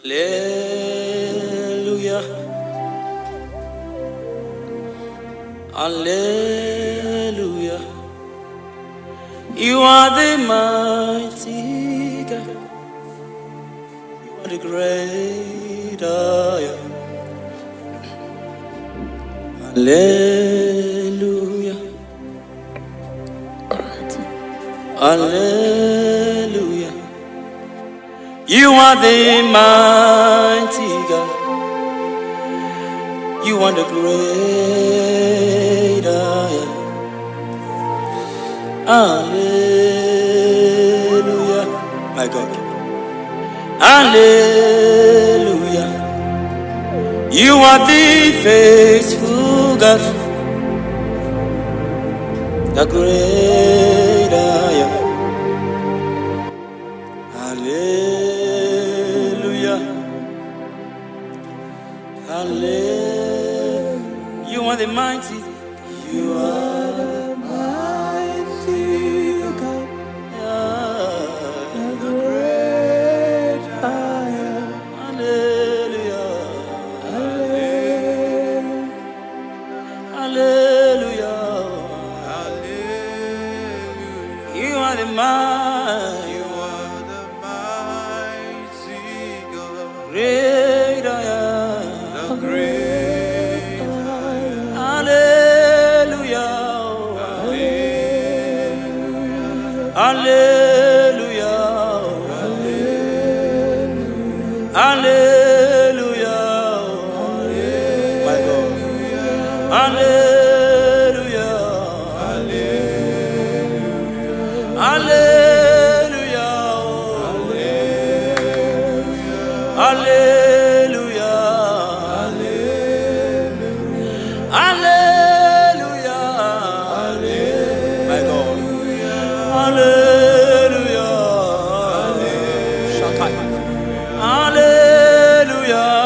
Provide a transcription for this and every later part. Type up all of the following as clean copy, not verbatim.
Hallelujah. Hallelujah. You are the mighty God. You are the great I am. Hallelujah. Hallelujah. You are the mighty God. You are the great I am. Hallelujah. My God. Hallelujah. You are the faithful God. The great I am. Hallelujah. Hallelujah. You are the mighty. You are the mighty God. The great I am. Hallelujah. Hallelujah. Hallelujah. Hallelujah. You are the mighty. You are the mighty God. Great I am. The great I am. Hallelujah. Hallelujah. Hallelujah. Hallelujah. Hallelujah. My God. Hallelujah. Hallelujah. Hallelujah. Hallelujah. Hallelujah. My God. Hallelujah. Shakai. Hallelujah.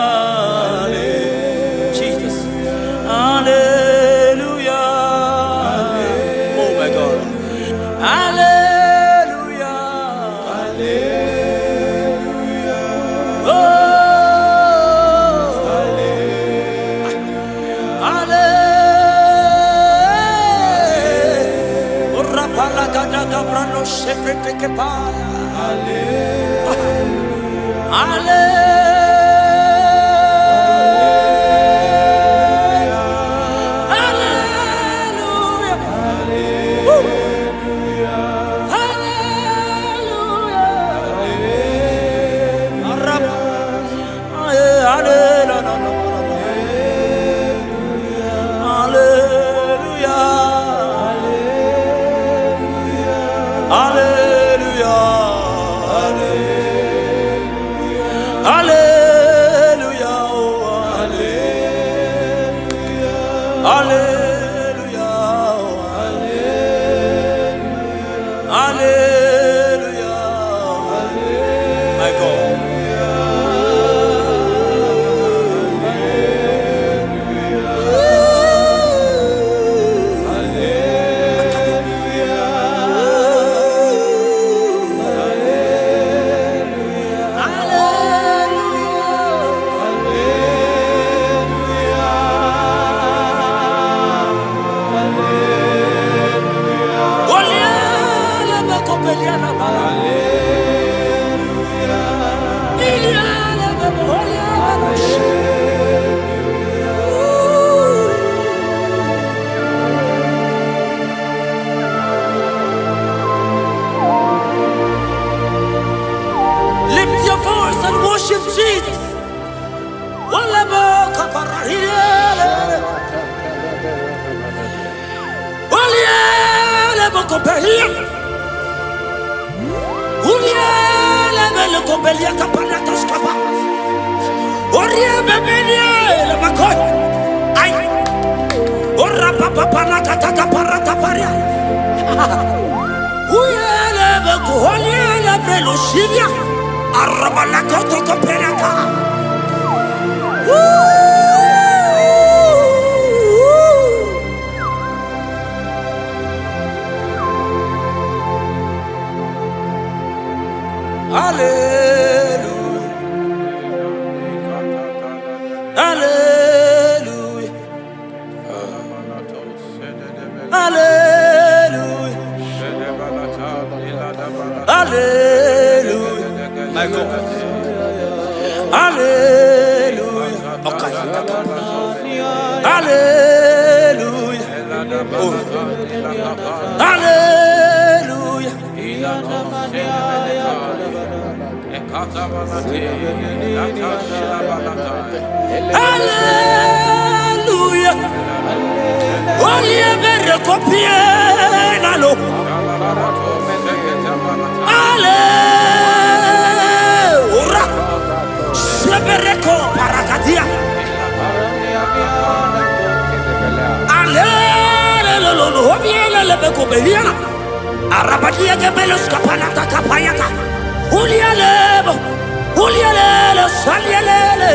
Jesus. Hallelujah. Oh my God. Hallelujah. Hallelujah. Oh. Hallelujah. Rapala gada gabrano shefete kepaya. Hallelujah. Hallelujah. My God. Lift your voice and worship Jesus. Hallelujah. My God. Hallelujah. Okay. Hallelujah. Oh. Hallelujah. Hallelujah. Only a very copy. Hallelujah. Sebereko parakatia. Hallelujah. Obiela lebeko beliana. Arabadia gebelos kapalata kapayata. Ulialebo. Ulialele salialele.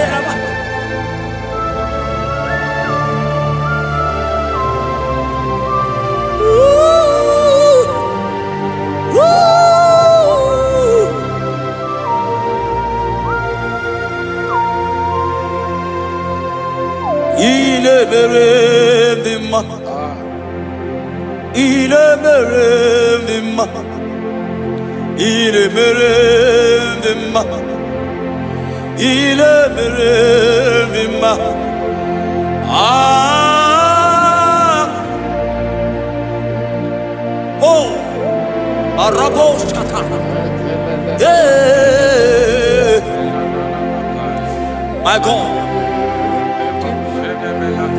İle verelim ma, ile verelim ma, ile verelim ma, ile verelim ma. Oh, arabos kata, my God.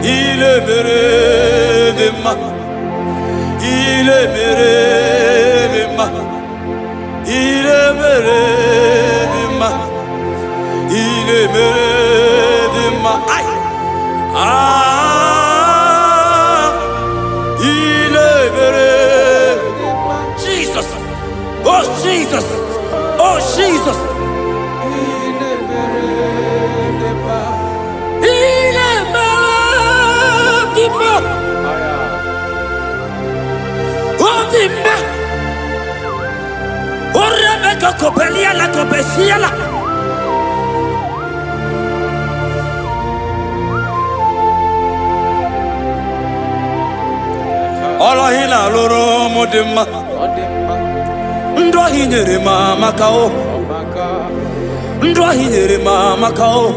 Il est mere de ma, il est mere de ma, il est mere de ma, il est mere de ma. Il est mere. Jesus, oh Jesus, oh Jesus. Rebecca Copelia la Copesiala. Ola hina loro modema. Ndo hinyere mama kao. Ndo hinyere mama kao.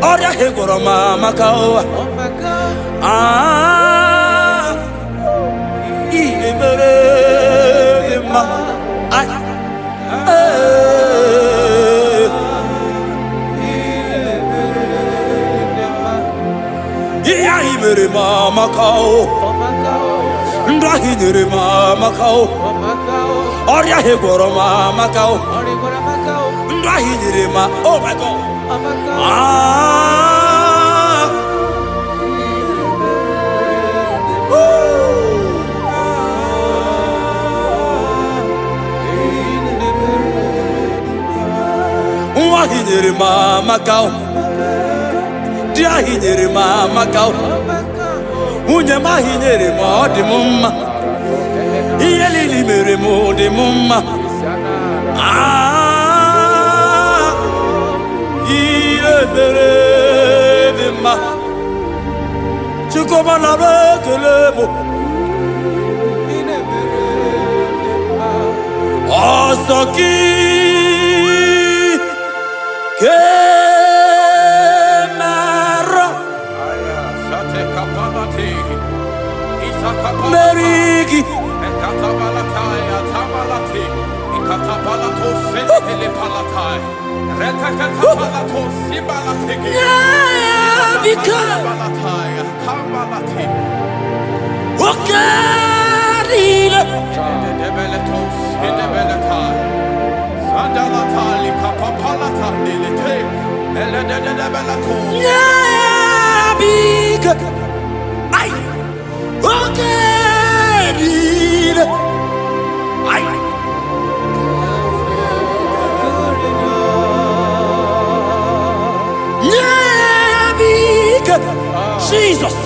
Oria hegoro mama kao. Ile mere de ma. Mere mama kao, ndra hinere mama kao, oria hegoro mama kao, ndra hinere ma. Oh my God. Hinere mama kao, dia hinere mama kao. Unye mahinere mo de mumma, iyeli mere mo de mumma. Ile mere de ma, chukoma na bekelemo. Asaki kemara. Merigi Ekatabalataya Tamalati Ikatapalato Sentele Palatai Retakatapalato Sibalatigi Bikabalataya Kamalati Wakarila Debeletos Hidebeletai Sandalatali Kapapalata Dilite Eledebelato Bika Jesus,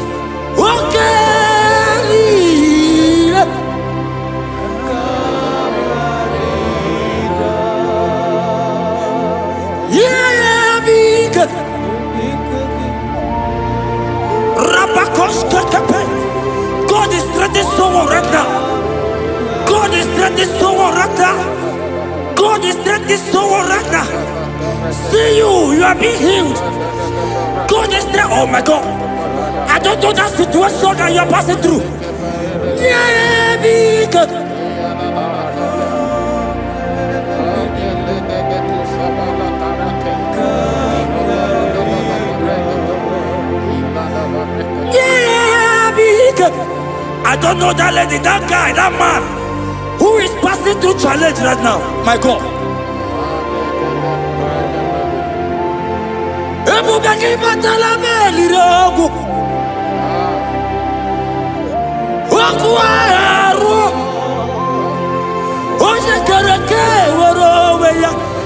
God is threatening someone right now. God is threatening someone right now. God is taking someone right now. See you are being healed. God is there. Oh my God. I don't know that situation that you are passing through. Yeah, because I don't know that lady, that guy, that man who is passing through challenge right now. My God.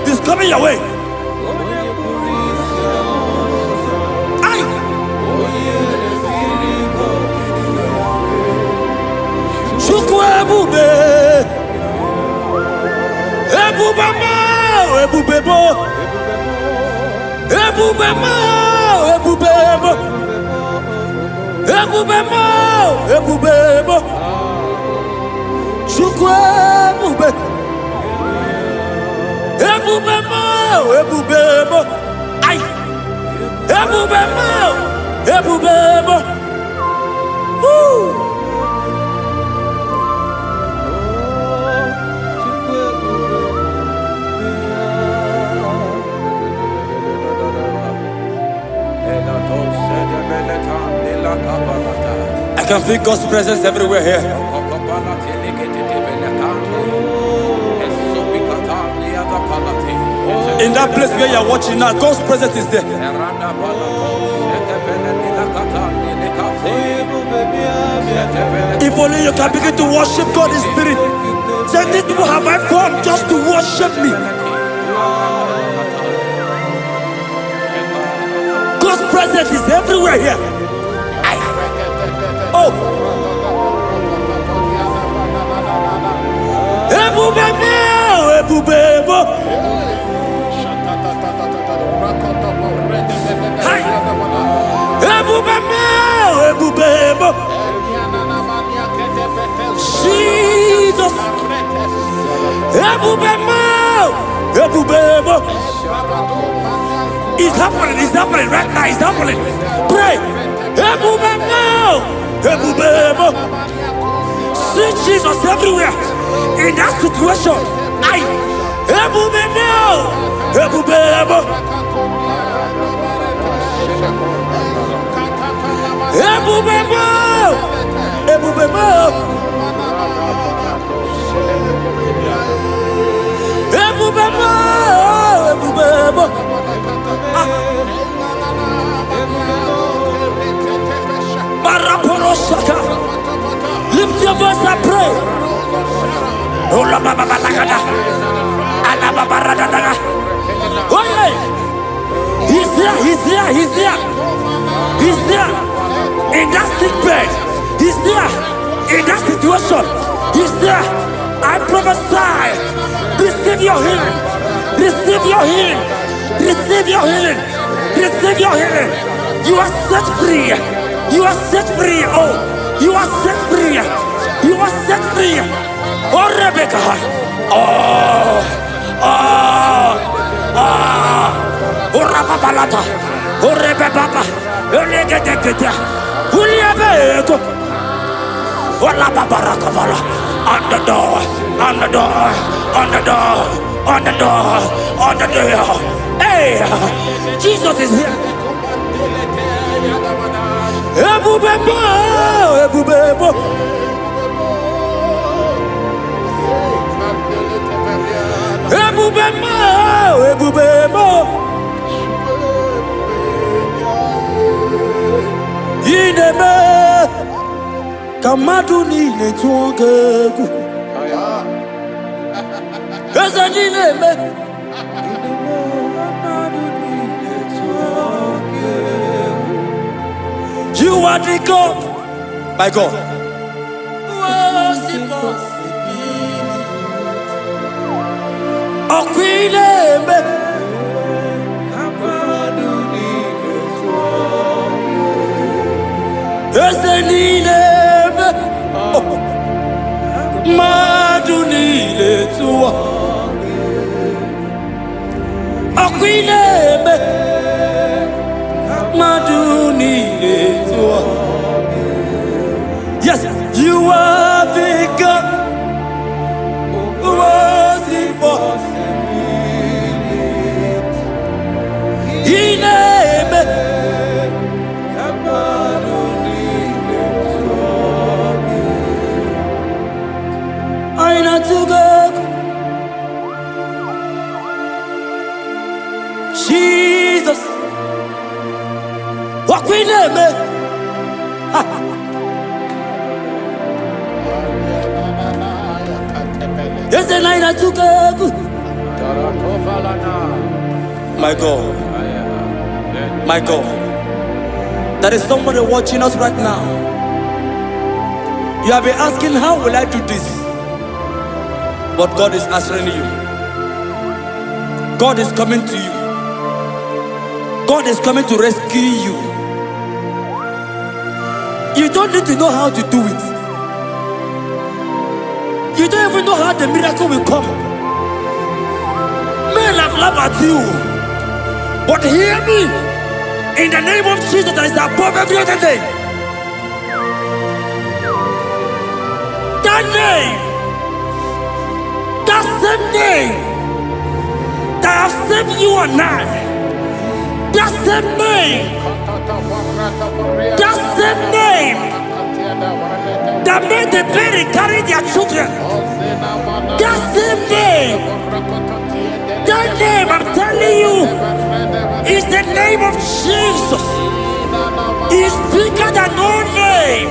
He's coming your way. I can feel God's presence everywhere here. In that place where you are watching now, God's presence is there. If only you can begin to worship God in spirit. Say, these people have I come just to worship me. God's presence is everywhere here. Oh. Jesus. It's happening right now, it's happening. Pray. See Jesus everywhere in that situation. Lift your voice and pray. Oh yeah. He's there. In that sick bed. He's there. In that situation. He's there. I prophesy. Receive your healing. Receive your healing. Receive your healing. Receive your healing. You are set free. You are set free. Oh, you are set free. You are set free. Oh, Rebecca. Oh, Rababalata. Oh, Rebecca. Elegete. Uliabeko. Oh, La Babarakabala. On the door. Hey, Jesus is here. Ebubebo. Yineme kamadu ni netuongegu. Eza yineme. You are the God, my God. Wakwineme Maduni Etua. Yes, you are the God who was impossible. Ineme Aina to go. Jesus, what we name it? Yes, and I took up. My God, my God, there is somebody watching us right now. You have been asking, how will I do this? But God is answering you. God is coming to you. God is coming to rescue you. You don't need to know how to do it. You don't even know how the miracle will come. Men have laughed at you. But hear me. In the name of Jesus that is above every other name. That name. That same name. That have saved you and I. That same name, that same name, that made the baby carry their children. That same name, I'm telling you, is the name of Jesus. Is bigger than all name.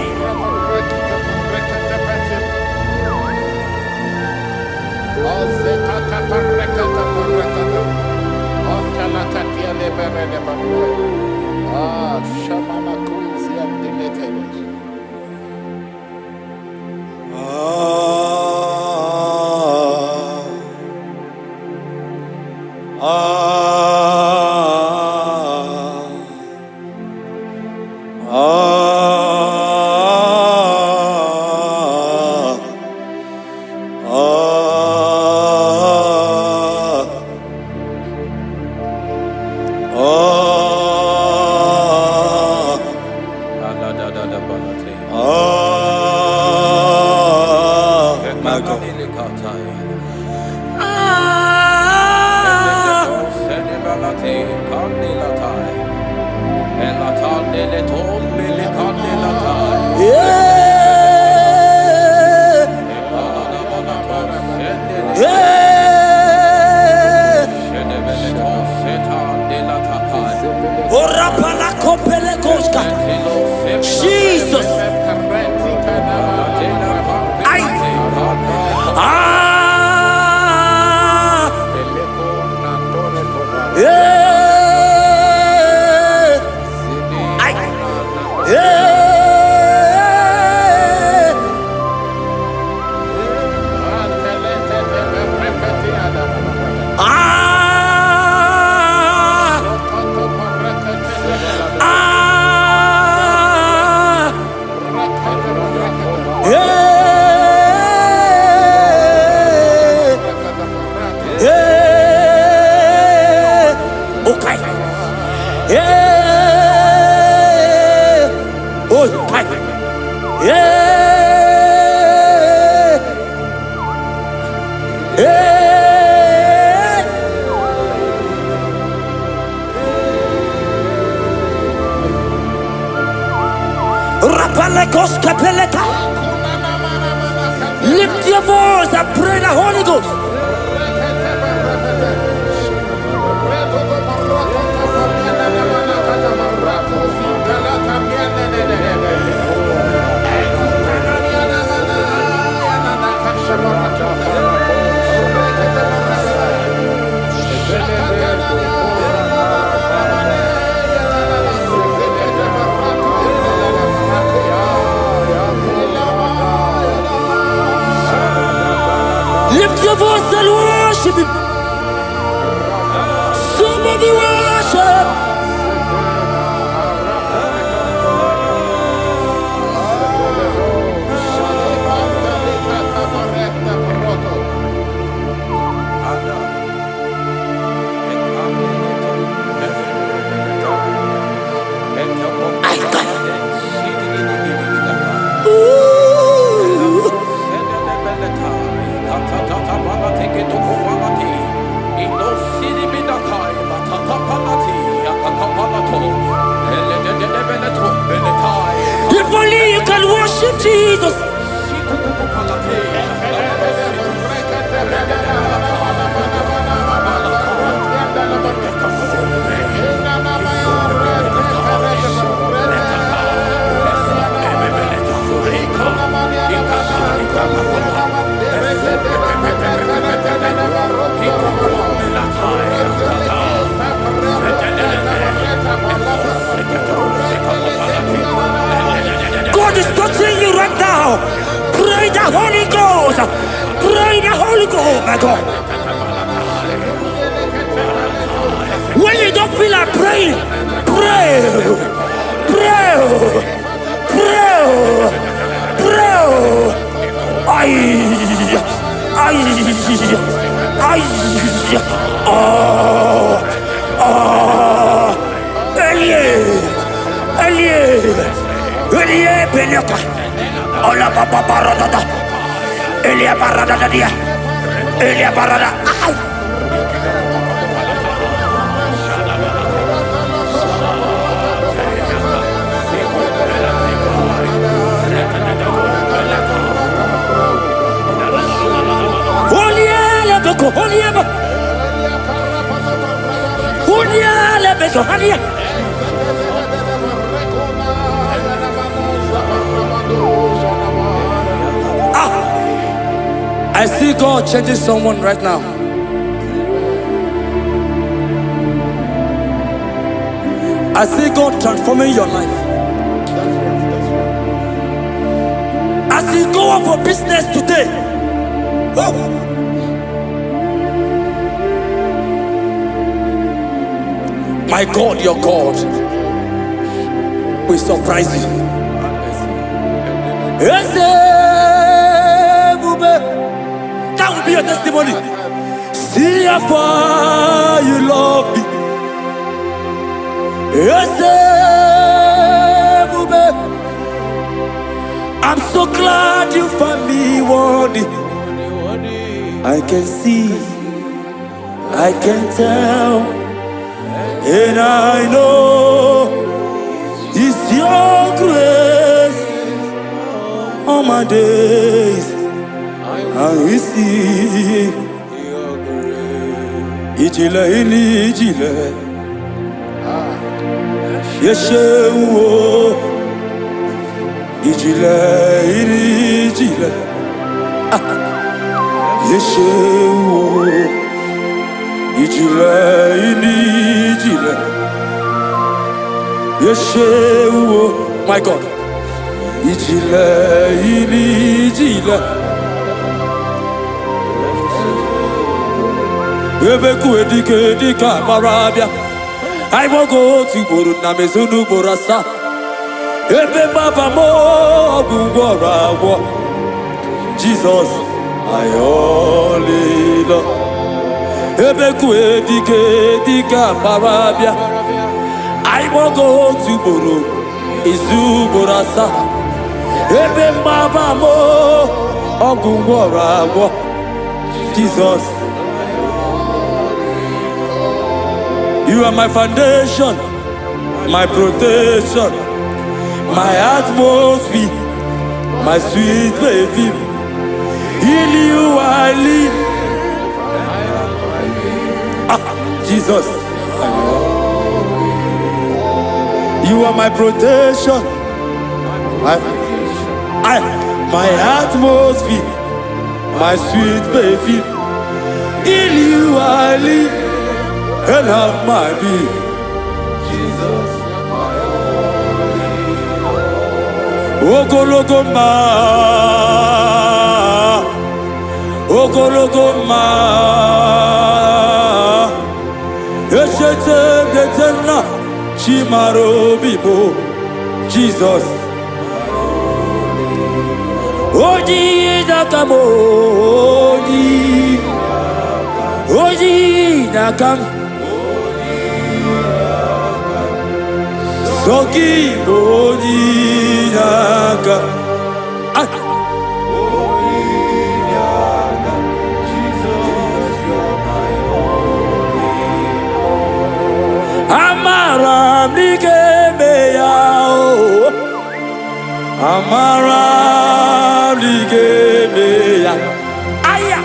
Jesus. Lift your voice and pray the Holy Ghost. Lift your voice and worship Him. Somebody worship. If only you can worship Jesus. God is touching you right now. Pray the Holy Ghost. Pray the Holy Ghost, my God. When you don't feel like praying, pray. Pray. Pray. Pray. Elie Beneka, Ola Papa Barada, Elia Barada dia, Elia Barada. Oliele beko, oliele, oliele beko, oliele. I see God changing someone right now. I see God transforming your life. As you go out for business today, my God, your God will surprise you. That will be your testimony. See how far you love me. I'm so glad you found me worthy. I can see, I can tell, and I know it's your grace all my days. I will see Ijile ini ijile Yeshewo Ijile ini ijile Yeshewo Ijile ini ijile Yeshewo. My God, Ijile ini ijile Ebeku edike dika marabia. I won't go to Guru Namezunu Borasa. Ebe Baba mo Gugora. Jesus, I only love. Ebeku edike dika marabia. I won't go to Guru Izu Borasa. Ebe Baba mo Gugora. Jesus, you are my foundation, my protection, my atmosphere, my sweet baby. In you I live. Jesus, you are my protection, my atmosphere, my sweet baby. In you I live. And have my being. Jesus, my only. Ogologoma, Ogologoma, Eshete Getena, Chimaro Bibo, Jesus. Oji Nakamo, Oji Nakam. Soki Bodinaga. Jesus, you're my only. Amara Mike Meya. amara n'igeme ya. Aya,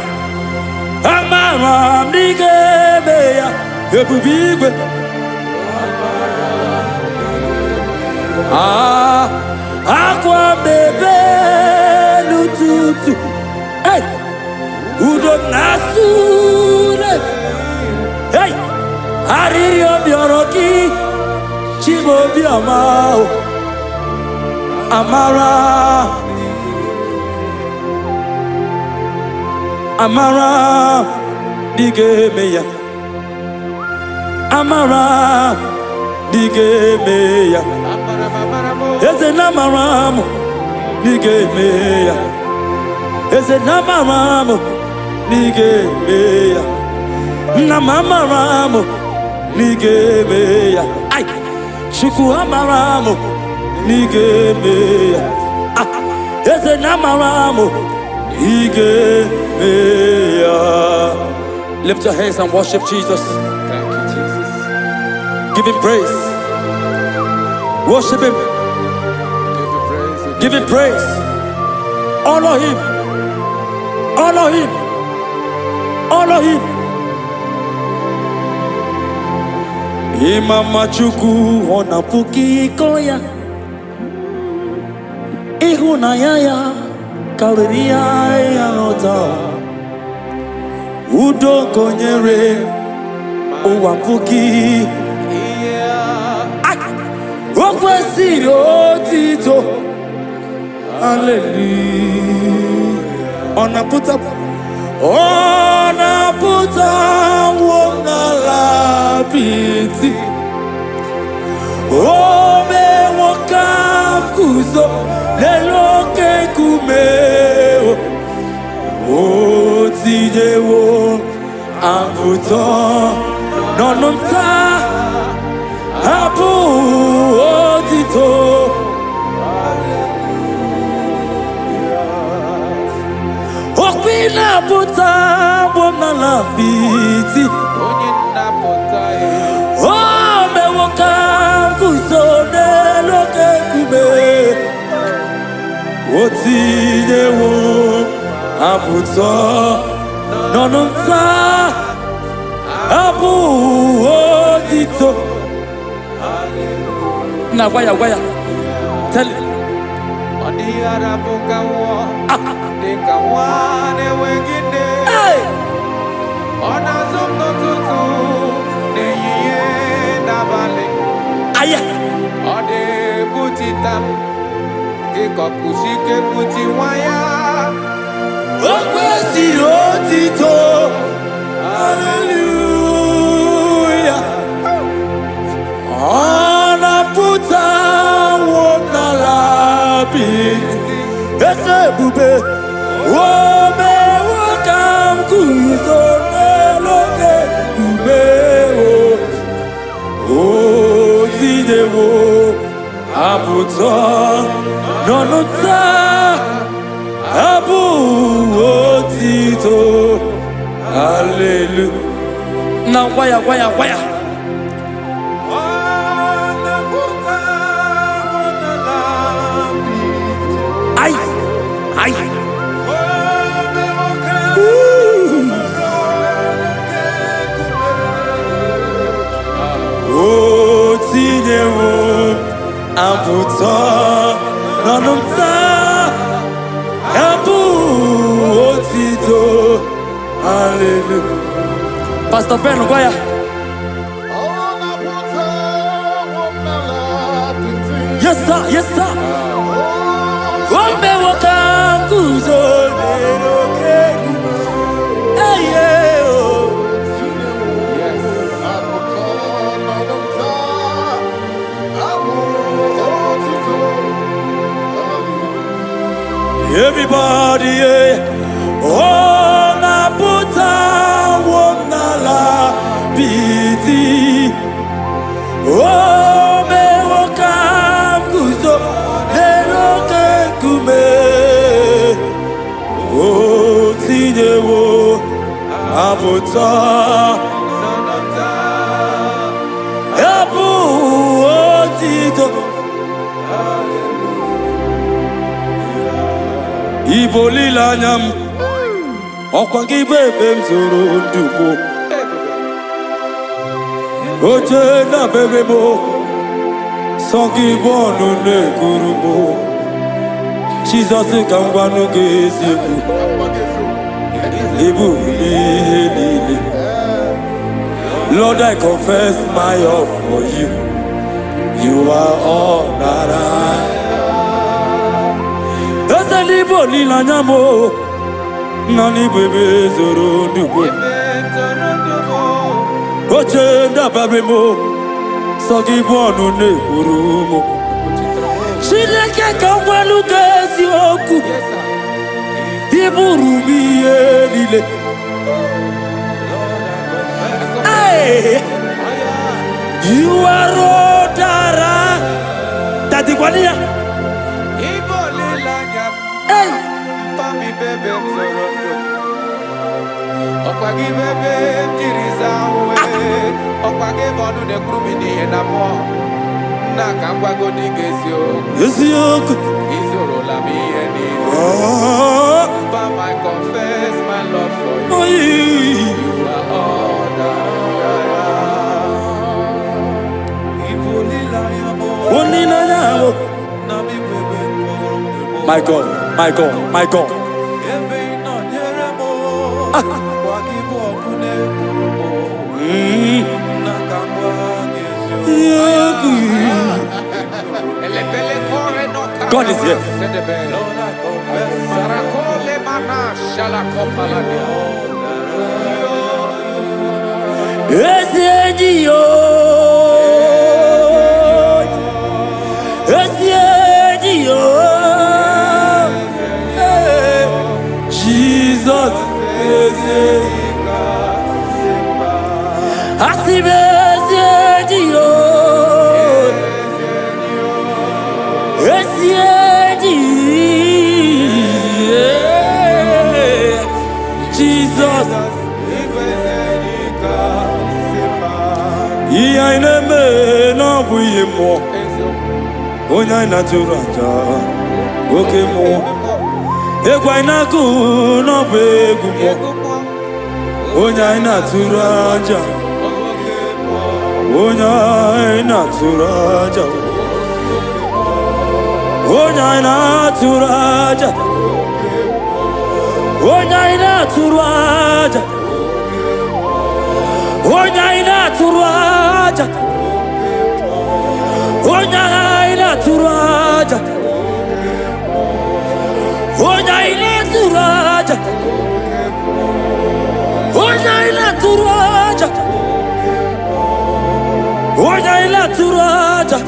amara n'igeme ya. Ebube igwe. Akwa bebe n'ụtụtụ. Hey, udo na-asụle. Hey, arịrị obiọrọ gị Chimaobiọma o. Amara, amara n'igeme ya. Amara n'igeme ya. Eze na amara m n'igeme ya. Eze na amara m n'igeme ya. Nna m amara m n'igeme ya. Ai, Chukwu amara m n'igeme ya. Eze na amara m n'igeme ya. Lift your hands and worship Jesus. Thank you, Jesus. Give him praise. Worship him. Give you praise. Give him praise. Honor him. Honor him. Honor him. Imama Chukwu ona puki koya. Ihunanya ya karịrị ya n'ụtọ. Udo konyere ụwa puki. O kwesịrị otito. Hallelujah. Ọ na-apụta nwụọ n'ala apịtị. O mewo ka m guzo n'elu oke nkume. O tinyewo abụtọ n'ọnụ nta. Abụ otito. Okwi na-apụta bụ n'ala apịtị. O mewo ka m guzo n'elu oke nkume. O tinyewo abụtọ n'ọnụ nta. Abụ otito. Na gwaya. Tell him. Hey! Aya! O kwesịrị otito. Hallelujah. Ọ na-apụta nwụọ n'ala apịtị. Eze ebube. O mewo ka m guzo n'elu oke nkume. O tinyewo abụtọ n'ọnụ nta. Abụ otito. Hallelujah. Na gwaya. Ai. O tinyewo abụtọ n'ọnụ nta. Abụ otito. Hallelujah. Pastor Ben, gwaya. Yes, sir. O mewo ka m guzo n'elu oke nkume. Everybody, oh, na-apụta nwụọ n'ala apịtị. O mewo ka m guzo n'elu oke nkume. O tinyewo abụtọ. Abụ otito. Igbo lilanyam Okwa gị bebe m zoro ndumo Oche na bebe mo Sọ gị bụ ọnụ na-ekuru mo Jizọs ka m gwanụ gị eziokwu Ibu ihe niile Lord, I confess my love for you. You are all that I. Ezeli boli la nyamo, nani bebe zoro ndugo. Oche nda babe mo, sogi bonu ne kurumo. Chineke kangwalu gezi oku, iburu miye lile. You are Rodara. Daddy Guania. Igbo lilanya. Hey. Mpami bebe mzorondo. Okwagi bebe mjiriza uwe. Okwagi bonu ne krumi ni enamo. Naka mwago ni Gezioku. Izoro la miye ni. Mpam I confess my love for you. Oh, You are all that my God, my God, my God. God is here. Jesus I never know we more. Onya naturaja, okay more. Egwaina ku no begu mo. Onya naturaja, onya naturaja, onya naturaja, onya naturaja, onya naturaja, onya naturaja. Onya ina turaja, onya ina turaja, onya ina turaja.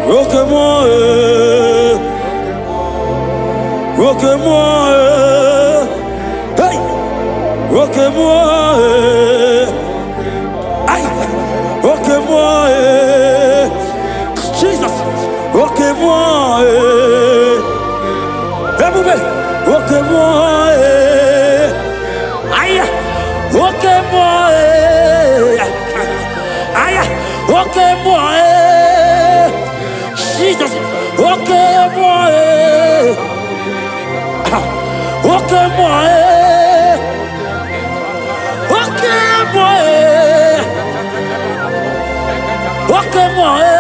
Roke moi, hey, roke moi, ay, roke moi, Jesus, roke moi. Okay, boy. Aya, okay, boy. Aya, okay, boy. Jesus, okay, boy. Okay, boy. Okay, boy. Okay, boy.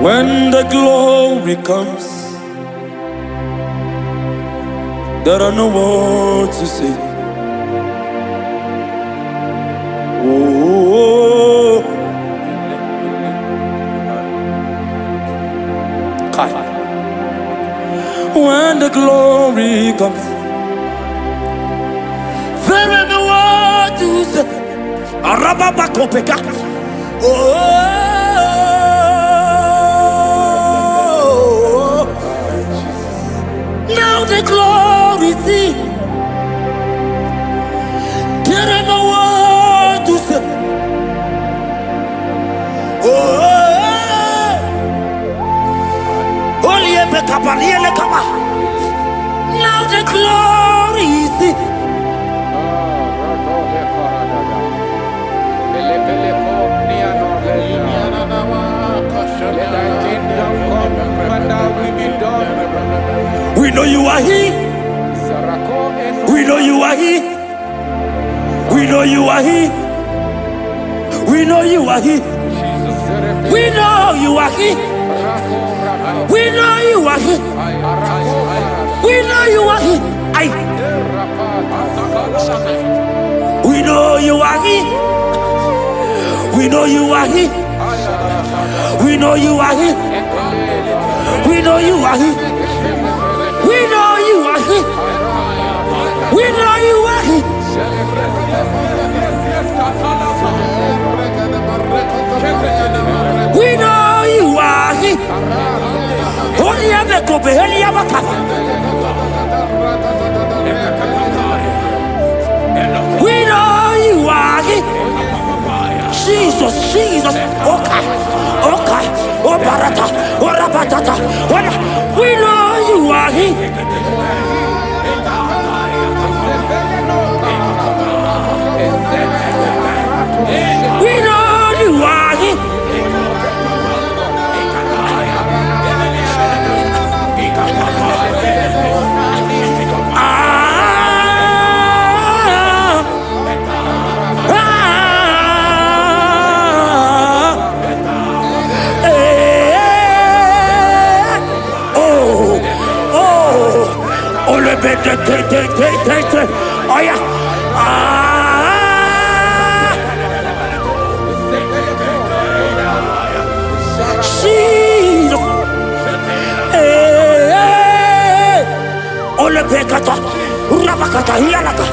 When the glory comes, there are no words to say. Oh, when the glory comes, there are no words to say. Arababakopeka. Oh. Now the glory see. There ain't no word to say. Now the glory see. We know you are He. We know you are He. We know you are He. We know you are He. We know you are He. We know you are He. We know you are He. We know you are He. We know you are He. We know you are He. We know you are He. We know you are He. We know you are He. We know you are He. Only ever go be only ever cover. We know you are He. Jesus, Jesus, okay, okay, oh barata, oh rabatata, we know you are He. We know you are He. Oh yeah. Jesus. Ole pekata. Rabakata hialaka.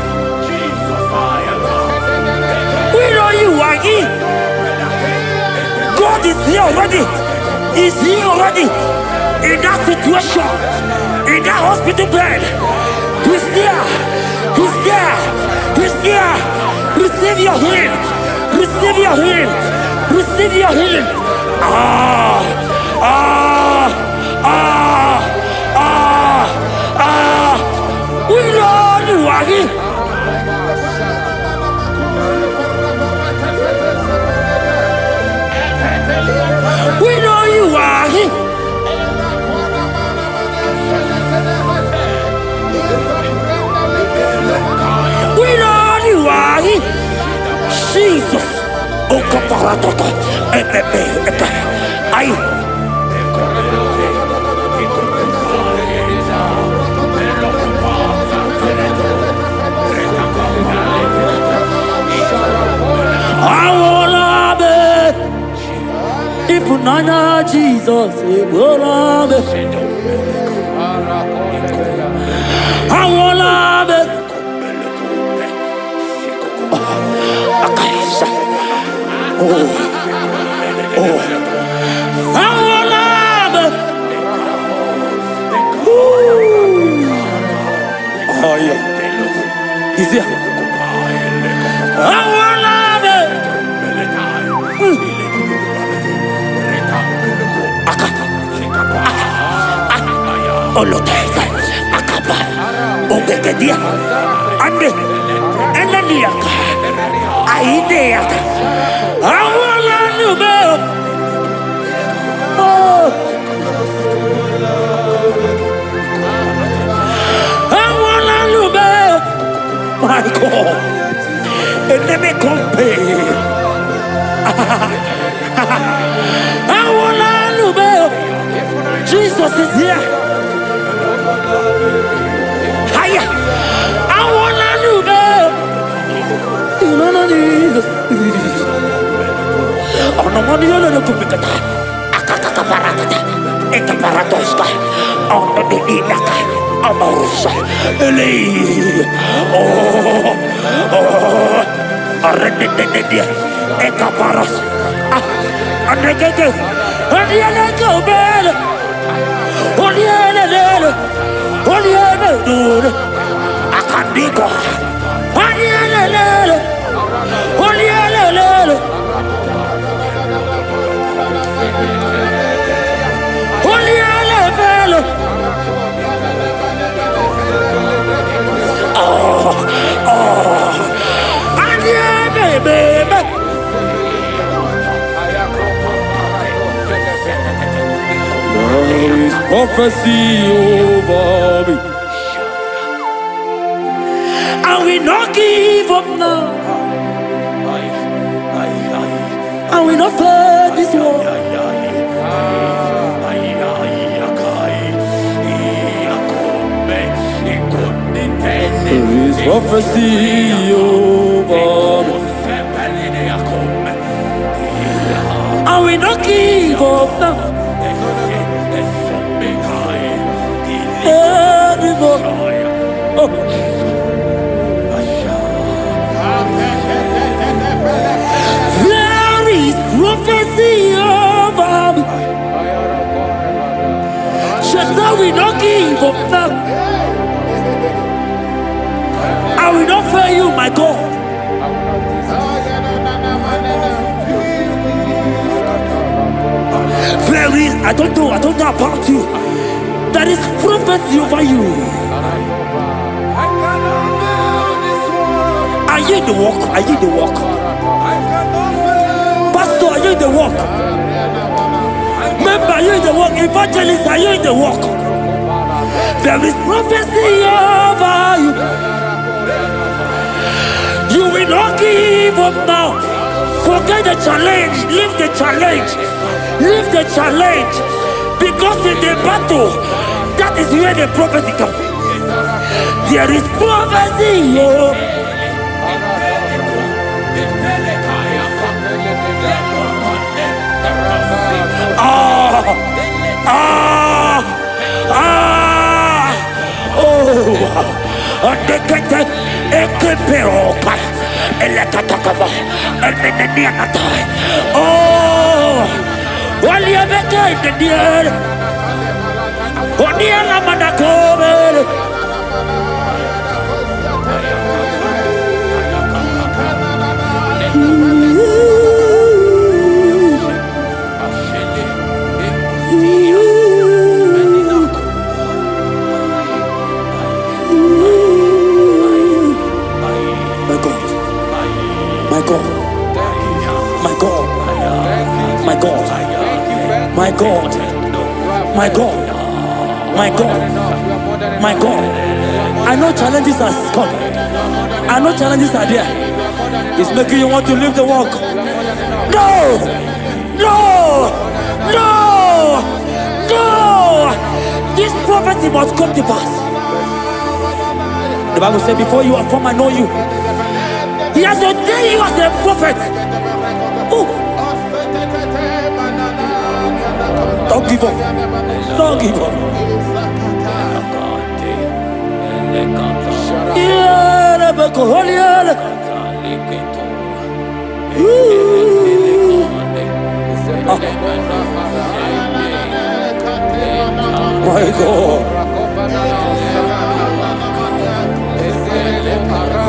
We know you are He. God is here already. He's here already. In that situation, in that hospital bed, He's there. He's there. He's there. Receive your healing. Receive your healing. Receive your healing. We know you are He. Ekaparatota. Ebebe. Ay. Nana Jesus, I wanna be. Oh yeah, he's here. Oloteza, akapa, ogegedia, ande, enaniaka, aideaka, awala numeo. Awala numeo. My God, enemy compare. Awala numeo. Jesus is here. Hiya! I wanna know. You know no need. Oh no money no no kupikata. Akaka paratata. Eka paratoska. On the dinaka. Amorsa. Eli. Arredededia. Eka paras. Anegege. Anegege bel. Olielele. Olielele. Akandiko. Olielele. Olielele. Olielele. Baby. There is prophecy over me. I will not give up now. I will not fight this war. There is prophecy over me. I will not give up now. There is prophecy over me. Shall we not give up now? I will not fail you, my God. There is, I don't know about you. There is prophecy over you. Are you in the walk? Are you in the walk? Pastor, are you in the walk? Member, are you in the walk? Evangelist, are you in the walk? There is prophecy over you. You will not give up now. Forget the challenge. Leave the challenge. Leave the challenge. Because in the battle, that is where the prophecy comes. There is prophecy. My God, I know challenges are coming. I know challenges are there. It's making you want to leave the walk. No! No! No! This prophecy must come to pass. The Bible said, before you are formed, I know you. He has ordained you as a prophet. Oh. Don't give up. Don't give up. My God.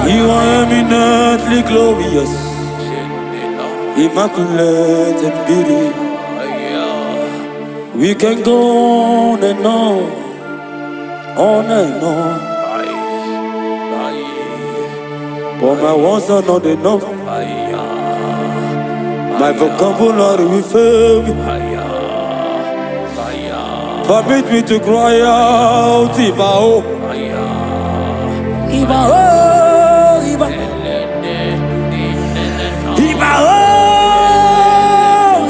You are eminently glorious, immaculate in beauty. We can go on and on and on. But my words are not enough. My vocabulary will fail me. Permit me to cry out, Ibao. Ibao, Ibao. Ibao,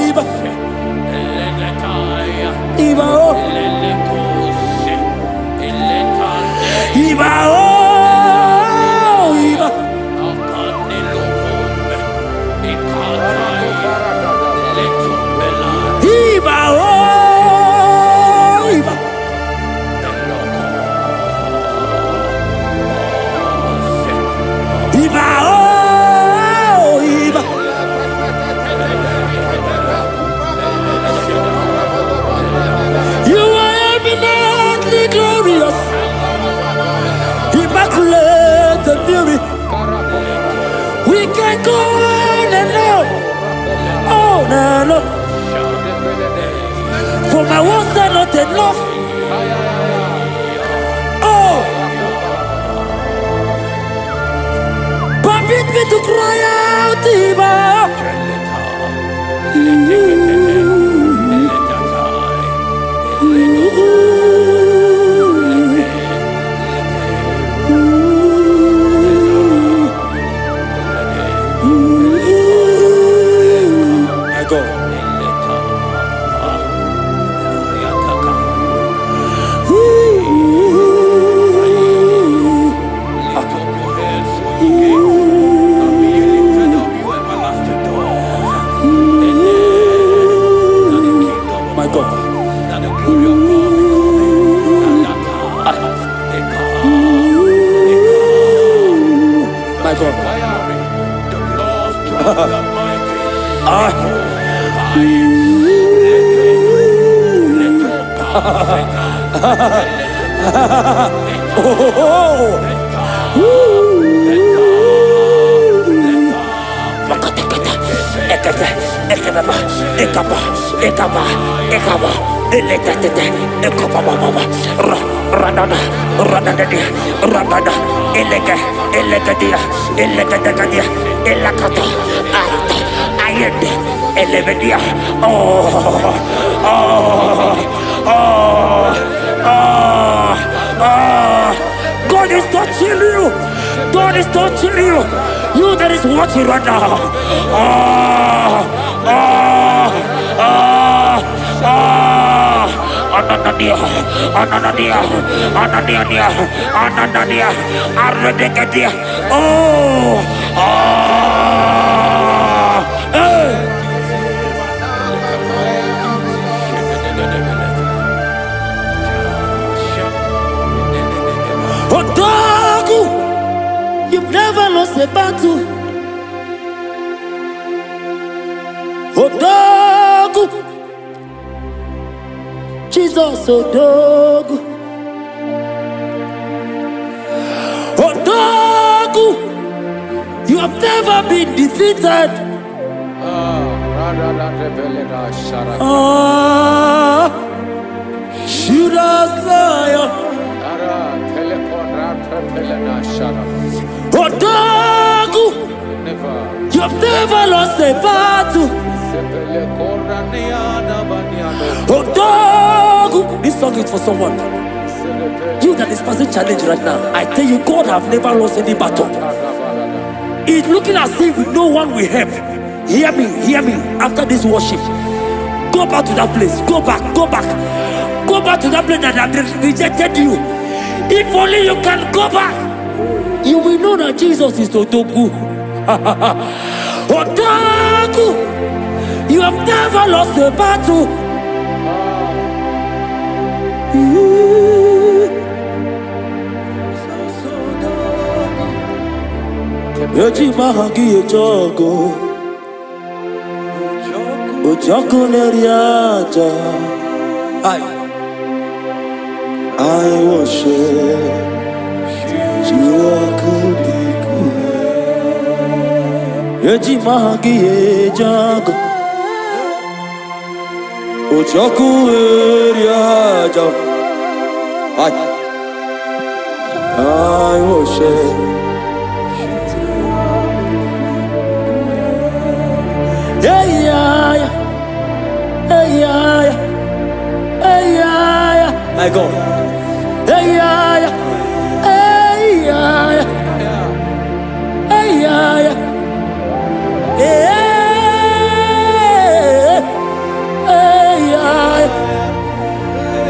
Ibao. Ibao. Ibao. We can go on and on. For my words are not enough. Oh, permit me to cry out, Iba. God is touching you. God is touching you. You that is watching right now. Ananadia, Arredecadia. Otaku, you've never lost a battle. Otaku, Jesus, Otaku. Otaku, you have never been defeated. Judas lion. Otaku, you have never lost a battle. Otaku, this song is for someone. You that is passing challenge right now, I tell you, God have never lost any battle. It's looking as if no one will help. Hear me, hear me. After this worship, go back to that place. Go back, go back. Go back to that place that have rejected you. If only you can go back, you will know that Jesus is Otoku. Otoku! You have never lost a battle. Yoji mahagi ejogo, ojoko neriaja. I worship you, Akudiku. Yoji mahagi ejogo, ojoko neriaja. I worship. Hey yeah, hey yeah, hey yeah, I go. Hey yeah, hey yeah, hey yeah, hey yeah,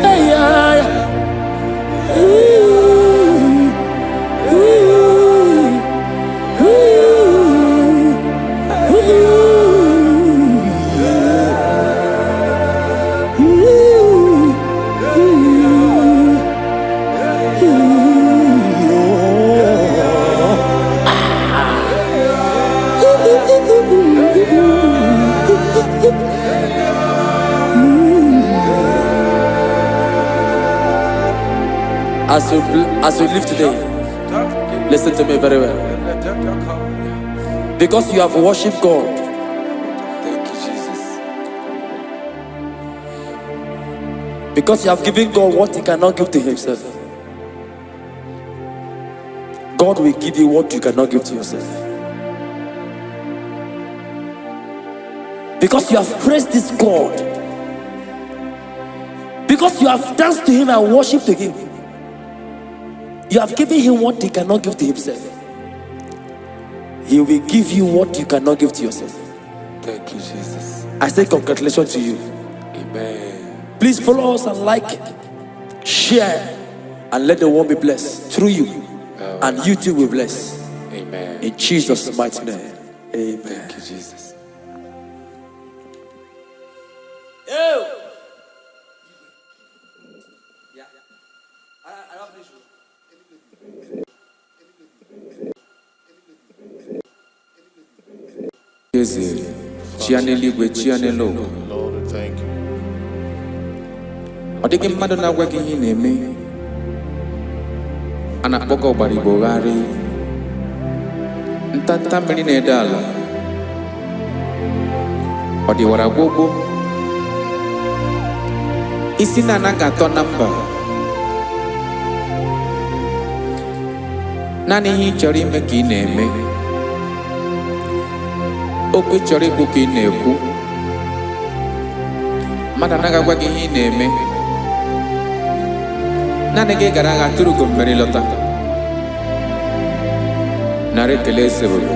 hey yeah. As we live today, listen to me very well. Because you have worshipped God, Thank you, Jesus. because you have given God what He cannot give to Himself, God will give you what you cannot give to yourself. Because you have praised this God, because you have danced to Him and worshipped to Him, you have given Him what He cannot give to Himself. He will give you what you cannot give to yourself. Thank you, Jesus. I say congratulations to you. Amen. Please follow us and like, share, and let the world be blessed through you. And you too will bless. Amen. In Jesus' mighty name. Amen. Thank you, Jesus. Chianelli, Chianello. Lord, thank you. Ọ dịghị mmadụ na-agwa gị ihe ị na-eme, a na-akpọga ọgbara Igbo gharị, ntanta mmiri na-ede ala, ọ dịwara gbogbo, isi na-anaghị atọ na mba. Naanị ihe ị chọrọ ime ka ị na-eme, okwu ị chọrọ ikwu ka ị na-ekwu, mmadụ anaghị agwa gị ihe ị na-eme. Naanị gị gara agha tụrụ ugo mmeri lọta, nara ekele esebụrụ.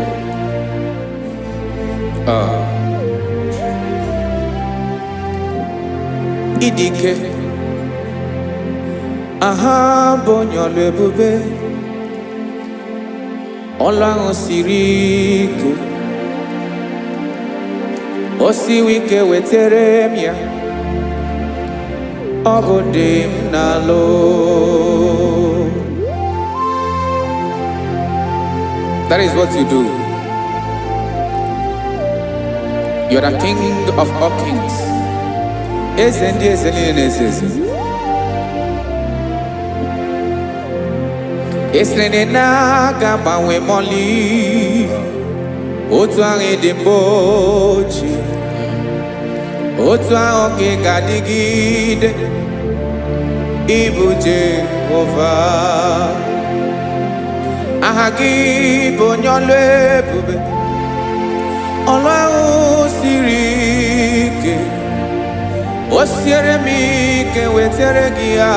Ịdị ike, aha bụ onye ọlụ ebube, ọlụ ahụ siri ike, o siwe ike wetere m ya. Ọ bụ dị m n'alụ. That is what you do. You are the King of all kings. Eze ndị eze niile na-eze eze. Esere na-agagbanwe mọlị, otu ahụ dị mgbe ochie, otu ahụ ka ị ga-adịgide. Ịbụ Jehova, aha gị bụ onye ọlụ ebube, ọlụ ahụ siri ike, o siere m ike wetere gị ya.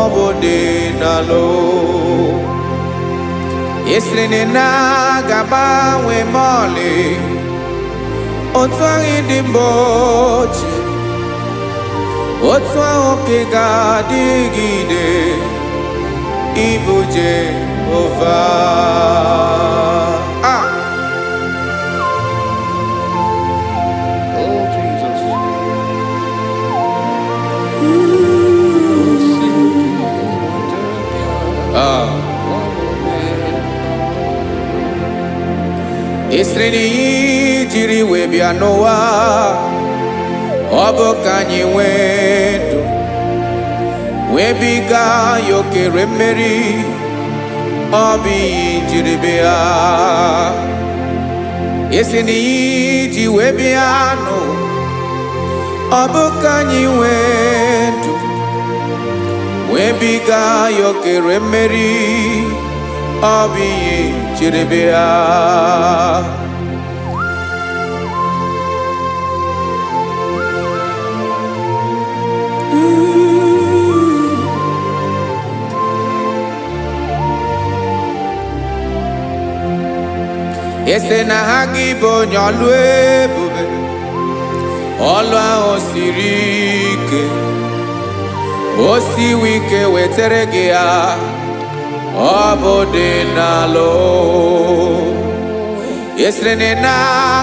Ọ bụ dị n'alụ. Esrene na gabanwe mole otu ahụ dị mgbe ochie otu ahụ ka ị ga-adịgide ịbụ Jehova. Oh Jesus. Esrene jiri wee bịa n'ụwa ọ bụ ka anyị nwee ndụ wee biga ya okere mmeri ọ bụ ihe jiri bịa. Esrene ji wee bịa nụ ọ bụ ka anyị nwee ndụ wee biga ya okere mmeri ọ bụ ihe jiri bịa. Ese na ha gị bụ onye ọlụ ebube ọlụ ahụ siri ike o siwe ike wetere gị ya ọ bụ dị n'alụ. Esrene na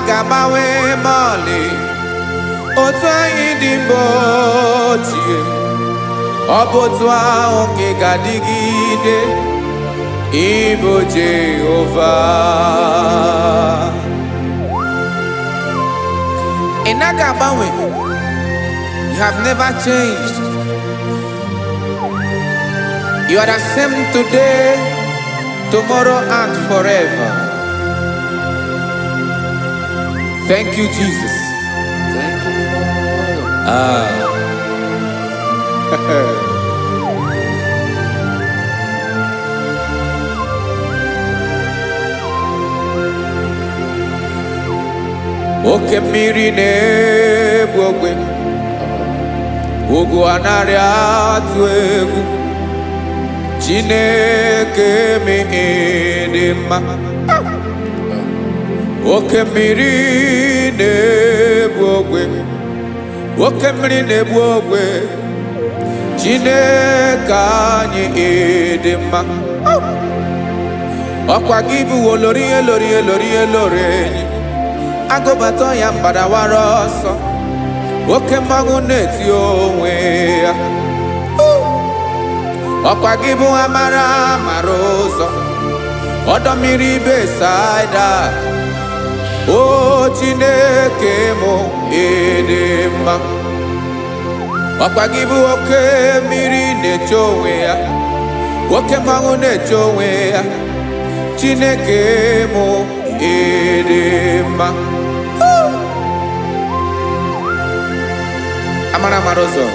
ga-agbanwe mọlị otu anyị dị mgbe ochie ọ bụ otu ahụ ka ị ga-adịgide ịbụ Jehova. Ị naghị agbanwe. You have never changed. You are the same today, tomorrow and forever. Thank you, Jesus. Thank you, Lord. Oke mmiri na-egbu ogwe ugwu anaghị atụ egwu Chineke mee dị mma. Oke mmiri na-egbu ogwe oke mmiri na-egbu ogwe Chineke anyị dị mma. Ọkwa gị bụ olori elori elori elori enyi agụbata ya mgbadawara ọsọ oke mmanwụ na-eti onwe ya. Ọkwa gị bụ amara amara ụzọ ọdọ mmiri Besaida o Chineke mụ ịdị mma. Ọkwa gị bụ oke mmiri na-eche onwe ya oke mmanwụ na-eche onwe ya Chineke mụ ịdị mma. Amara amara ụzọ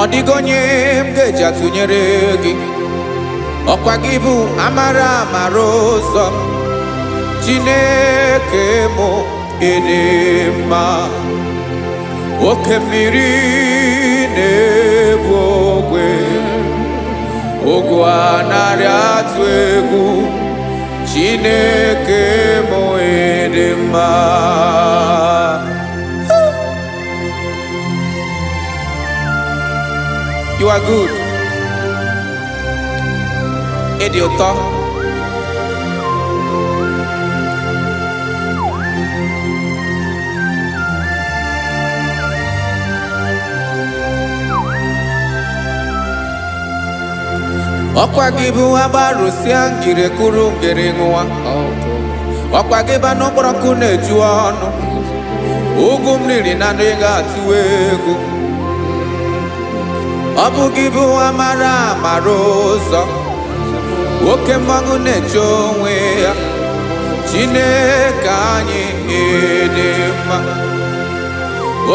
ọ dịghị onye m ga-eji atụnyere gị. Ọkwa gị bụ amara amara ụzọ Chineke mụ ịdị mma. Oke mmiri na-egbu ogwe ogwu anaghị atụ egwu Chineke mụ ịdị mma. You are good. Ịdị ụtọ. Ọkwa gị bụ agbarụsịa ngire kụrụ ngere nwa. Ọkwa gị bụ n'okporoko na-eju ọnụ ugwu mmiri na ndị ga-atụ egwu. Ọ bụ gị bụ amara amara ụzọ oke mmanwụ na-eche onwe ya Chineke anyị ịdị mma.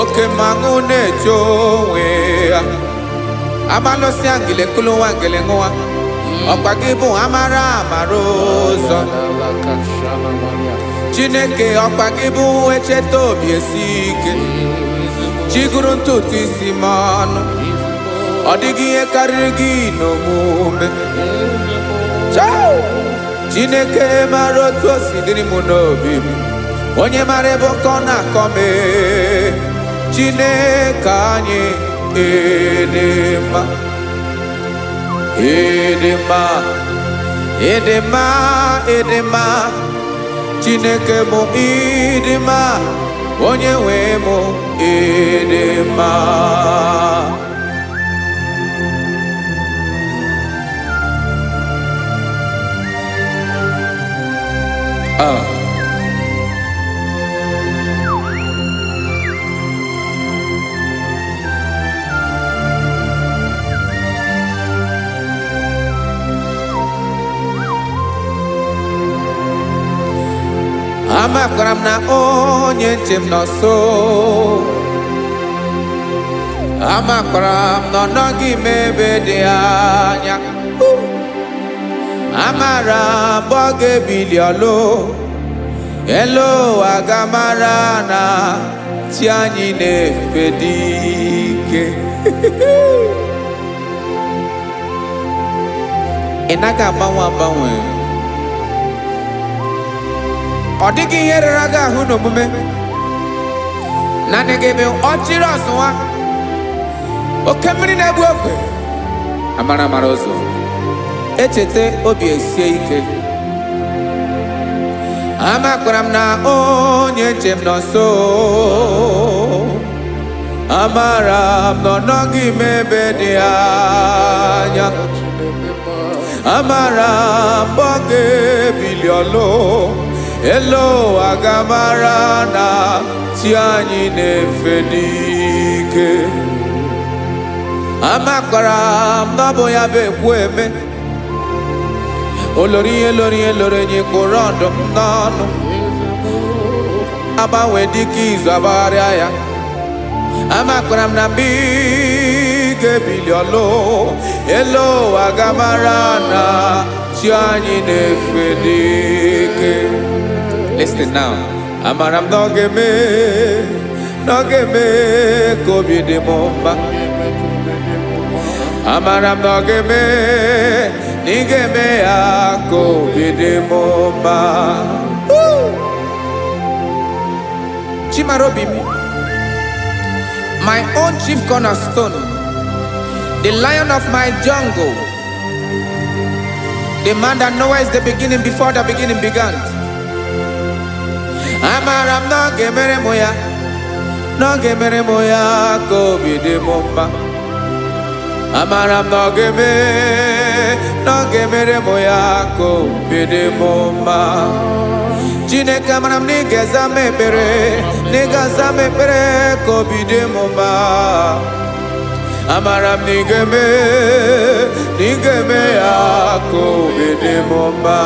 oke mangu na-eche onwe ya amalụsị angele kulu wangele nwa ọkwa gị bụ amara ụzọ Chineke ọkwa gị bụ echeta obi esi ike chiguru ntutu isi m ọnụ ọ dịghị ihe karịrị gị n'omume Chineke mara otu o si dịrị m n'obi m onye mara ebe oke ọ na-akọ m Chineke anyị ịdịmma Chineke mụ ịdịmma onye nwe mụ ịdịmma Amakwara m na onye nche m nọ nso amakwara m na ọ nọghị m ebe dị anya amara mgbe ọ ga-ebili ọlụ elu aga mara na chi anyị na-efe dị ike ị naghị agbanwe ọ dịghị ihe rere gị ahụ n'omume naanị gị bụ ọchịrị ọzụwa oke mmiri na-egbu ogwe amara ụzọ echeta obi esie ike amakwara m na onye nche m nọ nso amara m na ọ nọghị m ebe dị anya amara mgbe ọ ga-ebili ọlụ elu aga mara na chi anyị na-efe n'ike amakwara m na ọ bụ ya bụ ekwu eme olori ihe loro enyi kpụrụ ọdụm n'ọnụ agbanwe dịka izu agbagharịa ya amakwara m na mgbe ị ga-ebili ọlụ elu aga mara na chi anyị na-efe n'ike. Listen now. Amara m n'oge me ka obi dị m mma. Amara m n'oge me na ị ga-eme ya ka obi dị m mma. Chimarobi m, my own chief cornerstone, the lion of my jungle, the man that knows the beginning before the beginning began. Amara m n'oge mere m ya ka obi dị m mma. Amara m n'oge mere m ya ka obi dị m mma. Chineke amara m na ị ga-aza m ekpere, ka obi dị m mma. Amara m na ị ga-eme ya ka obi dị m mma.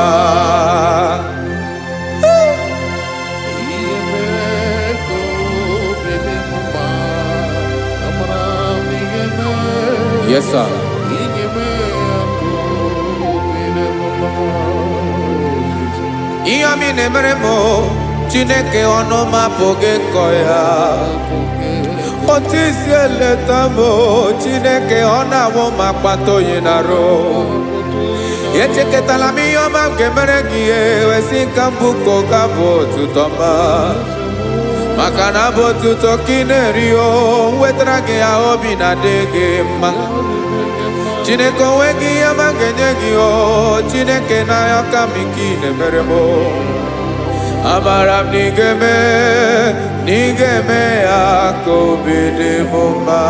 Yes, sir. Ihe mi na-emere m Chineke ọnụ m apụghị ịkọ ya. Otu isi eleta m Chineke ọ na-awụ m akpata oyi n'arụ. Echeketala m ihe ọma m ga-emere gị wesị ka m bụkọ ga-abụ otuto ọma. Maka na bụ otuto ka ị na-eri wetara gị ya obi na-adị gị mma. Chineke onwe gị ihe ọma ga-enye gị Chineke n'anya ka m ike ị na-emere m. Amara m na ị ga-eme ya ka obi dị m mma.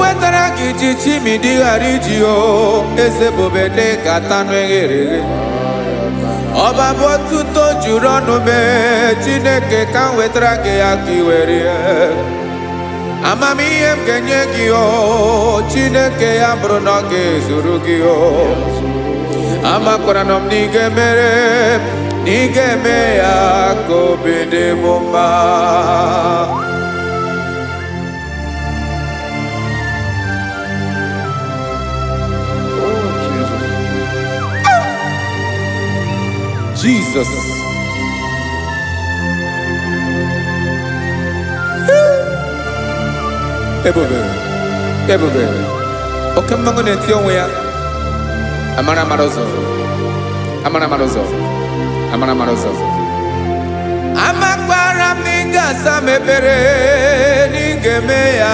Wetara gị ji chimidi ghara iji eze bobede gata n'eghere. Ọba bụ otuto juru ọnụ mee Chineke ka m wetara gị ya ka i were. amamihe m ga-enye gị o Chineke ya bụrụ na ọ ga-ezuru gị o amakwara na m na ị ga-emere na ị ga-eme ya ka obi dị m mma. Jesus. Ebube. Oke mmanwụ na-eti onwe ya. Amara ụzọ. Amakwara m na ị ga-asa m ebere na ị ga-eme ya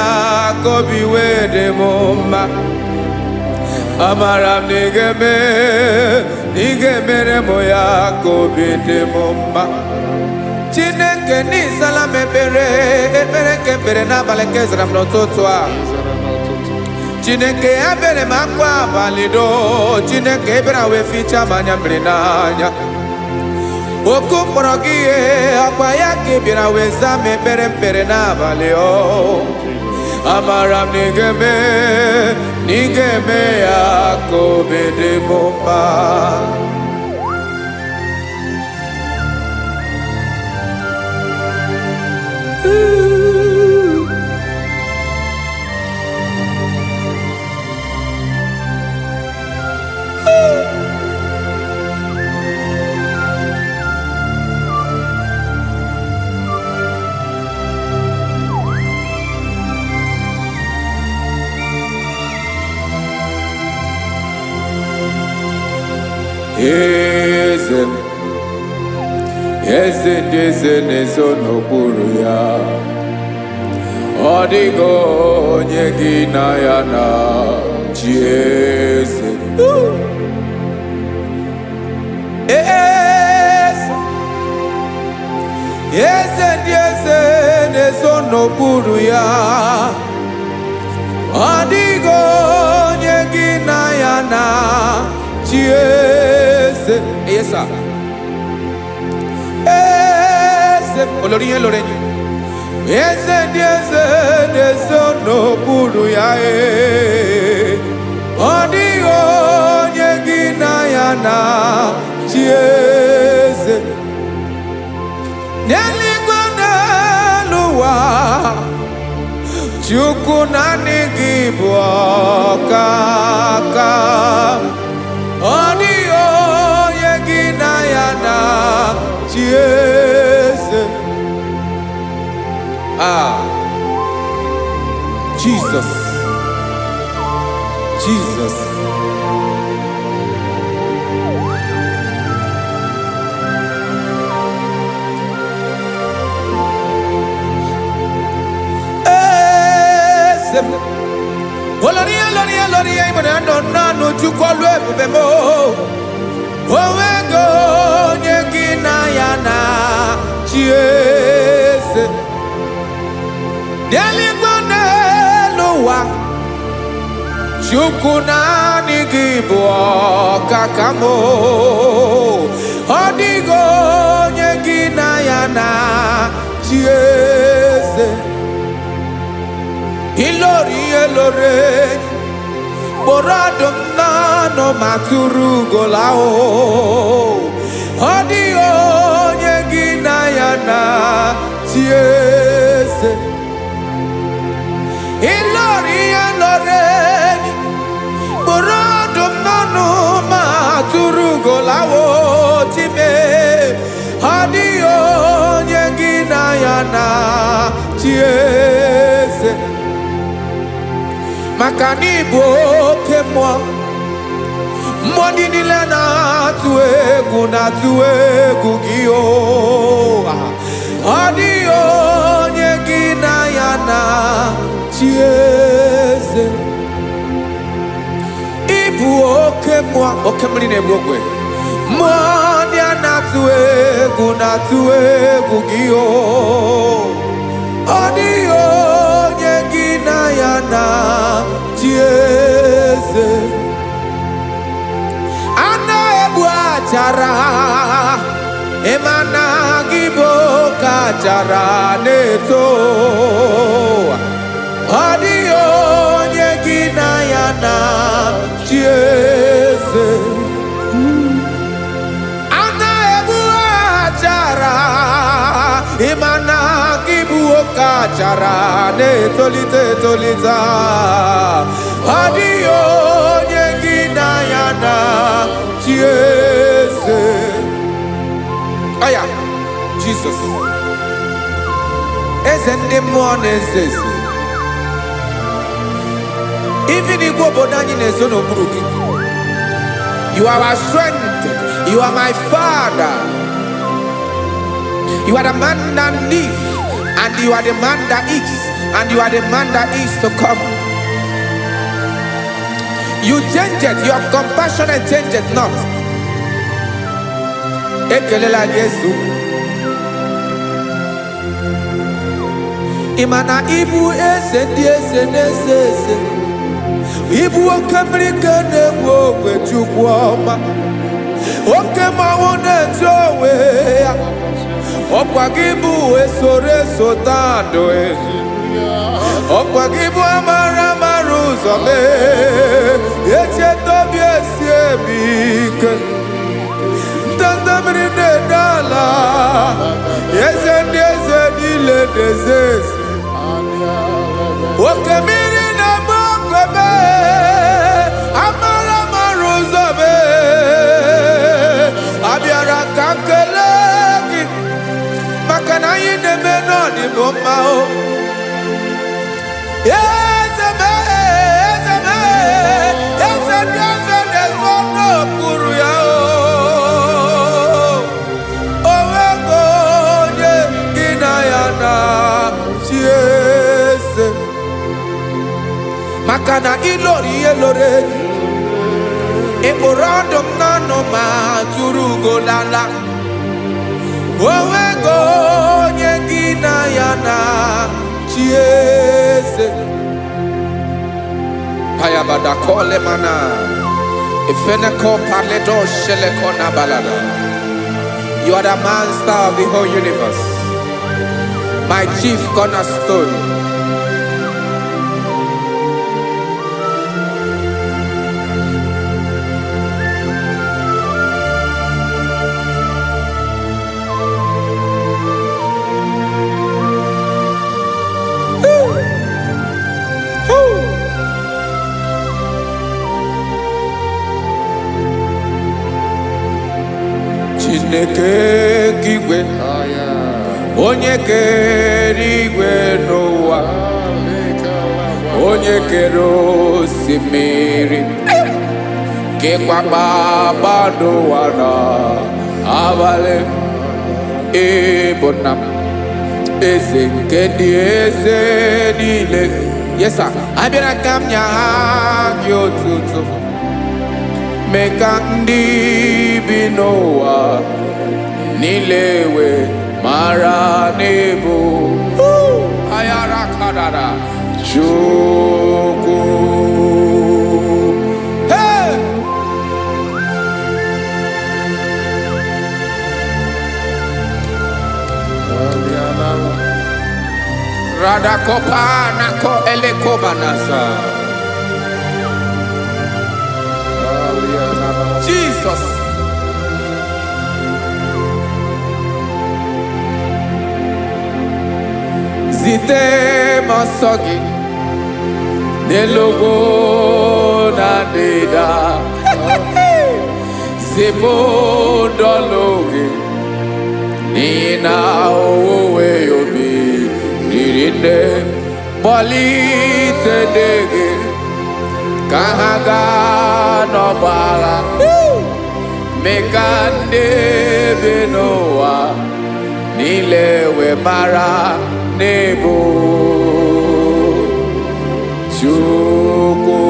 ka obi wee dị m mma. Amara m na ị ga-emere m ya ka obi dị m mma. Chineke n'ịzala m ekpere nke ekpere n'abalị nke zara m n'ụtụtụ a. Chineke ya bere m akwa abalị do. Chineke ebere wee ficha m anya mmiri n'anya. Oku mkpọrọ gị ihe akwa ya ka ị bịara wee zaa m ekpere n'abalị o. Amara m na ị ga-eme ya ka obi dị m mma. Eze ndị eze na-ezo n'okpuru ya. Ọ dịghị onye gị na ya na-achị eze. Eze ndị eze na-ezo n'okpuru ya. Ọ dịghị onye gị na ya na-achị eze. Yes, sir. Olórí yẹn lórí yẹn. Eze ndị eze na-ezo n'okpuru ya. Ọ dịghị onye gị na ya na-achị eze. N'eluigwe n'elu ụwa, Chukwu naanị gị bụ ọkaka. Ọ dịghị onye gị na ya na-achị eze. Jesus. Olórí ìmọ̀nà nánú Chukwu ebube mo. Onwego onye gị na ya na-achị eze. N'eluigwe n'elu ụwa, Chukwu naanị gị bụ ọkaka m. Ọ dịghị onye gị na ya na-achị eze. Ilori kpọrọ ọdụm n'ọnụ ma tụrụ ugola o. Ọ dịghị onye gị na ya na-achị eze. Ilori kpọrọ ọdụm n'ọnụ ma tụrụ ugola o. Time ọ dịghị onye gị na ya na-achị eze. Maka na ị bụ oke mmụọ, mmụọ ndị niile na-atụ egwu gị o. Ọ dịghị onye gị na ya na-achị eze. Ị bụ oke mmụọ, oke mmiri na-egbu ogwe. Mmụọ ndị a na-atụ egwu gị o. Ọ dịghị onye gị na ya na-achị eze. A na-egbu achara, ịma na gị bụ ka achara na-eto. Adio nyegina yana chieze. Ana ebu ajara imana kibu okachara ne tolita. Adio nyegina yana chieze. Aya, Jesus. Ezende mwanezeze. Even Igbo bodani nezono burugi. You are our strength. You are my Father. You are the man that lives, and you are the man that is, and you are the man that is to come. You change it. Your compassion and change it not. Ekelela Yesu. Imana ibu ese. Ibu okamrika newo wechukwoma. Okema wone jowe. Okwagibu esore sotando. Okwagibu amara maruzome. Eche tobi esiebike. Tandamri nedala. Yeze le desese. Okemiri na bokome. Amara maruzome. Abiara kankelegi. Makana yine menoni bomao. Yezeme. Yeze nezono kuru yao. Owego nye ginayana chiese. Makana ilori elore. Eborandom nano ma turugo lala. Owego nye ginayana chiese. Payabada kole mana. Ifeneko paledo sheleko na balada. You are the master of the whole universe. My chief cornerstone. Chineke kigwe. Onye kere igwe n'ụwa. Onye kere osimiri. Kekwa kpakpando ụwa n'abalị. Ịbụ nna m, eze nke ndị eze niile. Yes sir. Abịara ka m nye gị otuto. Mee ka ndị bi n'ụwa niile wee mara n'ebu. Ayara kadara Chukwu. Hey! Radakopa nako elekobanasa. Jesus. Zite masogi nelogo na deda. Zipo dologe nina owe yobi nirinde bolite dege kahaga no bala. Mekande benoa nilewe mara nebo Chukwu.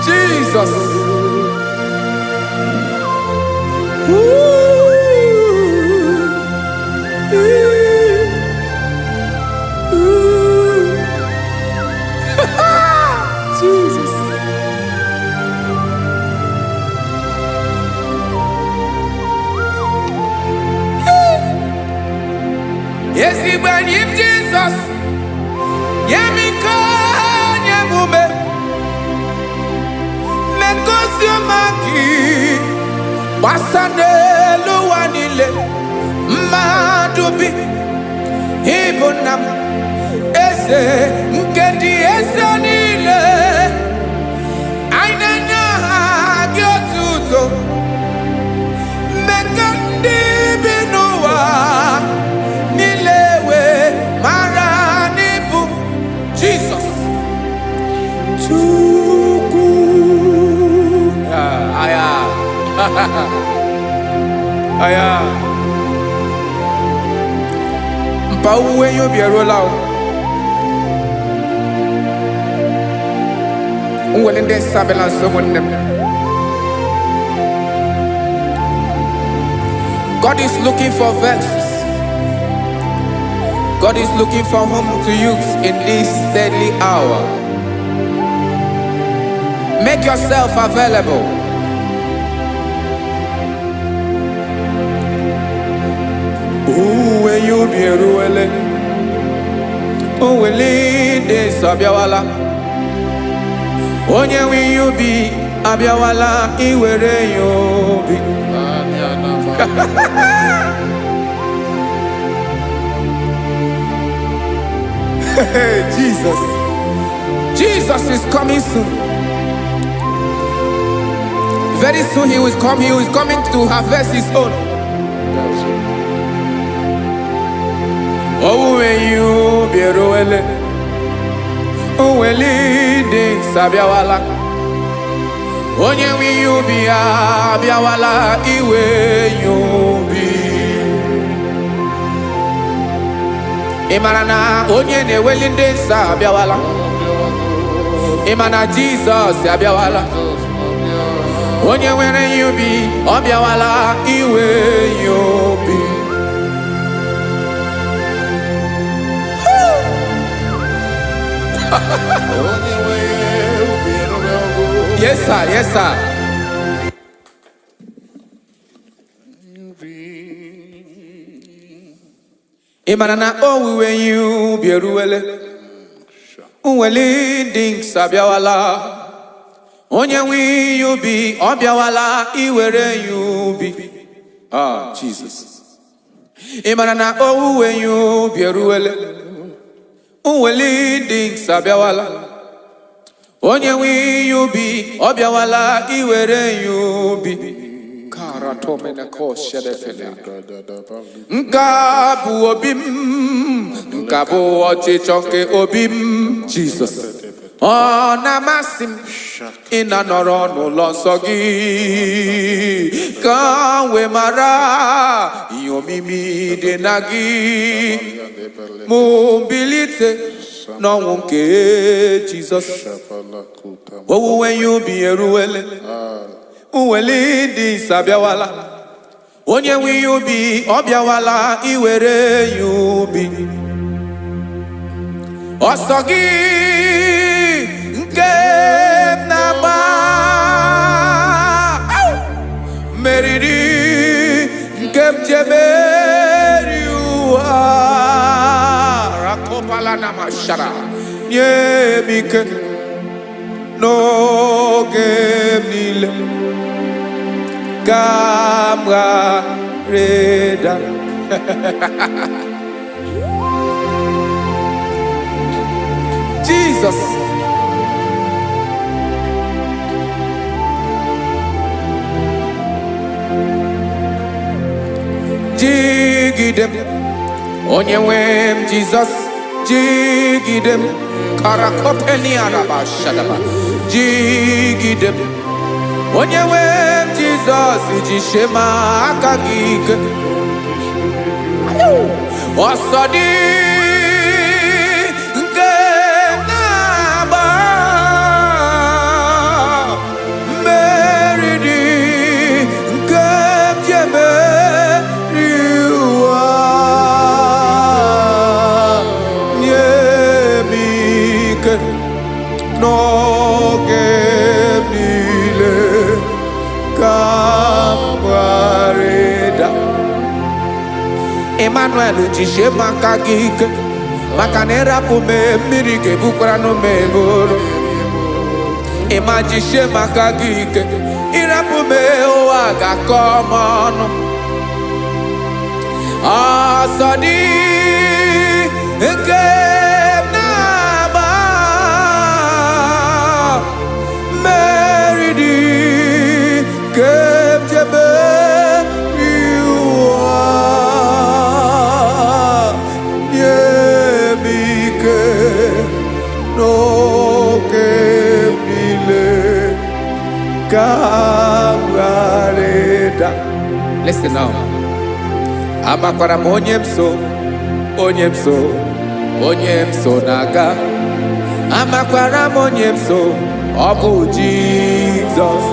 Jesus. Jesus. Ezigbanyi Jesus, Yemika Nyemume, Mekosio Maki, Basane Luanile, Madubi, Ibunam, Eze, Nkendi Esanile, Ainanya Gyotuto, Mekandi Binua, Nilewe, Maranibu, Jesus. Chuku. Aya. Aya. Mpa uwe yo biero lao. Unwelende sabela someone. God is looking for verses. God is looking for whom to use in this deadly hour. Make yourself available. When you be ruele, uwele de sabiawala. Onye when you be abiawala, iwere you be. Jesus. Jesus is coming soon. Very soon he will come. He is coming to harvest his own. Oh, when you be roele, oh, when leading sabiawala. Onye when you be abiawala, iwe you be. Imarana onye ne welinde sa abiawala. Imana Jesus abiawala. Onye were you be abiawala iwe you be. Yes sir, yes sir. Imanana oh when you be ruele, uwele ding sabiawala. Onye we you be obiawala iwere you be. Ah Jesus. Imanana oh when you be ruele, uwele ding sabiawala. Onye we you be obiawala iwere you be. Nkabu obim, nkabu ochichoke obim, Jesus. Oh namasim, ina noro no losogi. Kanwe mara, yomimi denagi. Mobilite, no wonke Jesus. Oh when you be a ruele. Uwele di sabiawala. Onye wi you be obiawala iwere you be. Osogi nke naba. Meridi nke mjeberi uwa. Rakopala na mashara. Ye mike no gemnile. Kamra reda. Jesus. Jigidem. Onyewem Jesus. Jigidem. Karakopeni araba shadaba. Jigidem. Onyewem Jesus ijishema akagike. Osodi nke naba. Meridi nke mjemeriwa. Nyemike noge Emmanuel jishe maka gị ike maka na ịrapụ m mmiri ga-ebukwara m eburu ịma jishe maka gị ike ịrapụ m ụwa ga-akọ m ọnụ ọsọ dị nke na-agba mmeri dị ke m jebe Listen now. Amakwara m onye m so na-aga. Amakwara m onye m so, ọ bụ Jizọs.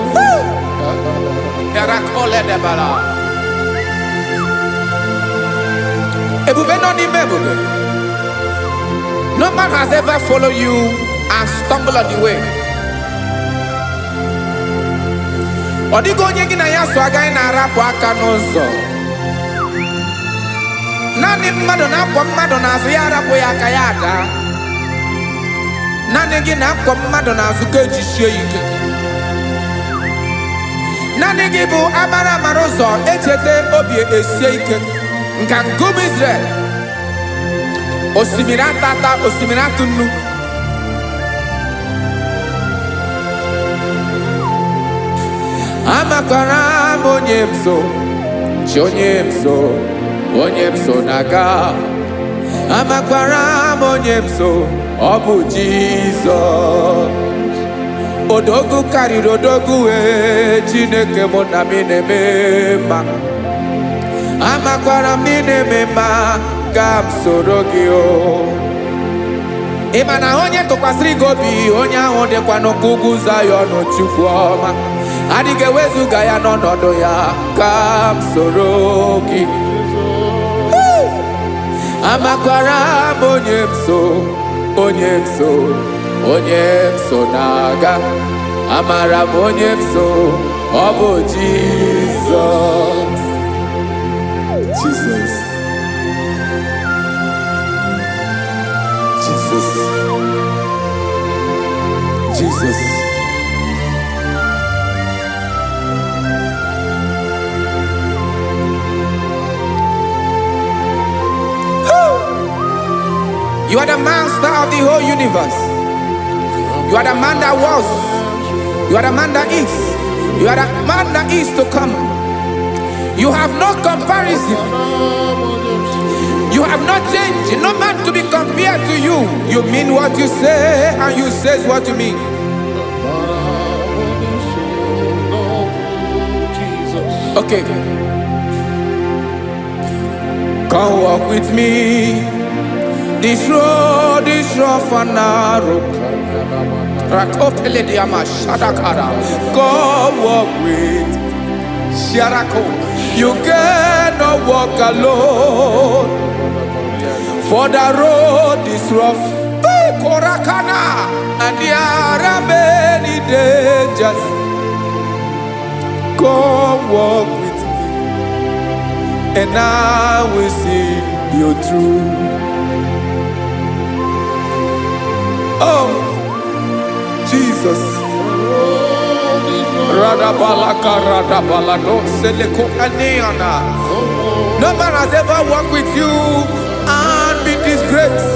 Ebube nọ n'ime ebube. No man has ever followed you and stumbled on the way. Ọ dịghị onye gị na ya so agaghị na-arapụ aka n'ụzọ. Naanị mmadụ na-akwọ mmadụ n'azụ ya arapụ ya aka ya ada. Naanị gị na-akwọ mmadụ n'azụ ka ejisie ike. Naanị gị bụ amara ụzọ echete obi esie ike. Nka ngụm Israel. Osimiri atata, osimiri atụ nnu. Amakwara m onye m so, onye m so na-aga. Amakwara m onye m so, ọ bụ Jizọs. Odogwu karịrị odogwu Chineke mụ na m na-eme mma. Amakwara m na-eme mma ka m soro gị o. Ị ma na onye tụkwasịrị gị obi onye ahụ dịkwa n'ụkwụ ugwu Zayọn Chukwu ọma. Adịghị ewezuga ya n'ọnọdụ ya ka m soro gị. Amakwara m onye m so na-aga. Amara m onye m so, ọ bụ Jizọs. Jesus. You are the master of the whole universe. You are the man that was. You are the man that is. You are the man that is to come. You have no comparison. You have not changed. No man to be compared to you. You mean what you say and you say what you mean. Okay. Come walk with me. This road is rough and narrow. Go walk with Sharako. You cannot walk alone. For the road is rough. Korakana. And there are many dangers. Go walk with me. And I will see you through. Oh, Jesus. No man has ever walked with you and be disgraced.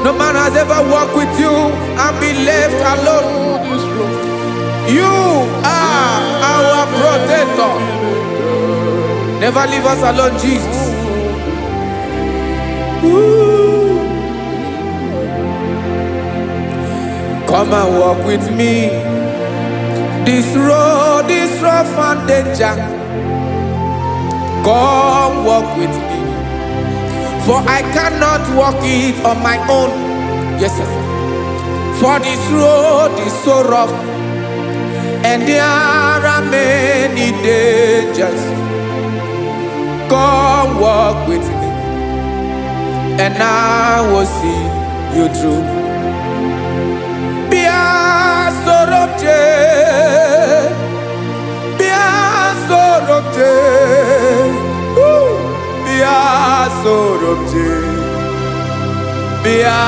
No man has ever walked with you and be left alone. You are our protector. Never leave us alone, Jesus. Ooh. Come and walk with me. This road is rough and danger. Come walk with me. For I cannot walk it on my own. Yes, sir. For this road is so rough, and there are many dangers. Come walk with me, and I will see you through. Be a sorobje, bia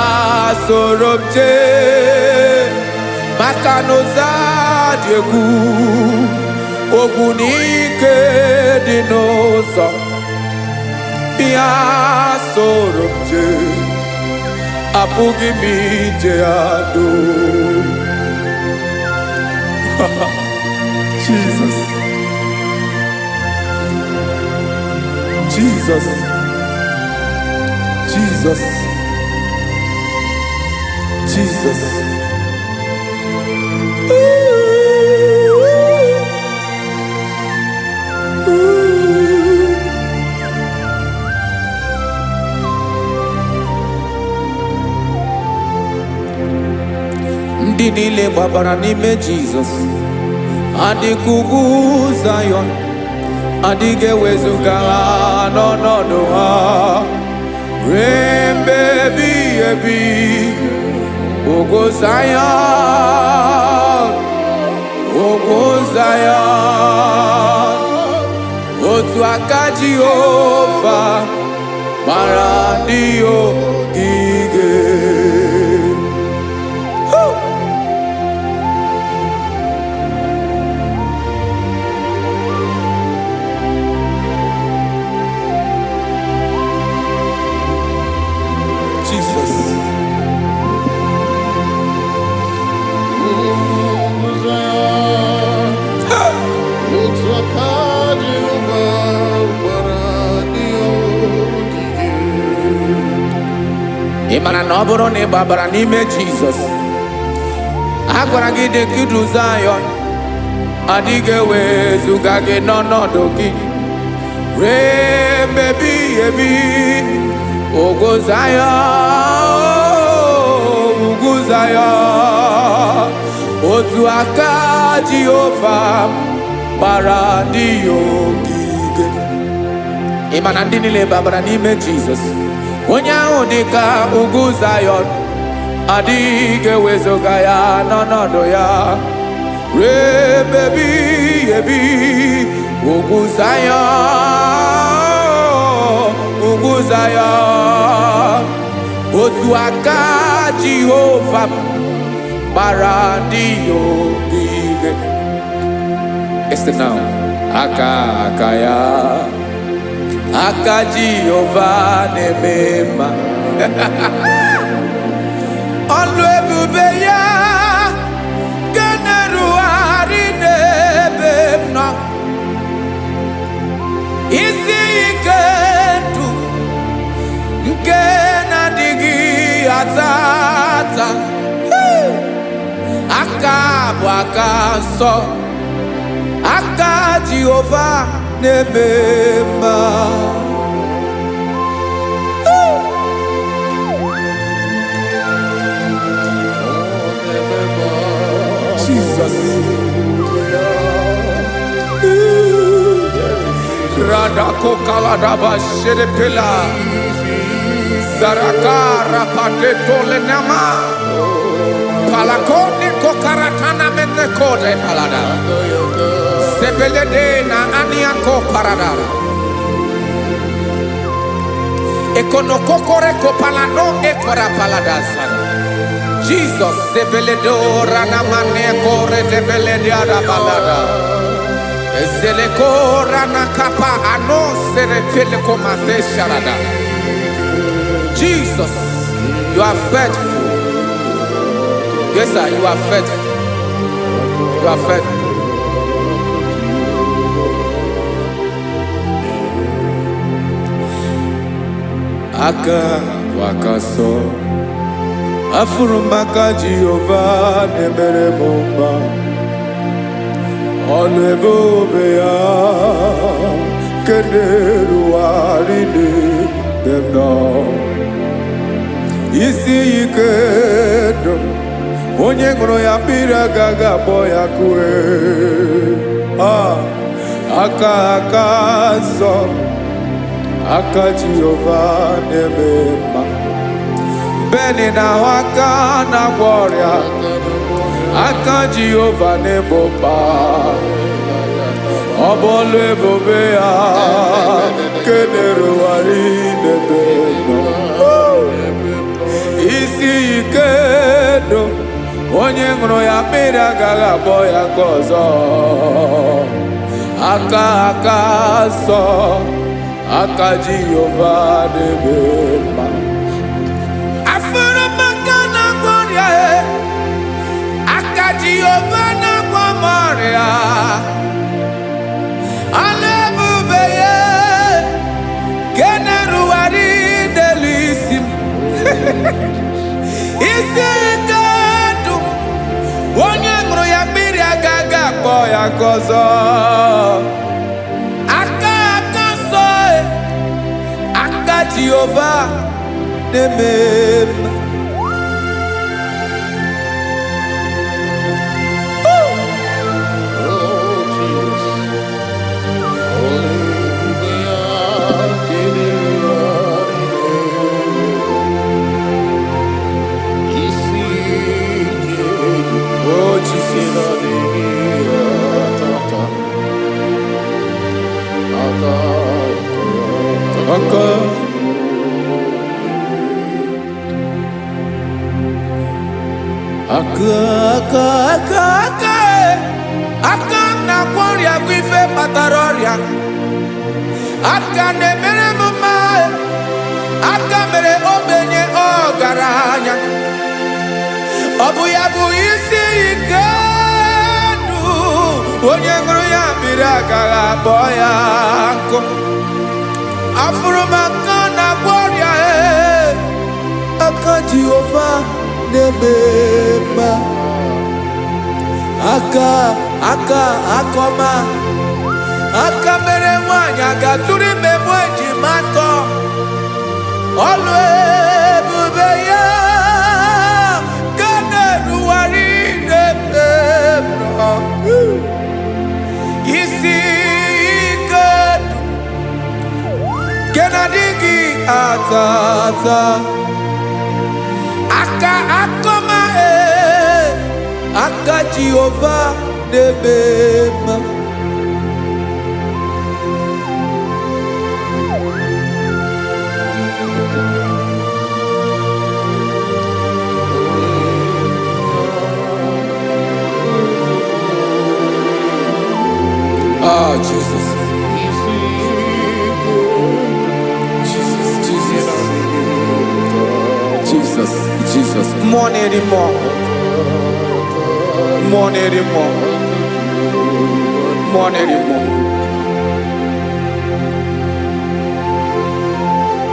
sorobje, makanoza diegu, ogunike dinosa, bia sorobje, apugi mije ado. Jesus. Jesus, Jesus, Jesus. Ndị niile gbabara n'ime Jesus, adịkugwu Zion. Adịghị ewezuga ha n'ọnọdụ ha ruo mgbe ebighị ebi. Ugwu Zion, ugwu Zion, otu aka Jehova gbara ndị ogige. Ịmara na ọ bụrụ na ị gbabara n'ime Jizọs, a gwara gị dị ka Zion, adịghị ewezuga gị n'ọnọdụ gị ruo mgbe ebighị ebi. Ugwu Zion, ugwu Zion, otu aka Jehova gbara ndị ogige. Ịma na ndị niile gbabara n'ime Jizọs, onye ahụ dị ka ugwu Zion, adịghị ewezuga ya n'ọnọdụ ya ruo mgbe ebighị ebi. Ugwu Zion, ugwu Zion, otu aka Jehova gbara ndị ogige. Ese now, aka ya, aka Jehova na-eme mma. Ọlụ ebube ya ga na-erugharị n'ebe m nọ. Isi ike ndụ nke na-adịghị ata ata, aka bụ aka nsọ, aka Jehova na-eme mma. Jesus. Radako kaladaba sherepela, zarakara patetole nama, palakone kokaratana mene kode palada, sebelede na aniako parada, ekonokokore kopalano ekora paladasa. Jesus, sebeledo rana mane kore debelede ada balada. Ezeleko rana kapa ano serepele komate sharada. Jesus, you are faithful. Yes, sir, you are faithful. You are faithful. Aka wakaso afurumaka Jehova nemere bomba. Ọlụ ebube ya keneruwarị n'ebe m nọ. Isi ike ndụ, onye ṅụrụ ya mmiri agaghị agbọ ya kue. Aka nsọ, aka Jehova na-eme mma. Beni na-ahụ aka na-agwọ ọrịa, aka Jehova na-egbo mkpa. Ọ bụ ọlụ ebube ya keneruwarị n'ebe onye ṅụrụ ya mmiri agaghị akpọ ya ka ọzọ. Aka aka nsọ, aka Jehova na-eme mma. Afụrụ m aka na-agwọ ọrịa, aka Jehova na-agwọ m ọrịa. Ala ebube ya nke na-erugharị n'elu isi m. Isi ike ndụ, onye ṅụrụ ya mmiri agaghị akpọ ya ka ọzọ. Aka aka nsọ, aka Jehova na-eme mma. Aka na-agwọ ọrịa bụ ife kpatara ọrịa. Aka na-emere m mma, aka mere ogbenye ọgaranya. Ọ bụ ya bụ isi ike ndụ, onye ṅụrụ ya mmiri agaghị akpọ ya nkụ. Afụrụ m aka na-agwọ ọrịa, aka Jehova na-eme mma. Aka ọma, aka mere nwanyị agatụrụ ime mụ ejima atọ. Ọlụ ebube ya ka na-erugharị n'ebe m nọ. Isi ike nke na-adịghị ata ata. Aka ọma, aka Jehova na-eme mma. Ah, Jesus. Jesus. More anymore.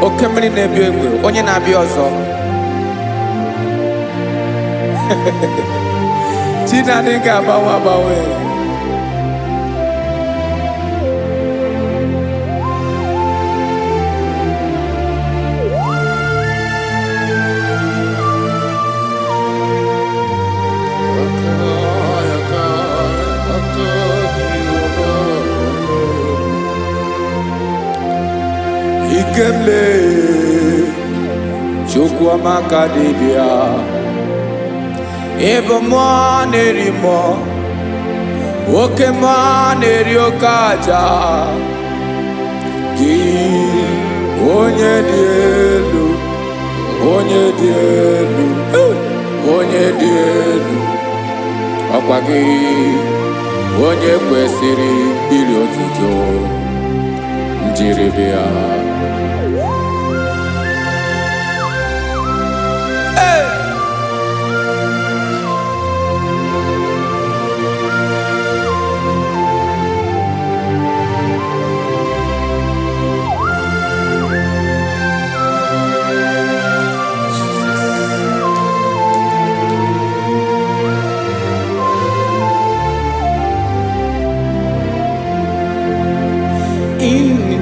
Oke mmiri na-ebi egbe, onye na-abịa ọzọ. Chinadị ga-agbanwe. Ikemle Chukwuamaka dibịa, ebe mmụọ na-eri mmụọ, oke mmụọ na-eri oke aja. Gị onye dị elu, onye dị elu, onye dị elu, ọkwa gị onye kwesịrị iri otuto. Njiri bịa.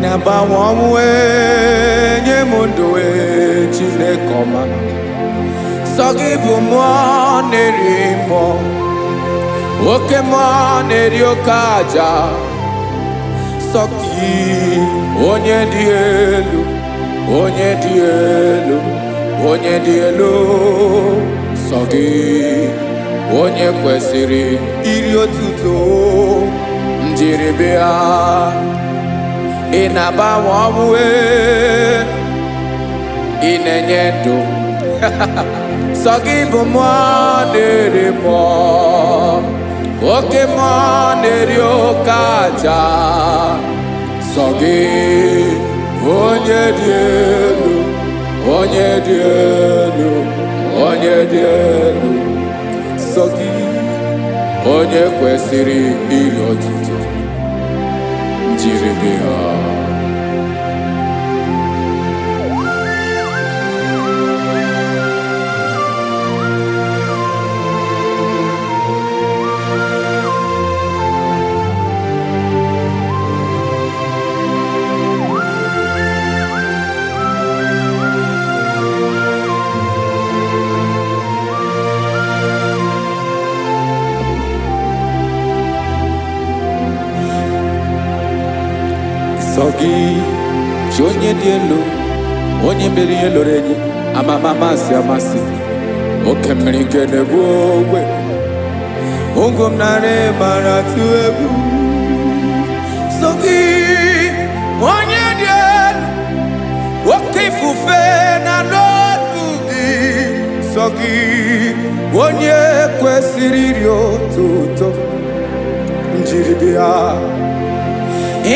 Na-agbanwe ọnwụ nye m ndụ Chineke ọma. Sọ gị bụ mmụọ na-eri mmụọ, oke mmụọ na-eri oke aja. Sọ gị onye dị elu, onye dị elu, onye dị elu. Sọ gị onye kwesịrị iri otuto. Njiri bịa. Ị na-agbanwe ọnwụ, ị na-enye ndụ, Soggy Bumane mo. Oke Monerio Kaja. Soggy Onye Dielu. Onye Dielu. Onye Dielu. Soggy Onye kwesịrị iri otuto. Jiri gị ha. Sogi, onye dị elu, onye mere ihe lụrụ enyi, amama amasị amasị, oke mmiri nke na-ebu ogwe, ụgwọ m narị mara atụ egwu. Sogi, onye dị elu, oke ifufe na n'ọdụ gị. Sogi, onye kwesịrị iri otuto, njiri bịa.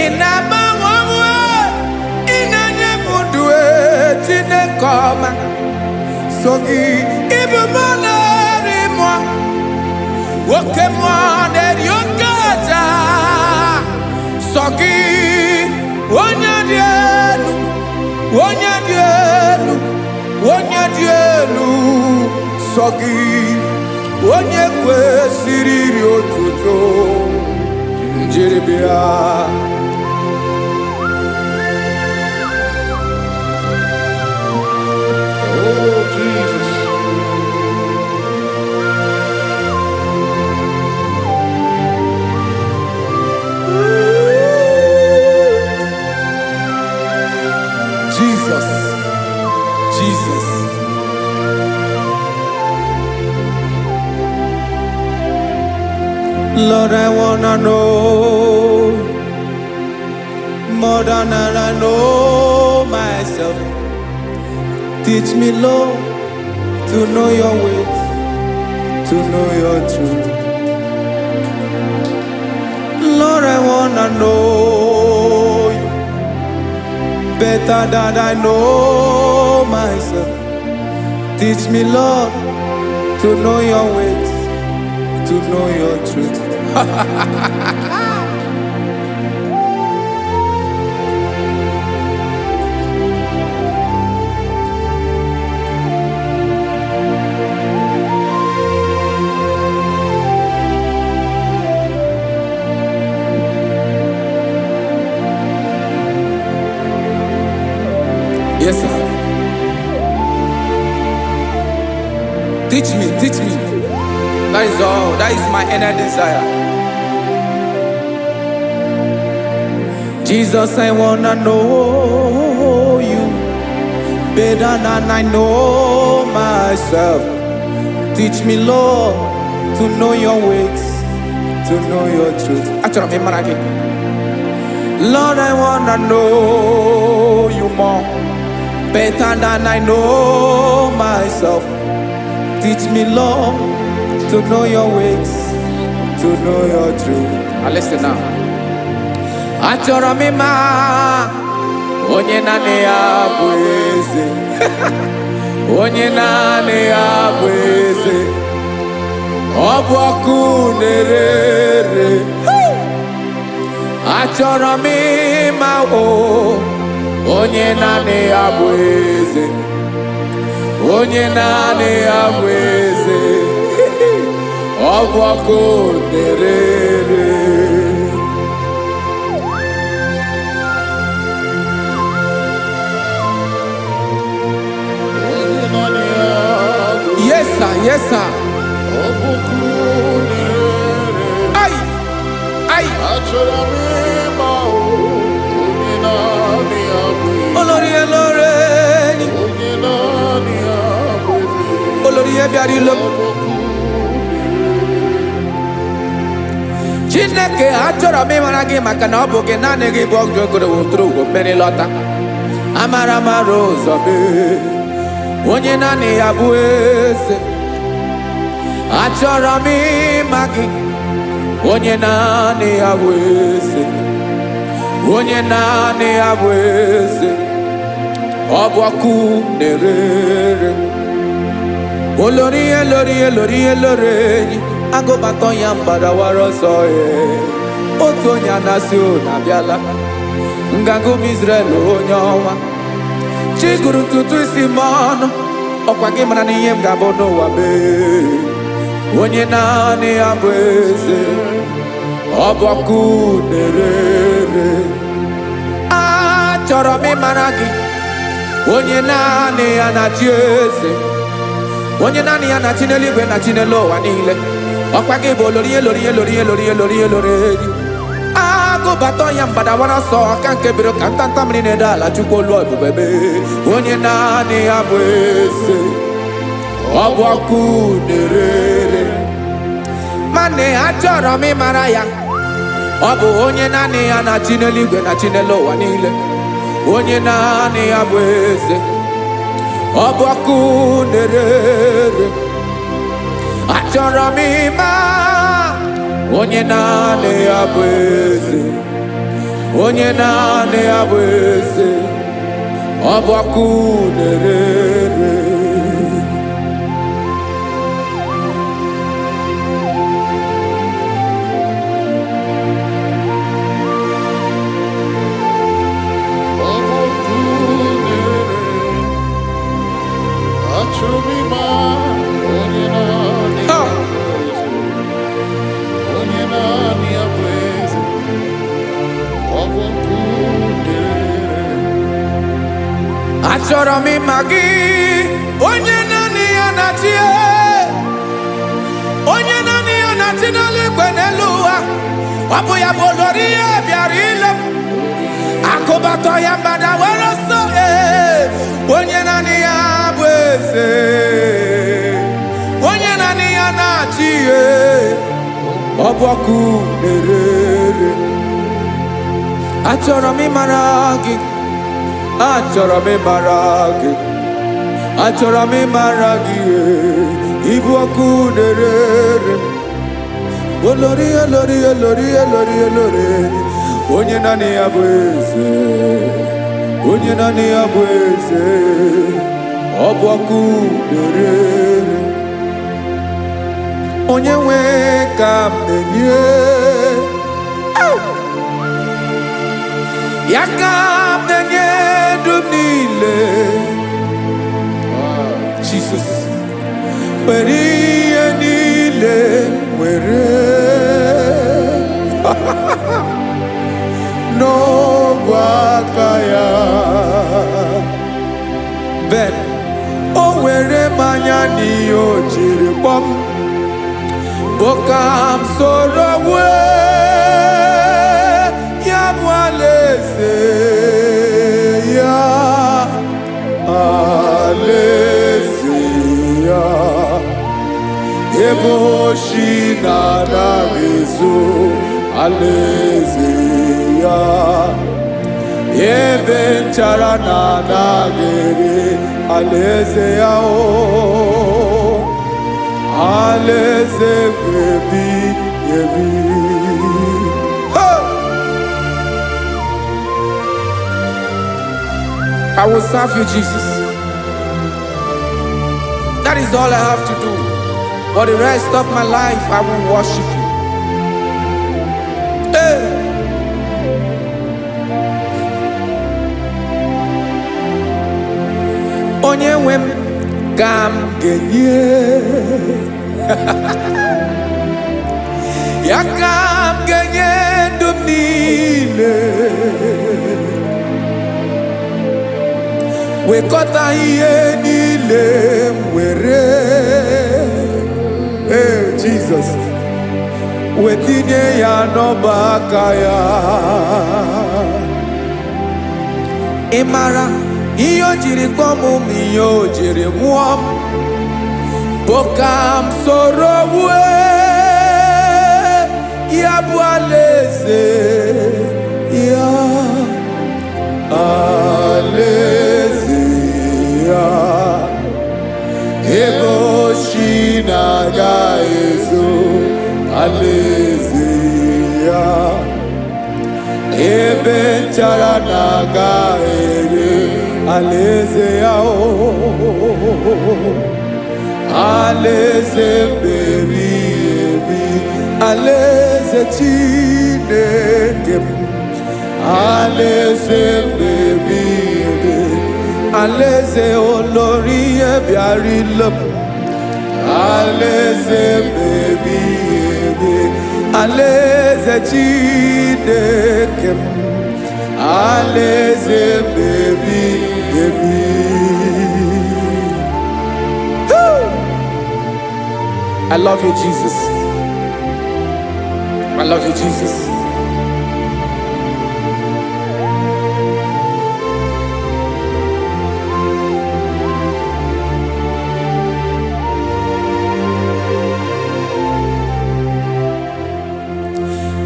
Inamawawa, inanye mundue tinekoma. Sogi ibu moneri mo, woke moneri okaja. Sogi onye dielu, onye dielu, onye dielu. Sogi onye kwesịrị iri otuto, njiri bịa. Jesus. Jesus, Jesus. Lord, I wanna know more than I know myself. Teach me, Lord, to know your ways, to know your truth. Lord, I wanna know you better than I know myself. Teach me, Lord, to know your ways, to know your truth. Yes, sir. Teach me, teach me. That is all. That is my inner desire. Jesus, I wanna know you better than I know myself. Teach me, Lord, to know your ways, to know your truth. Actually, I'm again. Lord, I wanna know you more, better than I know myself. Teach me, Lord, to know your ways, to know your truth. Now listen now. Achọrọ m ịma onye naanị ya bụ eze. Onye naanị ya bụ eze. Ọ bụ ọkụ na-ere. Achọrọ m ịma onye naanị ya bụ eze. Onye naanị ya bụ eze. Ọ bụ ọkụ na-ere. Yes, sir. Yes, sir. Ay, ay. Olórí ẹlọ́rẹ́ ni. Olórí ẹbí àrílọ́. Chineke achọrọ m ịmara gị maka na ọ bụ gị naanị gị bụ ọgụ ogologo tụrụ ụgwọ mmeri lọta. Amara mara ụzọ mee. onye naanị ya bụ eze. Achọrọ m ịma gị, onye naanị ya bụ eze, onye naanị ya bụ eze. Ọ bụ ọkụ na-erere, olori elori elori elori enyi, agụbatọ ya mgbadawara ọsọ ya. Otu onye anasị unu abịala, nganga ụmụ Izrel onye ọnwa. Chi gụrụ ntutu isi m ọnụ, ọkwa gị mara na ihe m ga-abụ n'ụwa mee. Onye naanị ya bụ eze, ọ bụ ọkụ na-erere. Achọrọ m ịmara gị, onye naanị ya na-achị eze, onye naanị ya na-achị n'eluigwe na chi n'elu ụwa niile. Ọkwa gị bụ olori elori elori elori elori elori enyi, agụbatọ ya mgbadawara ọsọ aka nke biri ka ntanta mmiri na-ede ala. Chukwu olu ebube mee. Onye naanị ya bụ eze, ọ bụ ọkụ na-erere. Mane achọrọ m ịmara ya, ọ bụ onye naanị ya na-achị n'eluigwe na chi n'elu ụwa niile. Onye naanị ya bụ eze, ọ bụ ọkụ na-erere. Achọrọ m ịma onye naanị ya bụ eze, onye naanị ya bụ eze. Ọ bụ ọkụ na-erere. Achọrọ m ịma gị, onye naanị ya na-achị, onye naanị ya na-achị n'eluigwe n'elu ụwa. Ọ bụ ya bụ olori ya bịara ile m, akụbatọ ya mgbadawara ọsọ. Onye naanị ya bụ eze, onye naanị ya na-achị, ọ bụ ọkụ na-erere. Achọrọ m ịmara gị, achọrọ m ịmara gị, achọrọ m ịmara gị. Ịbụ ọkụ na-erere, olori elori elori elori elori. Onye naanị ya bụ eze, onye naanị ya bụ eze. Ọ bụ ọkụ na-erere. Onye nwe ka m na-enye, ya ka m na-enye dum niile. Jesus, were ihe niile were n'ọbụ aka ya. Ben o were mmanya n'ihe o jiri kpọọ m, bụ ka m soro wee ya bụ alaeze ya, alaeze ya. Ebe oshi na-anaghị ezo, alaeze ya. Ebe nchara na-anaghị ere, alaeze ya. Alaeze ebi ebi. I will serve you, Jesus. That is all I have to do. For the rest of my life, I will worship you. Hey. Onye nwe m ka m ga-enye, ya ka m ga-enye ndụ m niile. Wekọta ihe niile m were, Jesus, wetinye ya n'ọba aka ya. Ị mara ihe o jiri kpọọ m, ihe o jiri mụọ m, bụ ka m soro wee ya bụ alaeze ya, alaeze ya. Benchara naga ere aleze yao aleze baby aleze chineke aleze baby aleze olori ebiarilem aleze baby aleze chineke aleze baby. I love you, Jesus. I love you, Jesus.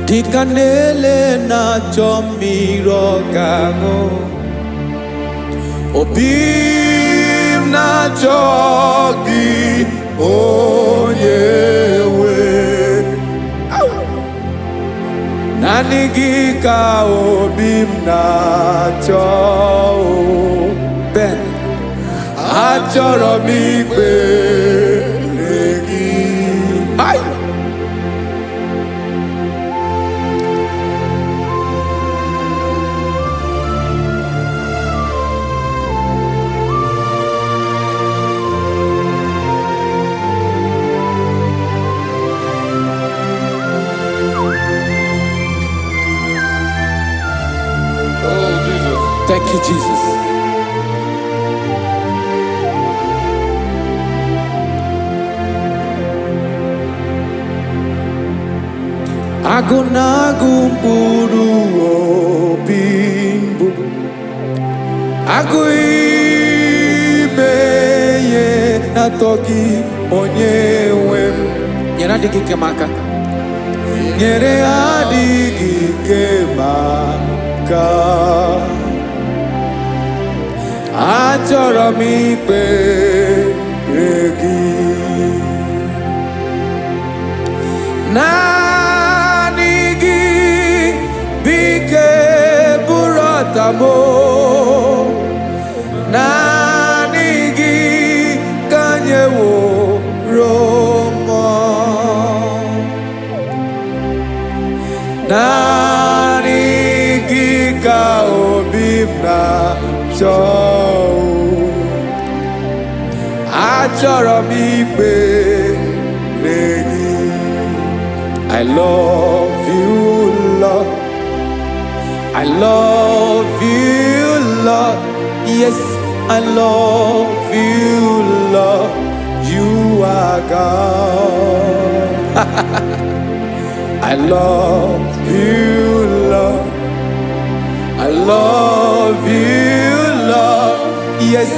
Dikanele na chomiro kango Obim na chogi onyewe Nanigi ka obim na cho Ben achoro mi pe legi Ay Thank you, Jesus. Agunagu buru obimbu Aguimeye natogi onyewe Nyere adigi kemaka Nyere adigi kemaka Achọrọ m ikpere gị naanị gị bike bụrụ ọtamo naanị gị ka nyeworo m naanị gị ka obi m na-achọ Achọrọ m ikpere gị I love you, Lord. I love you, Lord. Yes, I love you, Lord. You are God. I love you, Lord. I love you, Lord. Yes,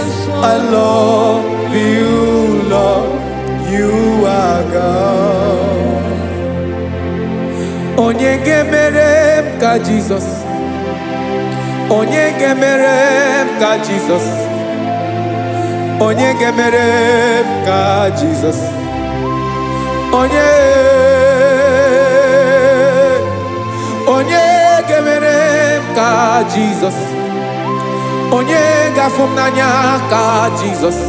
I love you, Lord. You are God. Onye gemere ka Jesus. Onye gemere ka Jesus. Onye gemere ka Jesus. Onye gemere ka Jesus. Onye gafum n'anya ka Jesus.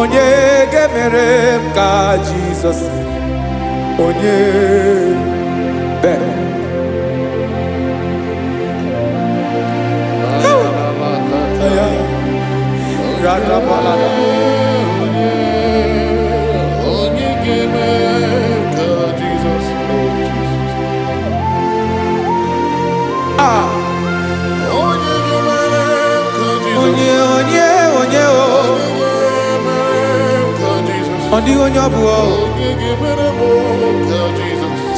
Onye gemere ka Jesus. Onye Ben.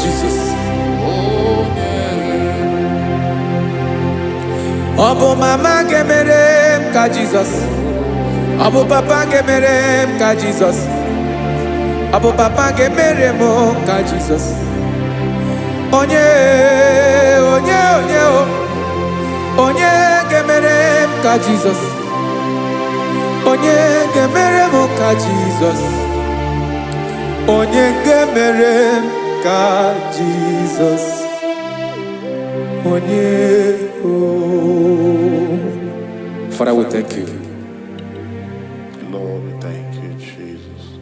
Jesus. Obo mama gemere ka Jesus. Obo papa gemere ka Jesus. Obo papa gemere mo ka Jesus. Onye gemere ka Jesus. Onye gemere mo ka Jesus. Onye gemere ka Jesus. Father, we thank you. Lord, we thank you, Jesus.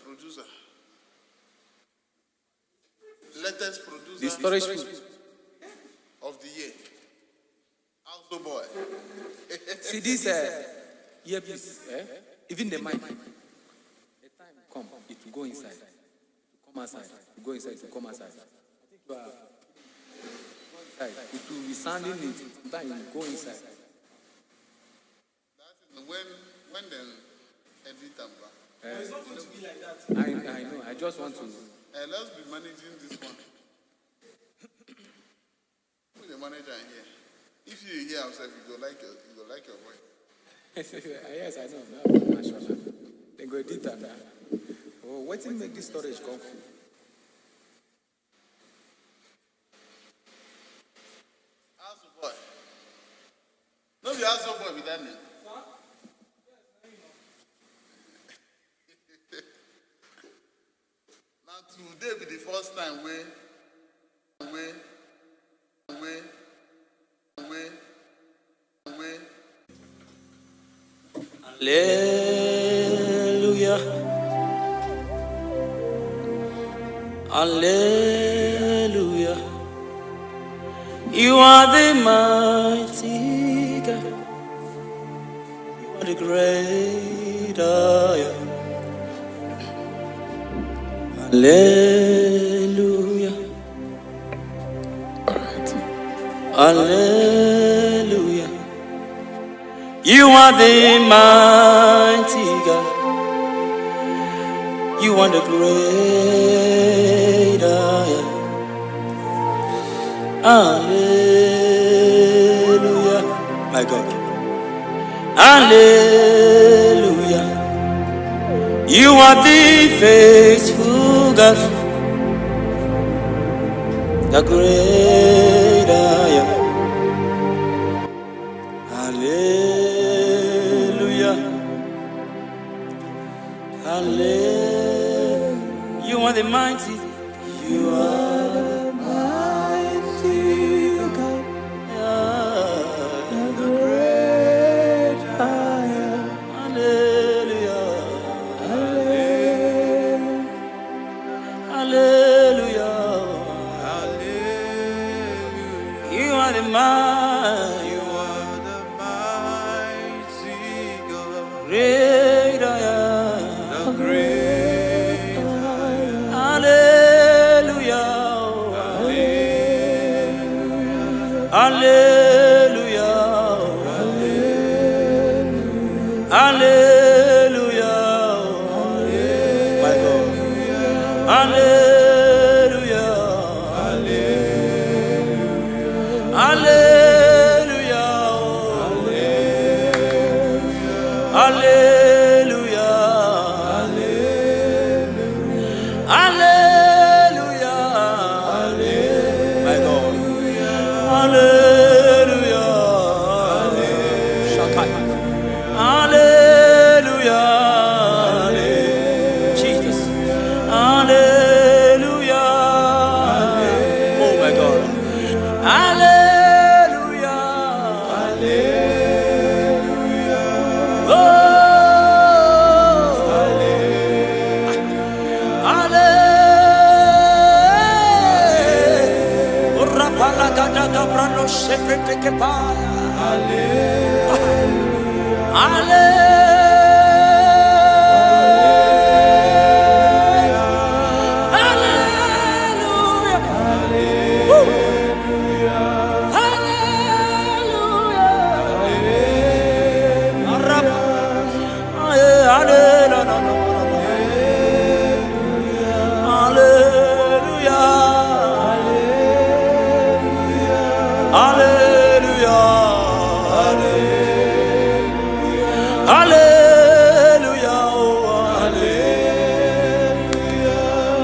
Producer. Latest producer The storage food. of the year. Also boy. See this earpiece, even the mic. The time come, it will go inside. It will come outside. It will go inside. It will come outside. I think you are inside. It will be sounding it. Sometimes it will go inside. That's when then edit them back. It's not going to be like that. I know. I just want to. Let's be managing this one. Put the manager in here. If you hear yourself, you go like your voice. Yes, I know. They go edit that. Oh, what will make this storage come full? Also boy. No, be also boy with that name. Now today be the first time we Hallelujah. Hallelujah. You are the mighty God. You are the great I am. Hallelujah. Hallelujah. You are the mighty God. You are the great I am. Hallelujah. My God. Hallelujah. You are the faithful God. The great I am. Hallelujah. Hallelujah. You are the mighty. You are the mighty God. The great I am. Hallelujah. Hallelujah. Hallelujah. You are the mighty. You are the mighty God. Great I am. The great I am. Hallelujah. Hallelujah. Hallelujah. Hallelujah. My God. Hallelujah. Hallelujah. Hallelujah. Hallelujah. Hallelujah. My God. Hallelujah. Shakai. Hallelujah. Jesus. Hallelujah. Oh my God. Hallelujah. Hallelujah. Oh. Hallelujah. Rapala gada gabrano shefete kepaya. Hallelujah. Hallelujah.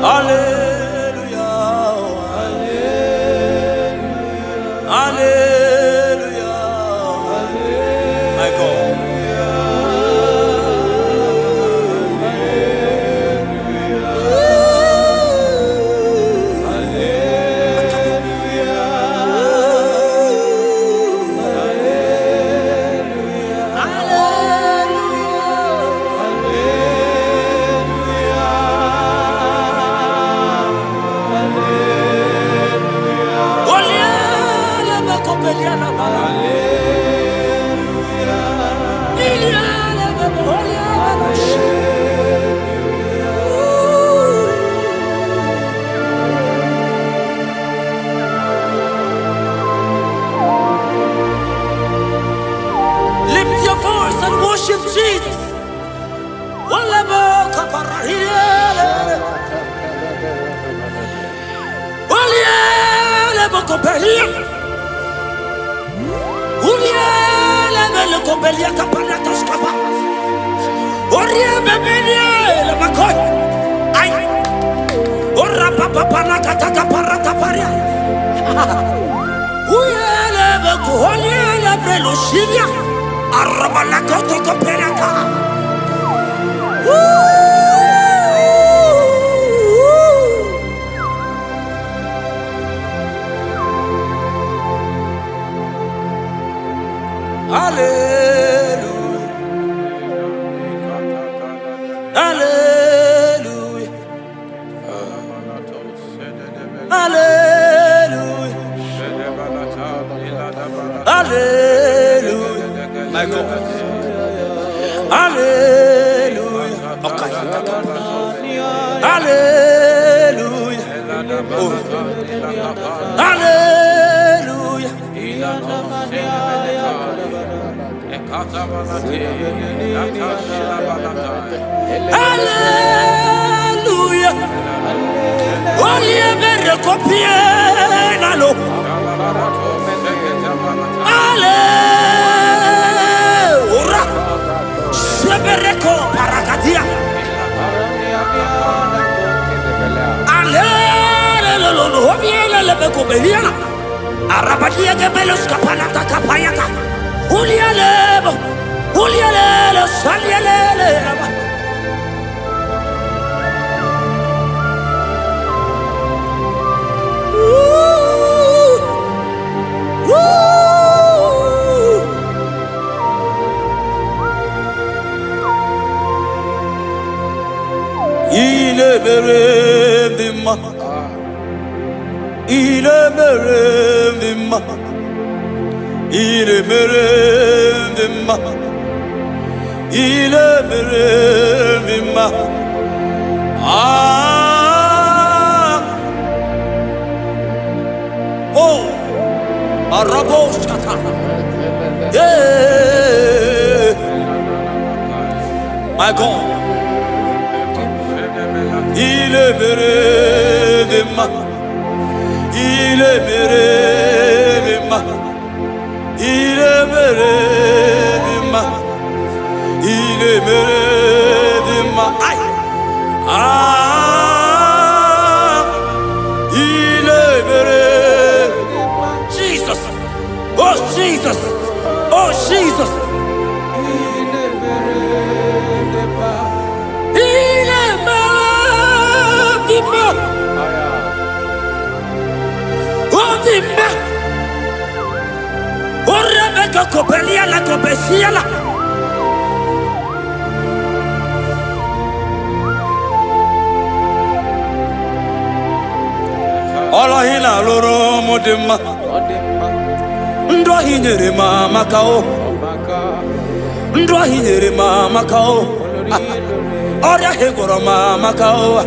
Hallelujah. My God. Il Jesus. Oh Jesus. Oh Jesus. Copelia la copesiala. Ola hina loro modema. Ndo hinyere mama kao. Ndo hinyere mama kao. Ora hegoro mama kao.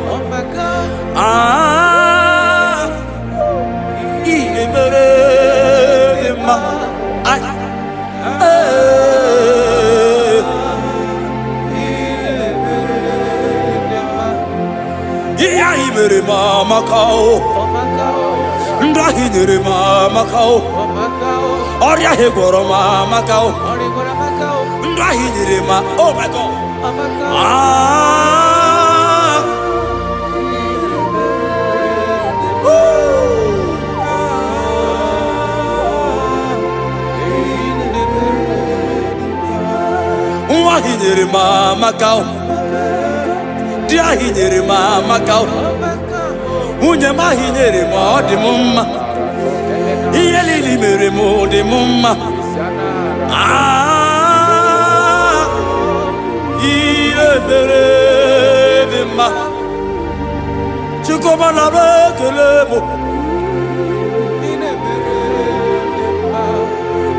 Ah. Ile mere ma. Ai. Mere mama kao, ndahi nere mama kao, oria hegoro mama kao, ndahi nere ma. Oh my God! Ah, ndahi nere mama kao, ndahi nere mama kao. Unye mahinere mo de mumma iyelili mere mo de mumma ah iye mere de ma chukoma la bekelemo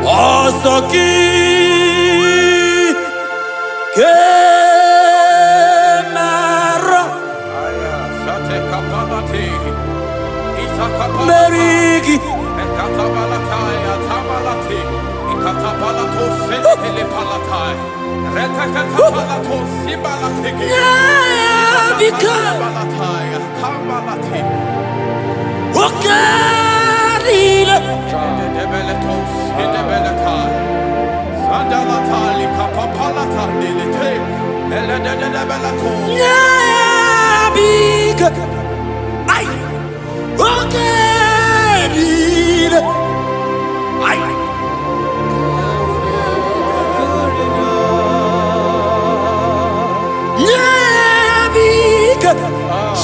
osoki ke Merigi because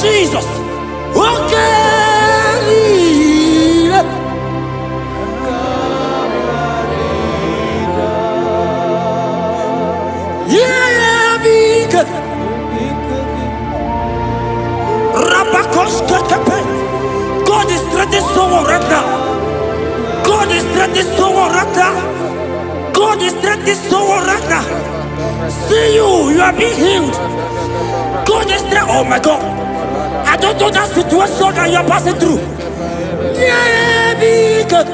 Jesus, God is strengthening someone right now. God is strengthening someone right now. God is strengthening someone right now. See you are being healed. God is strengthening. Oh my God. I don't know that situation that you are passing through. Yeah, because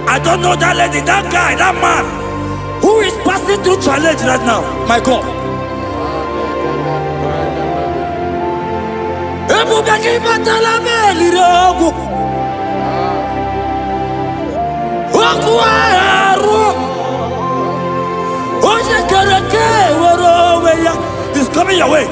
I don't know that lady, that guy, that man who is passing through challenge right now. My God. He's coming your way.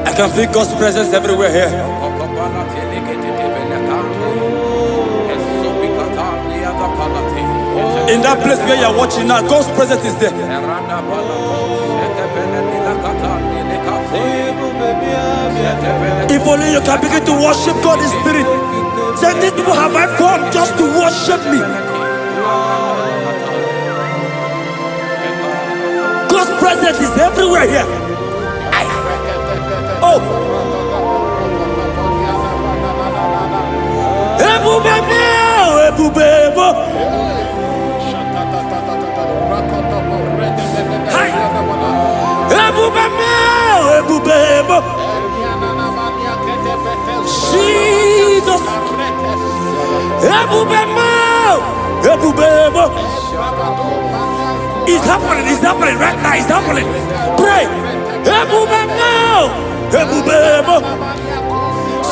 I can feel God's presence everywhere here. In that place where you are watching now, God's presence is there. If only you can begin to worship God in spirit. Say, these people have I come just to worship me. God's presence is everywhere here. Oh. Jesus. It's happening right now, it's happening. Pray.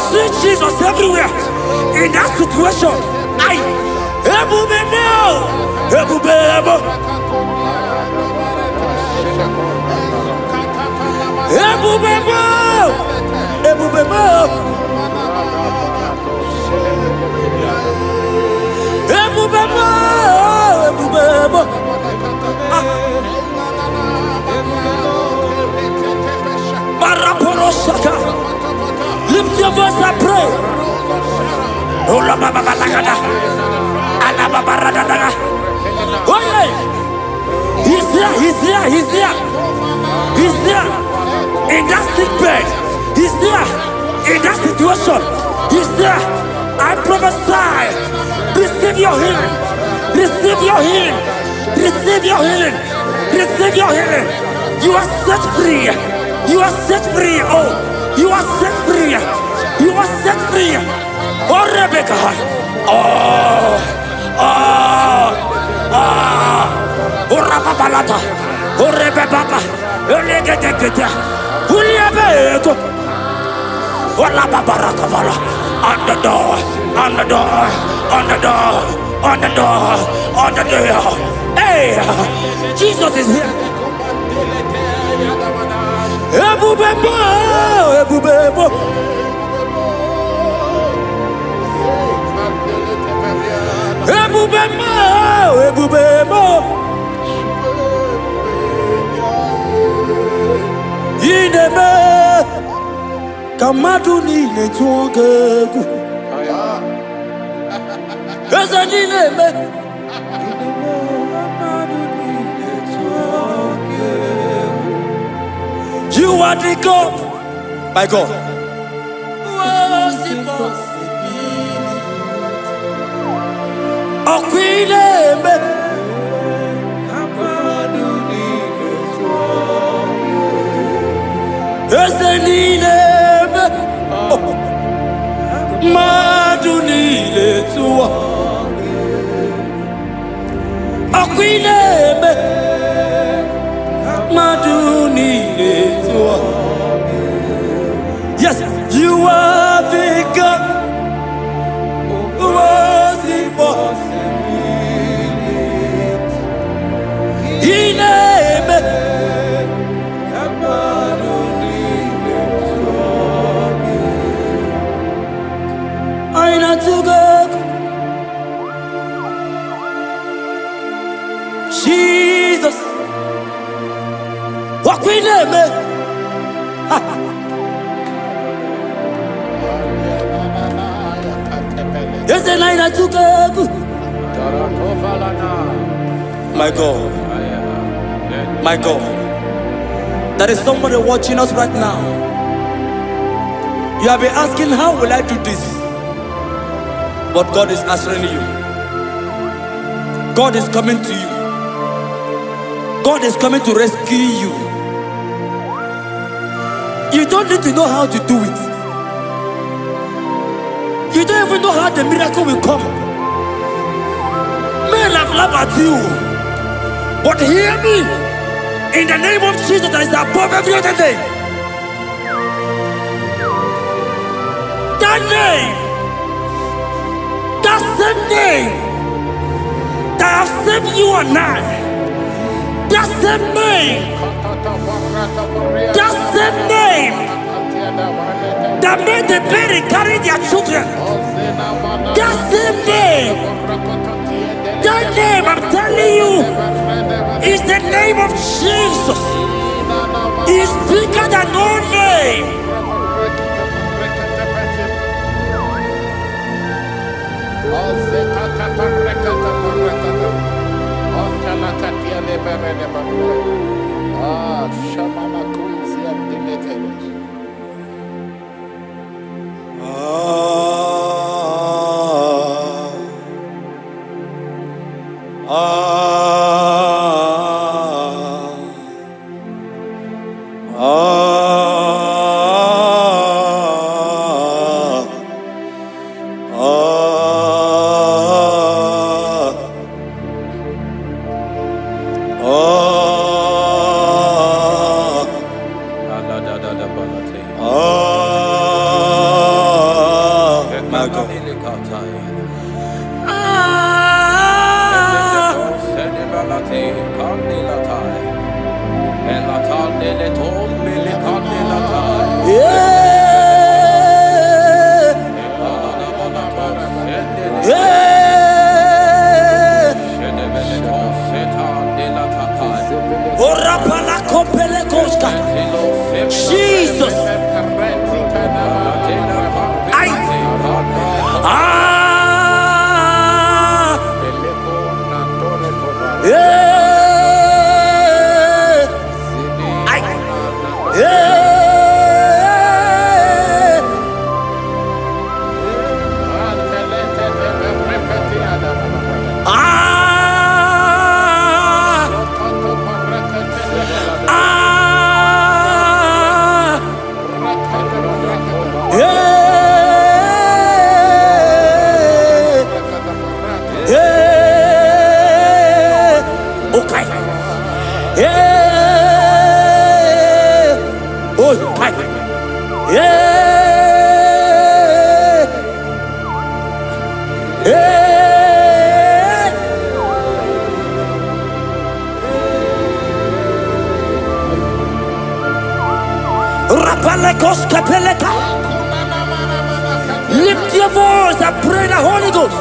See Jesus everywhere. In that situation. Lift your voice and pray. Oh yeah. He's there. In that sick bed. He's there. In that situation. He's there. I prophesy. Receive your healing. Receive your healing. Receive your healing. Receive your healing. You are set free. You are set free. Oh, you are set free. You are set free. Oh, Rebecca. Oh, Rababalata. Oh, Rebecca. Oh, Legata. Uliabeto. Oh, Lababarakavala. On the door. On the door. On the door. On the door. On the door. Hey, Jesus is here. Ebubebo, ebubebo. Ebubebo, ebubebo. Ineme, kamadu ni netuogegu. Eza ineme. You are the God, my God. Was impossible. Okwineme. Ezenineme. Madunile tuwa. Okwineme. Madunile tuwa. Yes, you are the God who was impossible. Ineme. Aina to God. Jesus. Walk with me. Yes, and I to God. My God. My God. There is somebody watching us right now. You have been asking, how will I do this? But God is answering you. God is coming to you. God is coming to rescue you. You don't need to know how to do it. You don't even know how the miracle will come. Men have laughed at you. But hear me. In the name of Jesus that is above every other name. That name. That same name. That have saved you and I. That same name. That same name. That made the parents carry their children. That same name. That name, I'm telling you, is the name of Jesus. He's bigger than all name. My God. Jesus. Rapalekos kapeleka. Lift your voice and pray the Holy Ghost.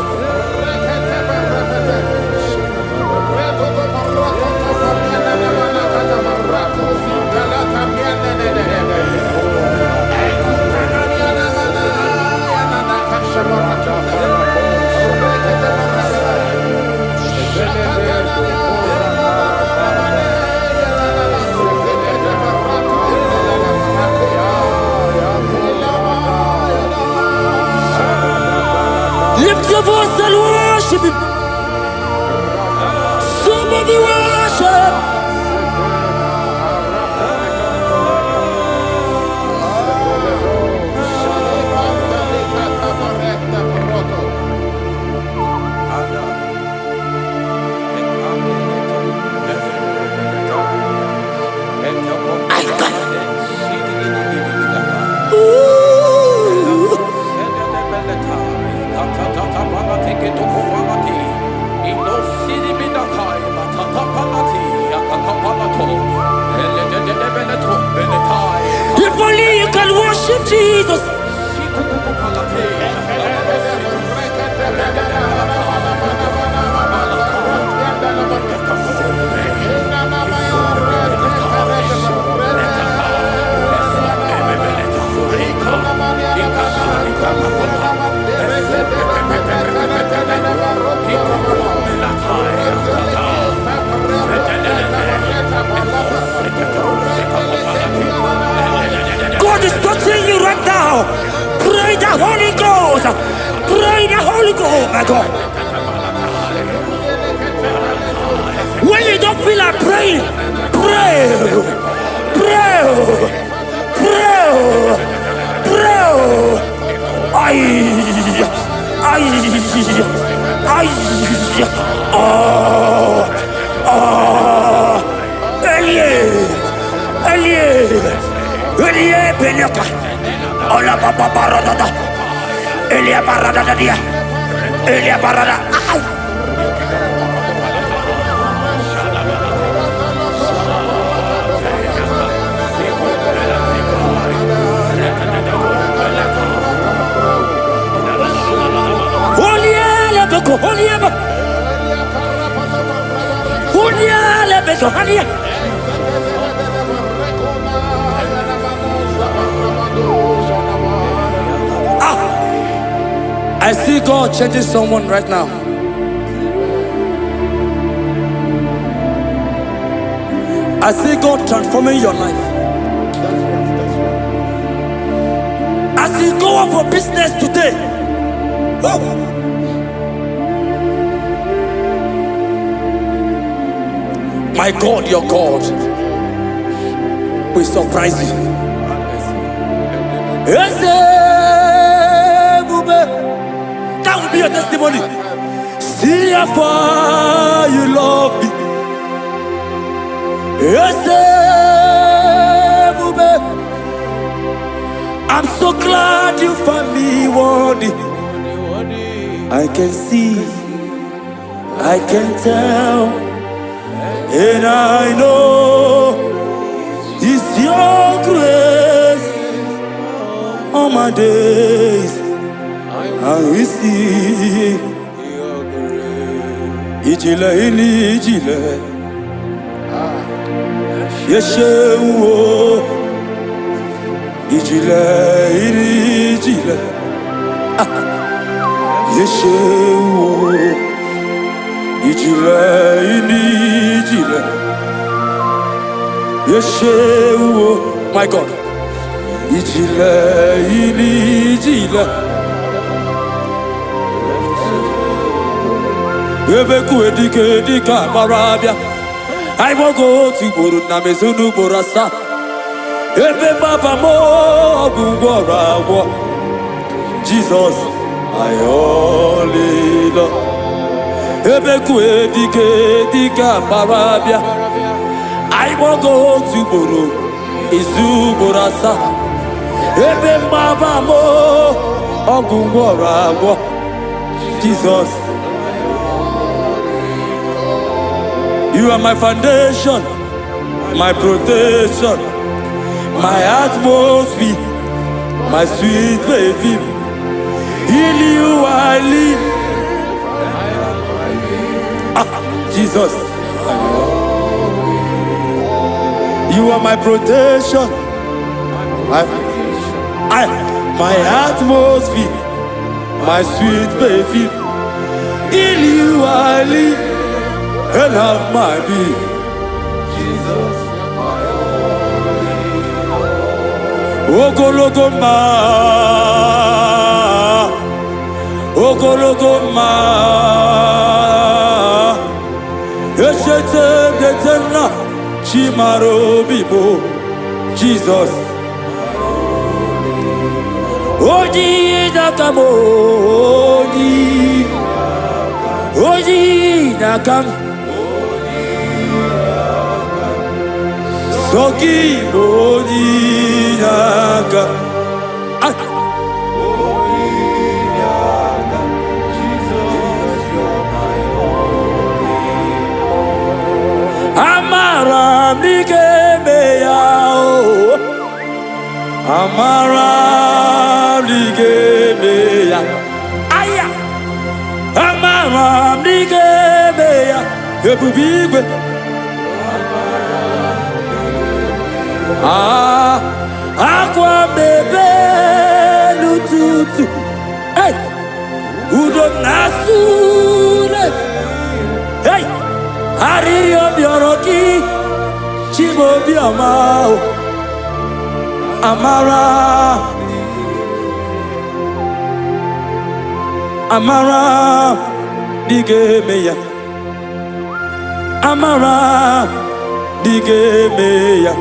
Lift your voice and worship Him. Somebody worship. If only you can worship Jesus. God is touching you right now. Pray the Holy Ghost. Pray the Holy Ghost, my God. When you don't feel like praying, pray. Pray. Pray. Pray. Elie Beneka, Ola Baba Barada, Elia Barada dia, Elia Barada. Holia Lebeko, Holia Lebeko, Holia. I see God changing someone right now. I see God transforming your life. As you go out for business today, my God, your God will surprise you. That will be your testimony. See how far you love me. I'm so glad you found me worthy. I can see, I can tell, and I know it's your grace all my days. I will see Ijile ini Ijile Yeshewo Ijile ini Ijile Yeshewo Ijile ini Ijile Yeshewo. My God, Ijile ini Ijile Ebeku edika barabia. I won't go to Guru Namezunu Borasa. Ebe Baba mo Gugora. Jesus, I only love. Ebeku edika barabia. I won't go to Guru Izu Borasa. Ebe Baba mo Gugora. Jesus. You are my foundation, my protection. my atmosphere, my sweet baby. In you I live. Jesus, you are my protection. My atmosphere, my sweet baby. In you I live and have my being. Jesus, Ogologoma, Ogologoma, Eshete Detena, Chimaro Bibo, Jesus. Oji Nakamo, Oji Nakam, Soki Oji Nakam. Amara Nigemeya, Amara Nigemeya, Aya, Amara Nigemeya, Ebubigwe, Aqua Bebe Lututu, hey, Udo Nasune, hey. Ariyo bioroki, chibo biamao, Amara, Amara, Nigemeya, Amara, Nigemeya,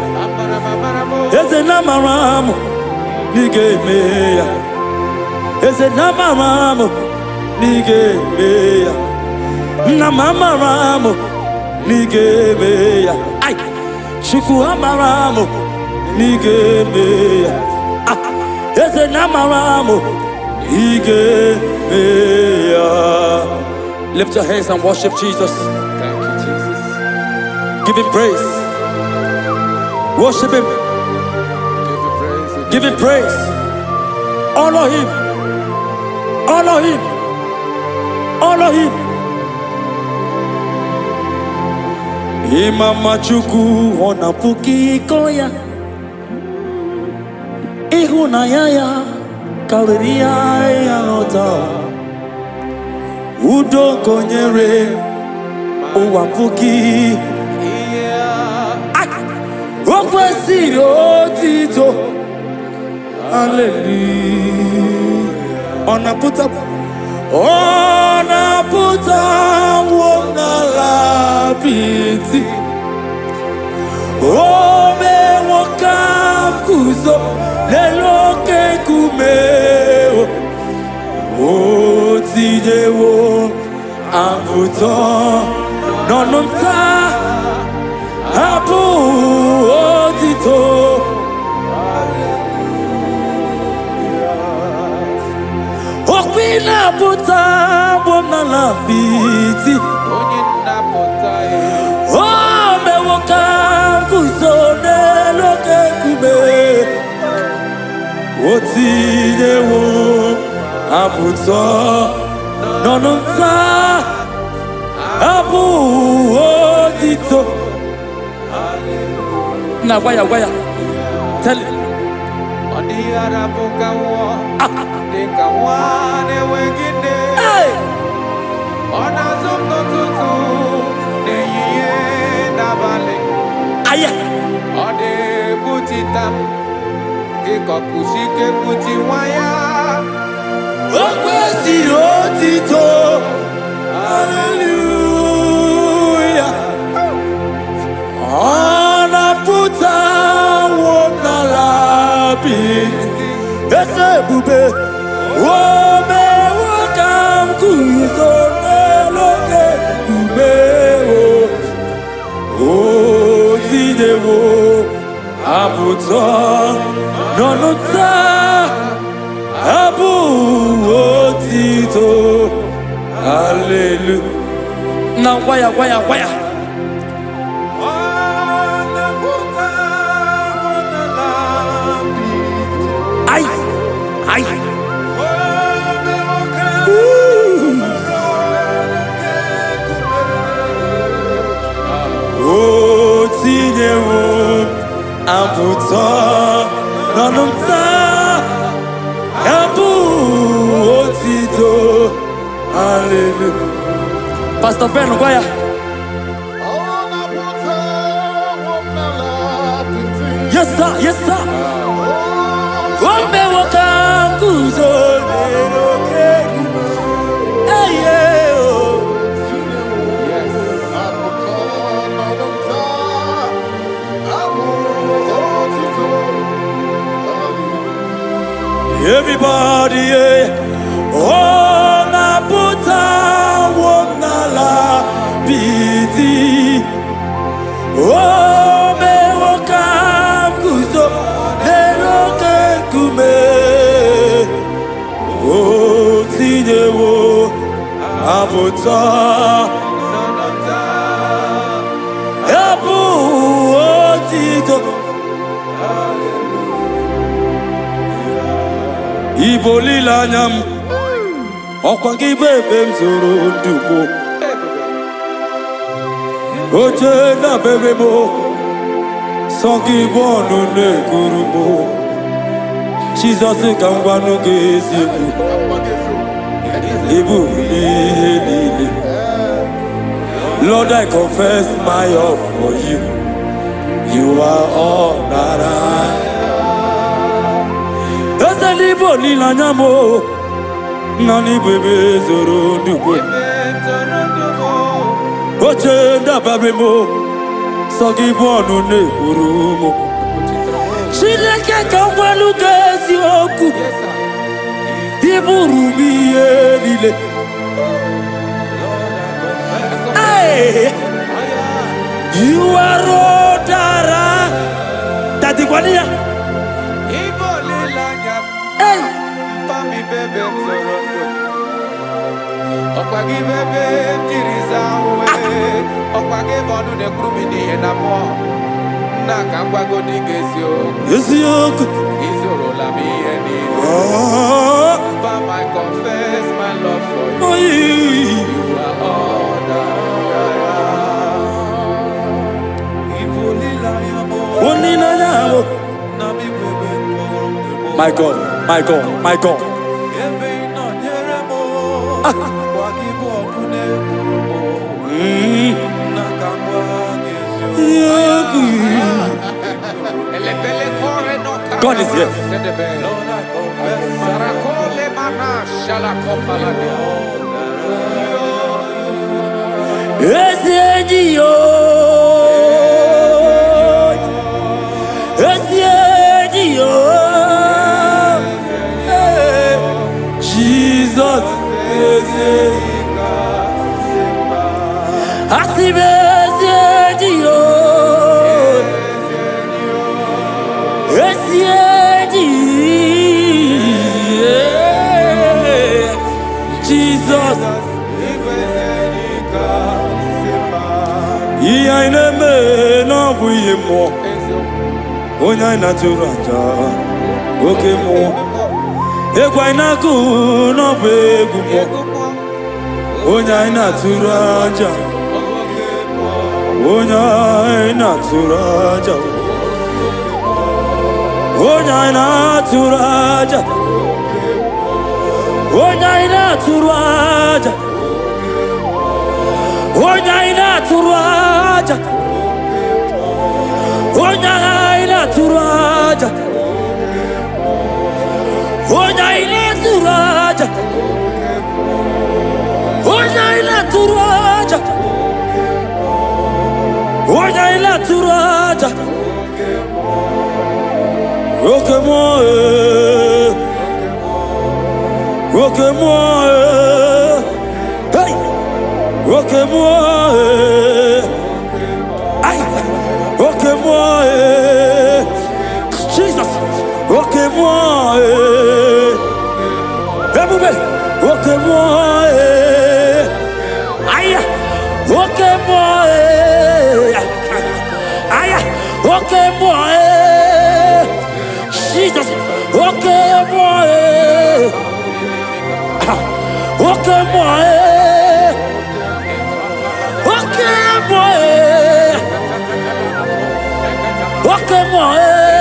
Ezenamaramu, Nigemeya, Ezenamaramu, Nigemeya, Namamaramu. Nigemeya, ay, Shuku Amaramu, Nigemeya, Eze Namaramu, Nigemeya. Lift your hands and worship Jesus. Thank you, Jesus. Give him praise. Worship him. Give you praise. Give him praise. Honor him. Honor him. Honor him. Imama Chukwu ọnapuki koya, ịhụnanya ya karịrị ya ọta, udo konyere ụwa puki, o kwesịrị otito, hallelujah. Ọnaputa wonala biti, ome wokam kuzo leloke kumeo, otijewo abuto nonumta abu otito. Okwina puta wonala biti, oh, me wokam kuzone loke kube, otijewo abuto nonumta abu otito. Na waya, tell it. Hey! Aya! Okwesịrị otito, hallelujah. Ọnapụta wonala biti, eze ebube, ome wokam kuzo n'eloke kumeo, otijewo abuto nonumta abu otito, hallelujah. Now waya. aputa nanumta ebu otito. Hallelujah. Pastor Ben Ogoya. Yes sir, yes sir. Wambe wakam kuzo lero keku. Hey yeah. Everybody, yeah. Oh, na puta, oh, na la piti. Oh, me wakam kuzo, lero ke kume. Oh, tine wo, aputa. Ebu, oh, tito. Igbo lila nyam ọkwa gị bebe m zoro ndugbo oche na bebe m sọ gị bụ ọnụ na-ekuru m Jizọs ka m gwanụ gị eziokwu ịbụ ihe niile Lord, I confess my love for you. You are all that I Igbo lila nyamo nani bebe zoro ndugbo oche ndababe mo sogi bụ ọnụ na-ekwuru mo Chineke ka ngwalu ga-ezi okwu iburu m ihe niile You are all that Daddy Gwaniya Okwagi bebe jiriza uwe Okwagi bonu ne krumini enamo Na kangwago di Eziokwu Izoro la mi eni But I confess my love for you You are all that My God, my God, my God. God is here. Jesus I never know we more. Onya naturanja, okay more. Egwaina ku no begu mo. Onya naturanja, onya naturanja, onya naturanja, onya naturanja, onya naturanja. Onya turaja, onya turaja, onya turaja, onya turaja. Roke moi, hey, roke moi. Roque-moi, Jesus, roque-moi, Boubé, roque-moi, aïe, roque-moi, aïe, roque-moi, Jesus, roque-moi, roque-moi, roque-moi. Roque-moi,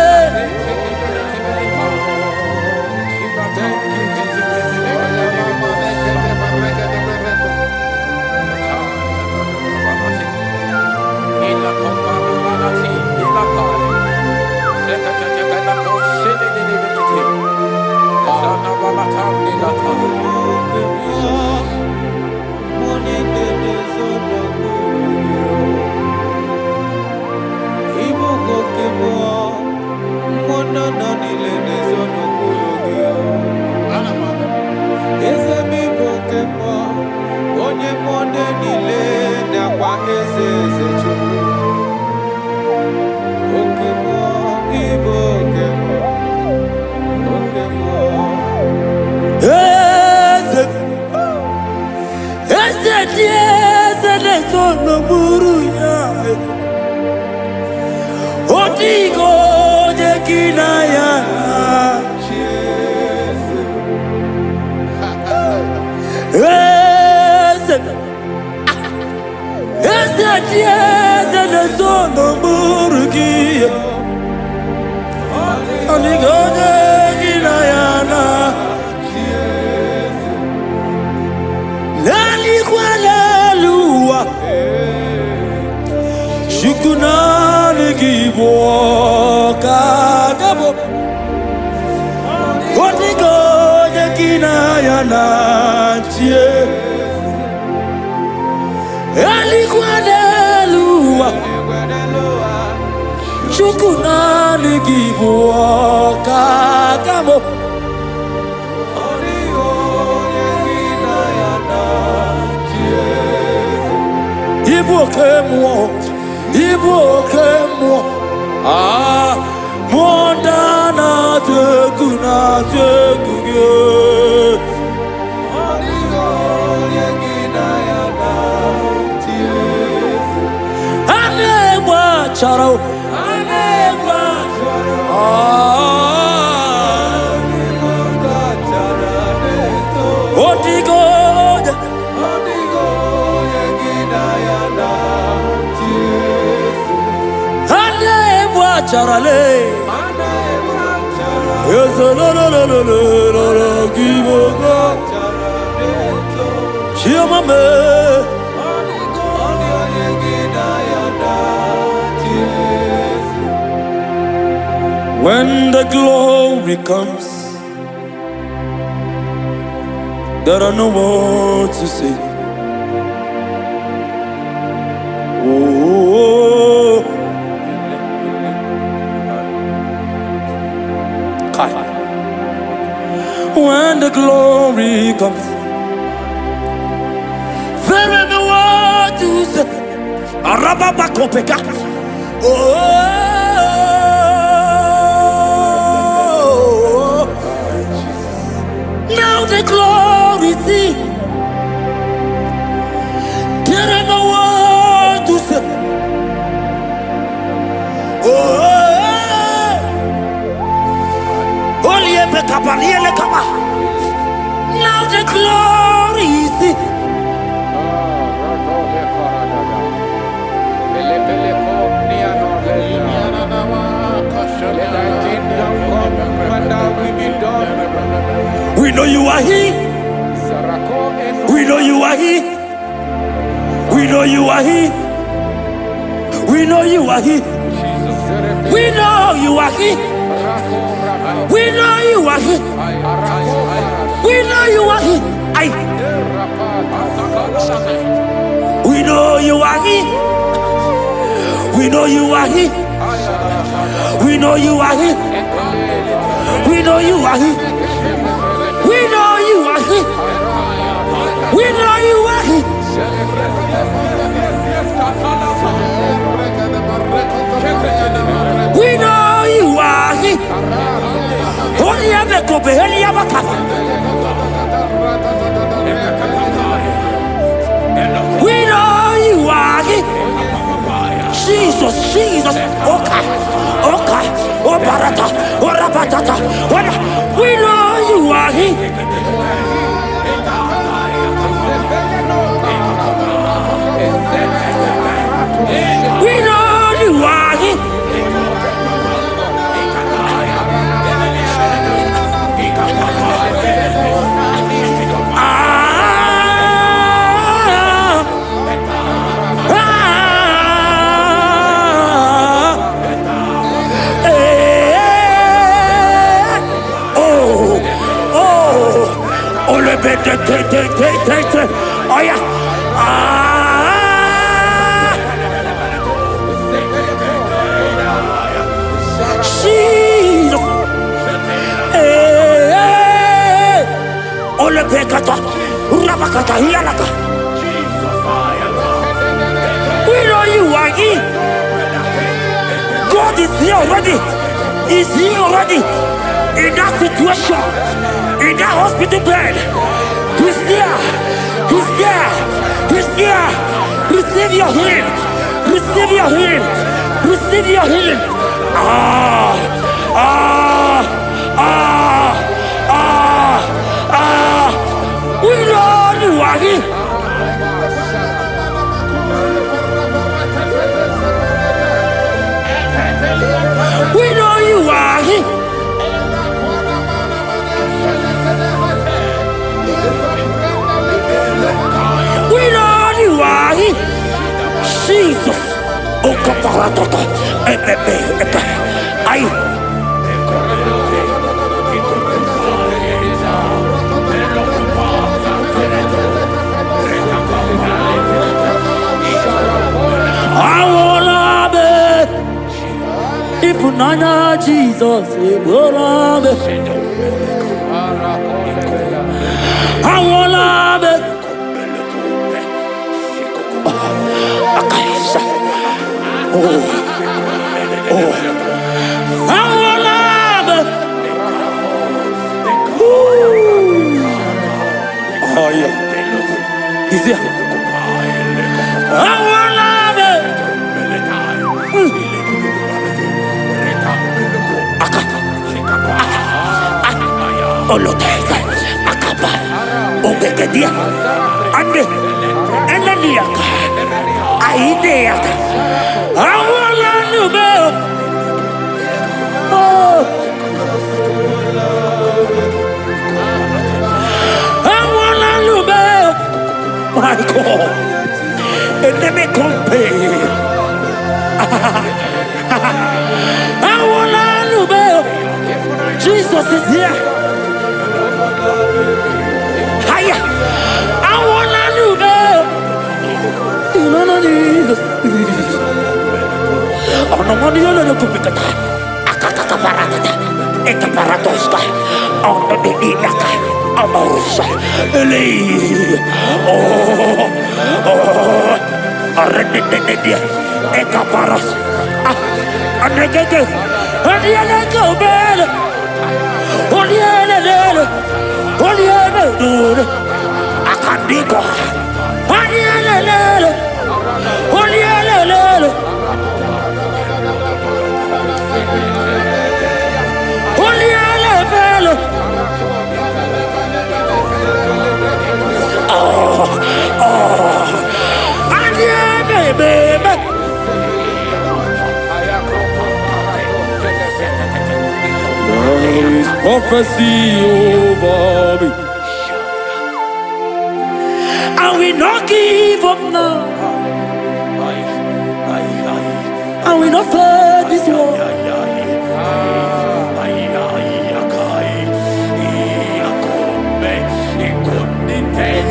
Igbo kagabo Odigo yekina yana chie Alikwadeluwa Shukuna Igbo kagabo Igbo kemwo Igbo kemwo Mondana teguna teguge Anegba charo Anegba Odigo Charale, yes, no, give when the glory comes, there are no words to say. Oh. When the glory comes, there is no word to say. Arababakopeka. Oh, now the glory see. There is no word to say. Oh. Now the glory is it. We know you are here. We know you are here. We know you are here. We know you are here. We know you are here. We know you are here. We know you are here. We know you are here. We know you are here. We know you are here. We know you are here. We know you are here. We know you are here. We know you are here. Only ever go be only ever cover. We know you are here. Jesus, Jesus, okay, okay, oh barata, oh rabatata, we know you are here. We know you are here. Oh yeah. Jesus. Ole pekata. Urabakata hialaka. We know you are here. God is here already. He's here already. In that situation, in that hospital bed, He's there. He's there. He's there. Receive your healing. Receive your healing. Receive your healing. We know you are here. Ekaparatoto. Ebebe. Ay. Ipunana Jesus, Iborabe. Awolabe. Akaisa. Oh. Awolabe. Oh yeah. Is it? Awolabe. Oloteka, akapa, obekedia, ande, enaniaka, aideaka, awala nube, oh, awala nube, my God, eneme kompe, awala nube, Jesus is here. Hiya! I wanna do that. No, Jesus. Oh, no, money, you're not going to be Akaka Parata, Eka Paratoska, on the Dinaka, Amorosa, Eli. Oh, Arredidia, Eka Paras. And again, and the other go bed. Oliana, Akandiko, Oliana, Oliana, Oliana, baby. There is prophecy over me. I will not give up now. I will not fight this war.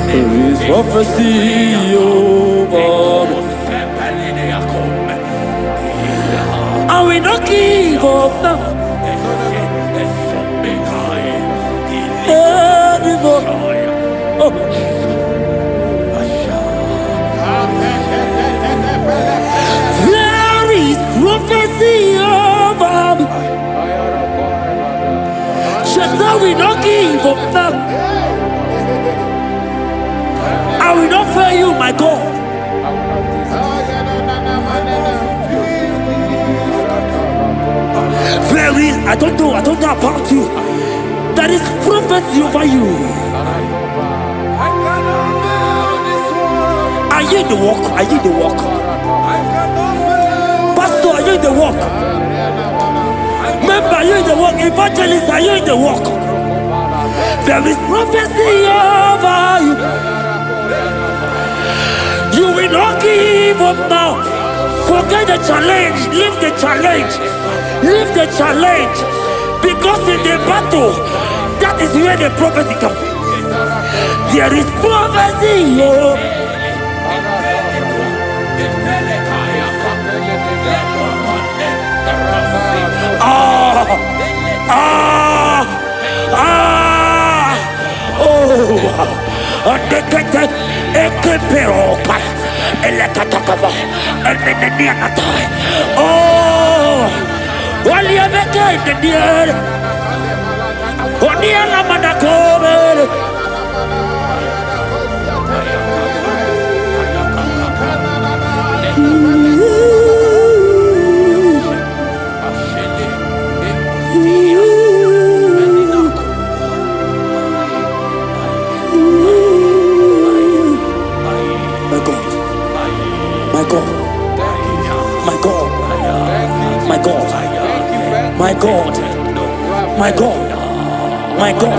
There is prophecy over me. I will not give up now. Oh. There is prophecy over me. Shall we not give up now? I will not fail you, my God. There is, I don't know about you. There is prophecy over you. Are you in the walk? Are you in the walk? Pastor, are you in the walk? Member, are you in the walk? Evangelist, are you in the walk? There is prophecy over you. You will not give up now. Forget the challenge. Leave the challenge. Leave the challenge. Because in the battle, that is where the prophecy comes. There is prophecy. Oh. My God, my God, my God,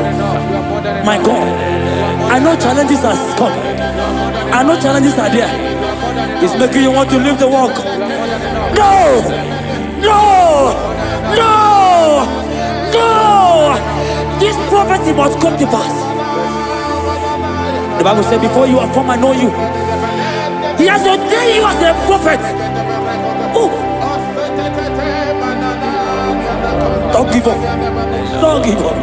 my God. I know challenges are coming. I know challenges are there. It's making you want to leave the walk. No! No! No! No! This prophecy must come to pass. The Bible said, before you are formed, I know you. He has ordained you as a prophet. Oh. Don't give up. Don't give up.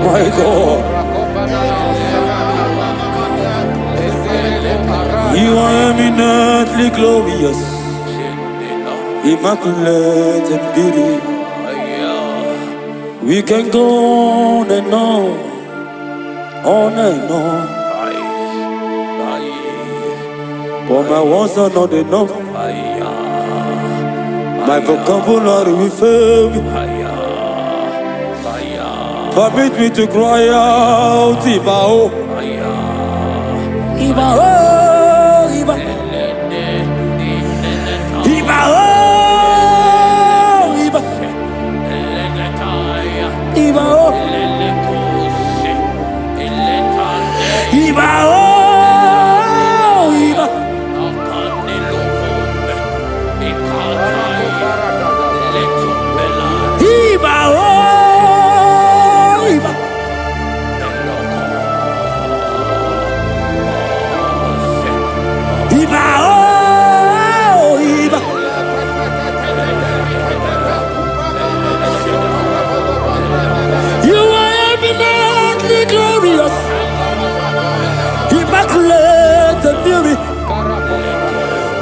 My God. You are eminently glorious, immaculate in beauty. We can go on and on and on. But my words are not enough. My vocabulary will fail me. Permit me to cry out, Ibao. Ibao, Ibao. Ibao, Ibao. Ibao, Ibao.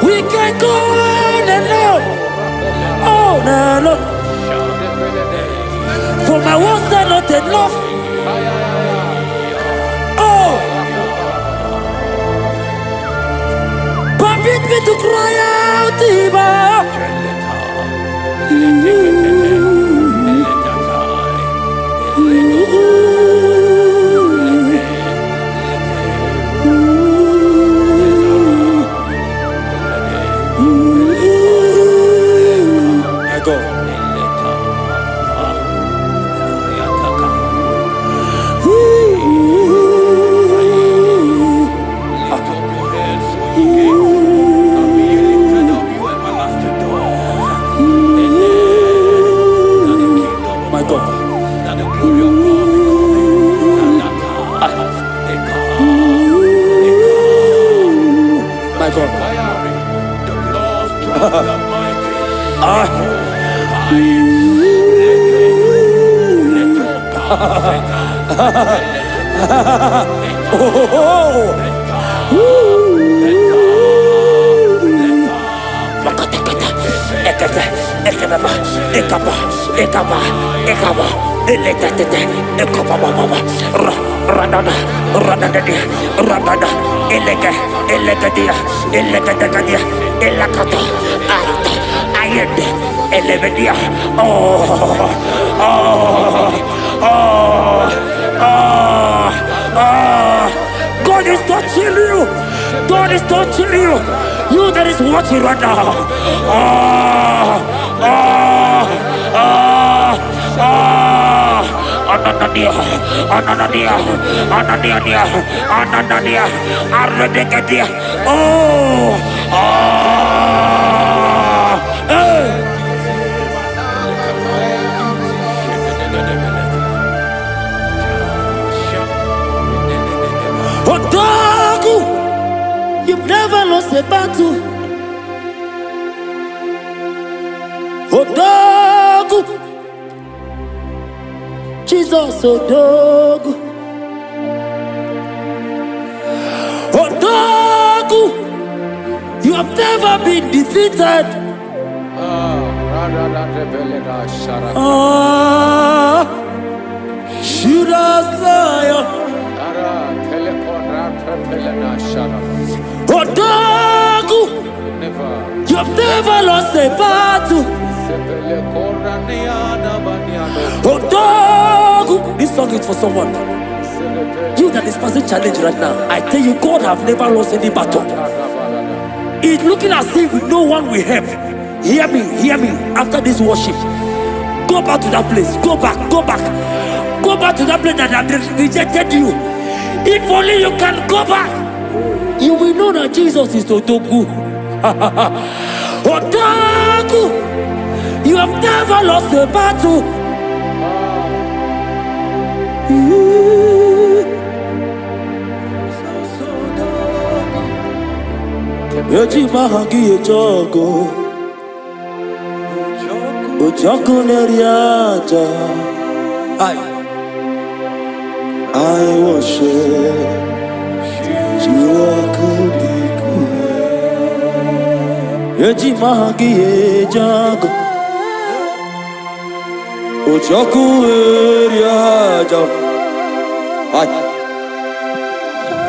We can go on and on. For my words are not enough. Oh, permit me to cry out, Iba. God is touching you. God is touching you. You that is watching right now. Odagu, you've never lost a battle. Odagu, Jesus Odagu. Odagu, you have never been defeated. Judas liar. Odagu, you have never lost a battle. Odagu, this song is for someone. You that is passing challenge right now, I tell you, God have never lost any battle. It's looking as if no one will help. Hear me, hear me. After this worship, go back to that place. Go back, go back. Go back to that place that have rejected you. If only you can go back, you will know that Jesus is Otoku. Otaku, you have never lost a battle. Yoji mahagi ejogo, ojoko neriaja. I worship you, Akudiku. Yoji mahagi ejogo, ojoko neriaja.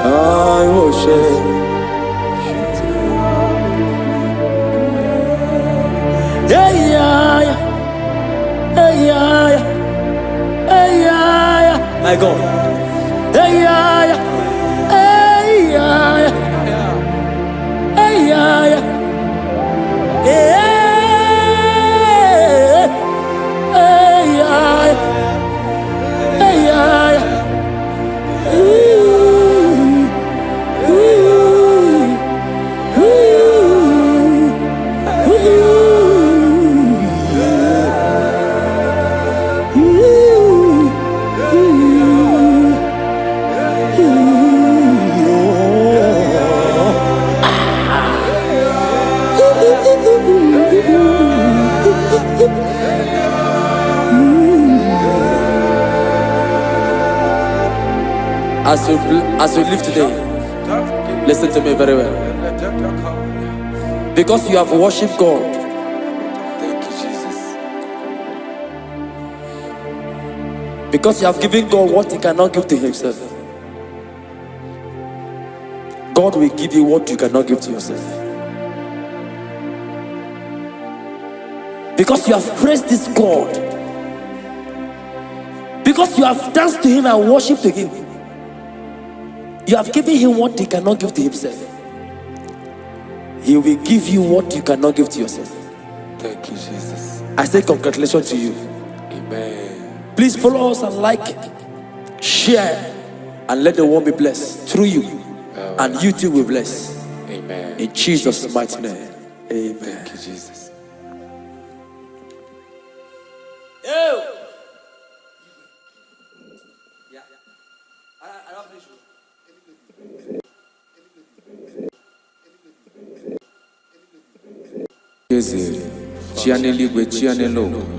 I worship. My God. As you live today, listen to me very well. Because you have worshipped God, Thank you, Jesus. because you have given God what He cannot give to Himself, God will give you what you cannot give to yourself. Because you have praised this God, because you have danced to Him and worshipped to Him, you have given Him what He cannot give to Himself. He will give you what you cannot give to yourself. Thank you, Jesus. I say congratulations to you. Amen. Please follow us and like, share, and let the world be blessed through you. And you too will be blessed. Amen. In Jesus' mighty name. Amen. Thank you, Jesus.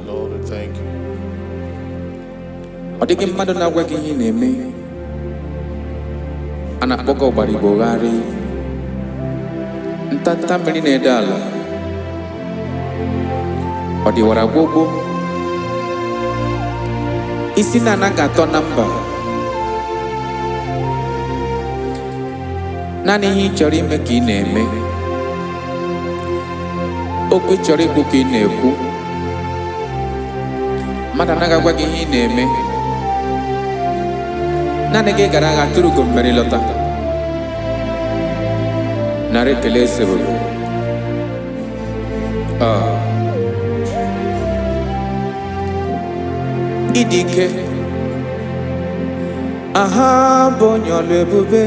Lord, we thank you. Ọ dịghị mmadụ na-agwa gị ihe ị na-eme, a na-akpọga ọgbara Igbo gharị, ntanta mmiri na-ede ala, ọ dịwara gbogbo, isi na-anaghị atọ na mba, naanị ihe ị chọrọ ime ka ị na-eme, okwu ị chọrọ ikwu ka ị na-ekwu, mmadụ anaghị agwa gị ihe ị na-eme, naanị gị gara agha tụrụ ugo mmeri lọta, narị ekele esebụrụ. Ịdị ike, aha bụ onye ọlụ ebube,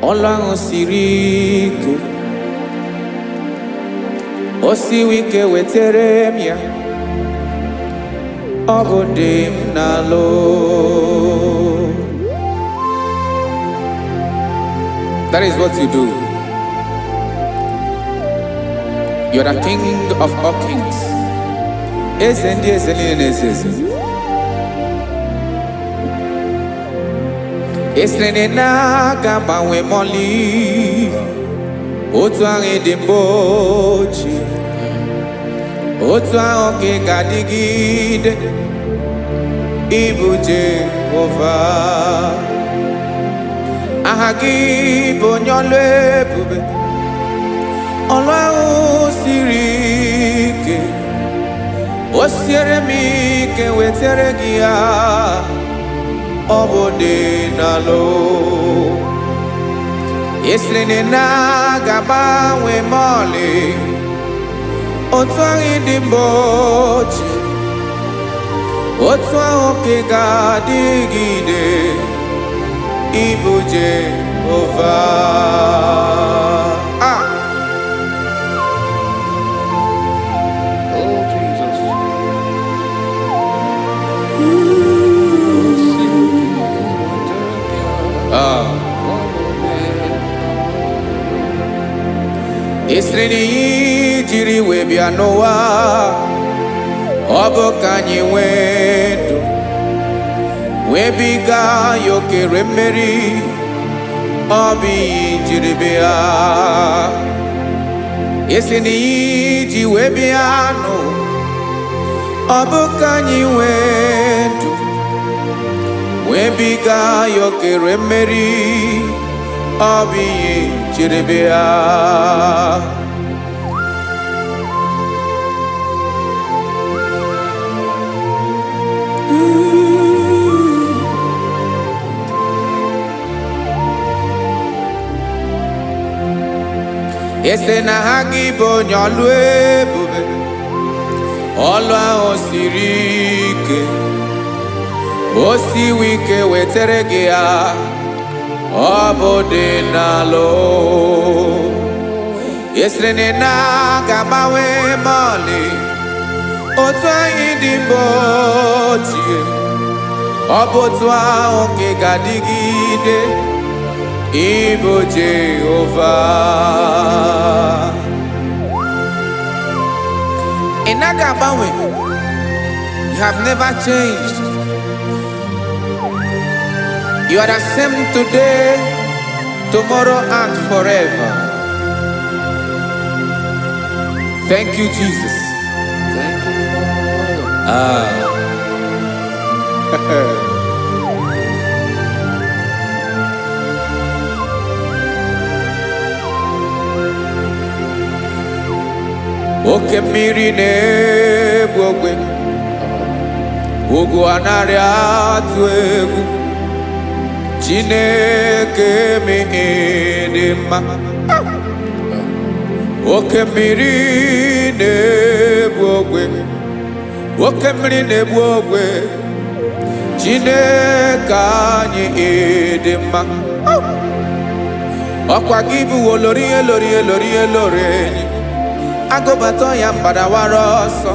ọlụ ahụ siri ike, o siwe ike wetere m ya, ọ bụ dị m n'alụ. That is what you do. You are the King of all kings. Eze ndị eze niile na-eze eze. Esere na-aga gbanwe mọlị, otu ahụ dị mgbe ochie, otu ahụ ka ị ga-adịgide, ịbụ Jehova. Aha gị bụ onye ọlụ ebube, ọlụ ahụ siri ike, o siere m ike wetere gị ya, ọ bụ dị n'alụ. Esere na na-agabanwe ma ọlị, otu ahụ dị mgbe ochie, otu ahụ ka ị ga-adịgide, ịbụ Jehova. Oh, Jesus. Isiri n'iyi jiri wee bịa n'ụwa, ọ bụ ka anyị nwee ndụ, wee biga ya okere mmeri, ọ bụ iyi jiri bịa. Isiri n'iyi ji wee bịa nụ, ọ bụ ka anyị nwee ndụ, wee biga ya okere mmeri, ọ bụ iyi jiri bịa. Ese na ha gị bụ onye ọlụ ebube, ọlụ ahụ siri ike, o siwe ike wetere gị ya, ọ bụ dị n'alụ. Esere na ga-agbanwe ma ọlị, otu anyị dị mgbe ochie, ọ bụ otu ahụ ka ị ga-adịgide, ịbụ Jehova. Ị naghị agbanwe. You have never changed. You are the same today, tomorrow, and forever. Thank you, Jesus. Thank you, Lord. Oke mmiri na-egbu ogwe, ugwu anaghị atụ egwu, Chineke dị mma. Oke mmiri na-egbu ogwe, oke mmiri na-egbu ogwe, Chineke anyị dị mma. Ọkwa gị bụ olori elori elori elori enyi, agụbata ya mgbadawara ọsọ,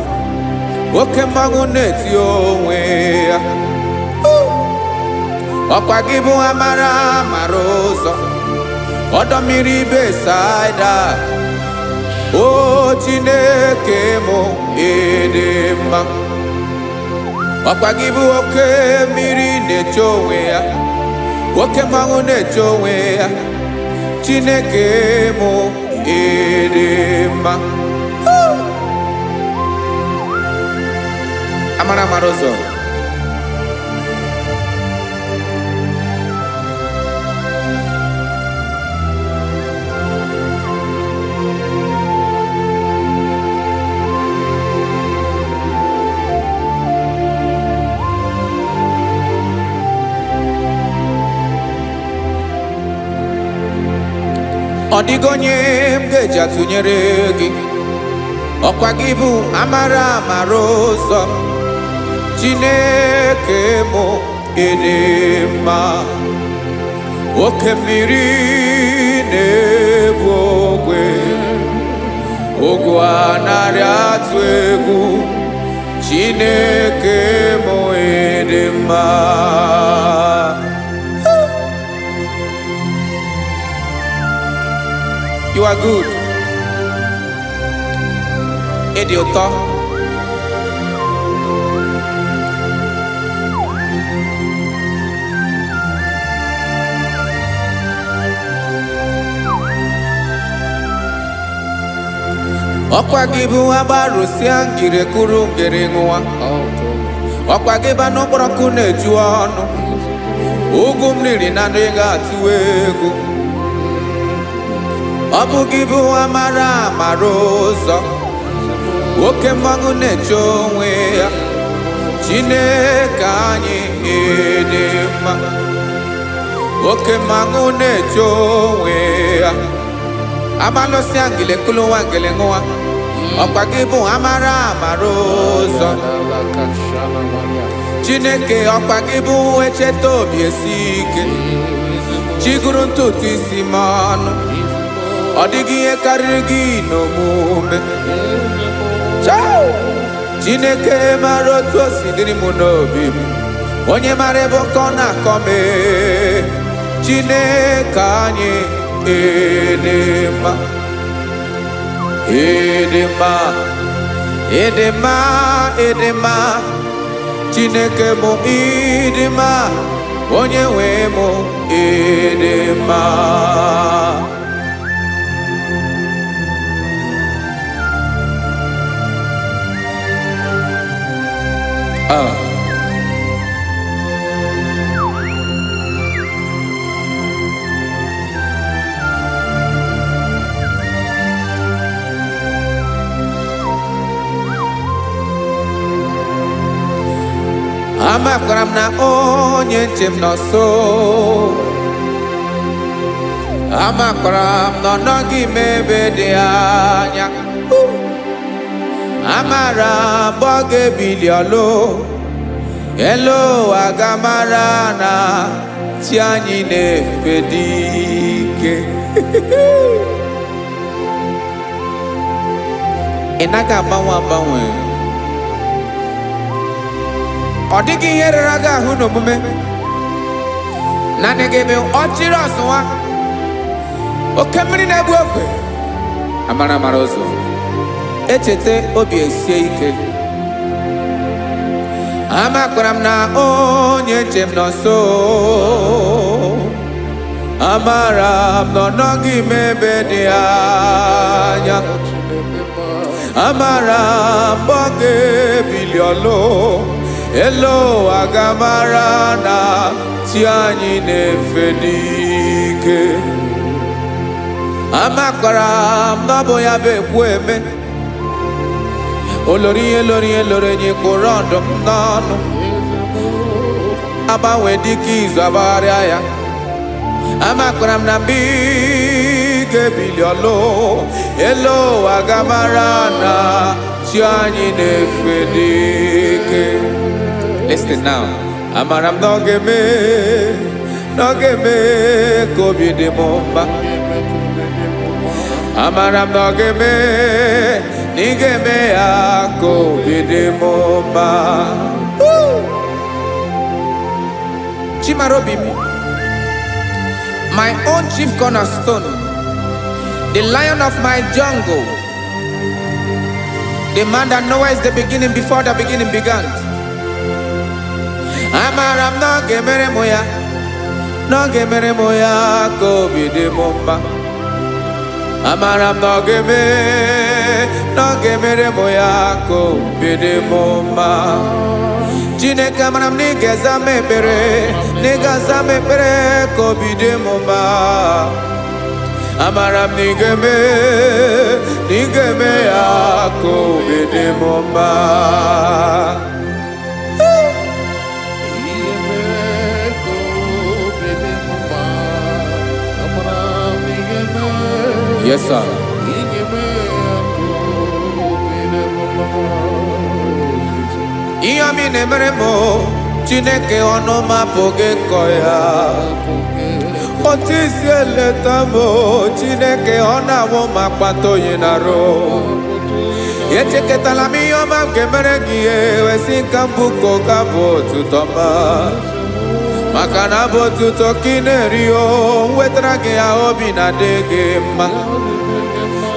oke mmanwụ na-eti onwe ya. Ọkwa gị bụ amara amara ụzọ, ọdọ mmiri Besaida, o Chineke mụ dị mma. Ọkwa gị bụ oke mmiri na-eche onwe ya, oke mmanwụ na-eche onwe ya, Chineke mụ dị mma. Amara amara ụzọ, ọ dịghị onye m ga-eji atụnyere gị. Ọkwa gị bụ amara amara ụzọ, Chineke mụ dị mma. Oke mmiri na-egbu ogwe, ugwu anaghị atụ egwu, Chineke mụ dị mma. You are good. Ịdị ụtọ. Ọkwa gị bụ agbarụsịa ngire kuru ngere nwa. Ọkwa gị bụ n'okporoko na-eju ọnụ, ugwu mmiri na ndị ga-atụ egwu. Ọ bụ gị bụ amara amara ụzọ, oke mmanwụ na-eche onwe ya, Chineke anyị dị mma. Oke mmanwụ na-eche onwe ya, Abalosi angele kulu wangele ngoa. Okwagibu amara amarozo. Chineke okwagibu echeto biesike. Chiguru ntutu isi manu. Odigi ekarigi no mume. Ciao. Chineke marotu osidiri munobi. Onye marebo kona kome. Chineke anyị edema. Edema. Edema. Edema. Chineke mo edema. Onye we mo edema. Amakwaram na onye nchem n'ọsọ. Amakwaram na ọ nọghị m ebe dị anya. Amara mgbe ọ ga-ebili ọlụ. Elu agamara na chi anyị na-efe dị ike. Ị naghị agbanwe. Ọ dịghị ihe rere gị ahụ n'omume. Naanị gị bụ ọchịrị ọzụwa. Oke mmiri na-egbu ogwe. Amara ụzọ. Echete obi esie ike. Amakwaram na onye nche m n'ọsọ. Amara m na ọ nọghị m ebe dị anya. Amara mgbe ọ ga-ebili ọlụ. Elo agamara na chi anyị na-efe n'ike. Amakwaram na ọ bụ ya bụ ekwu eme. Olori enyi kpụrụ ọdụm n'ọnụ. Agbanwe dịka izu agbagharịa ya. Amakwaram na mgbe ị ga-ebili ọlụ. Elo agamara na chi anyị na-efe n'ike. Listen now. Amaram na ọ ga-eme ka obi dị m mma. Amaram na ọ ga-eme na ị ga-eme ya ka obi dị m mma. Chimarobi m, my own chief cornerstone, the lion of my jungle, the man that knows the beginning before the beginning began. Amaram na ọ ga-emere m ya, na ọ ga-emere m ya ka obi dị m mma. Amaram na ọ ga-emere m ya ka obi dị m mma. Chineke amaram na ị ga-aza m ekpere, na ị ga-aza m ekpere ka obi dị m mma. Amaram na ị ga-eme ya ka obi dị m mma. Yes, sir. Ihe mi na-emere m Chineke ọnụ m apụghị ịkọ ya. Otu isi eleta m Chineke ọ na-awụ m akpata oyi n'arụ. Echeketala m ihe ọma m ga-emere gị ewesi nka mbụ ka ọ ga-abụ otuto ma. Maka na abụ otuto ka ị na-eri o wetara gị ya obi na-adị gị mma.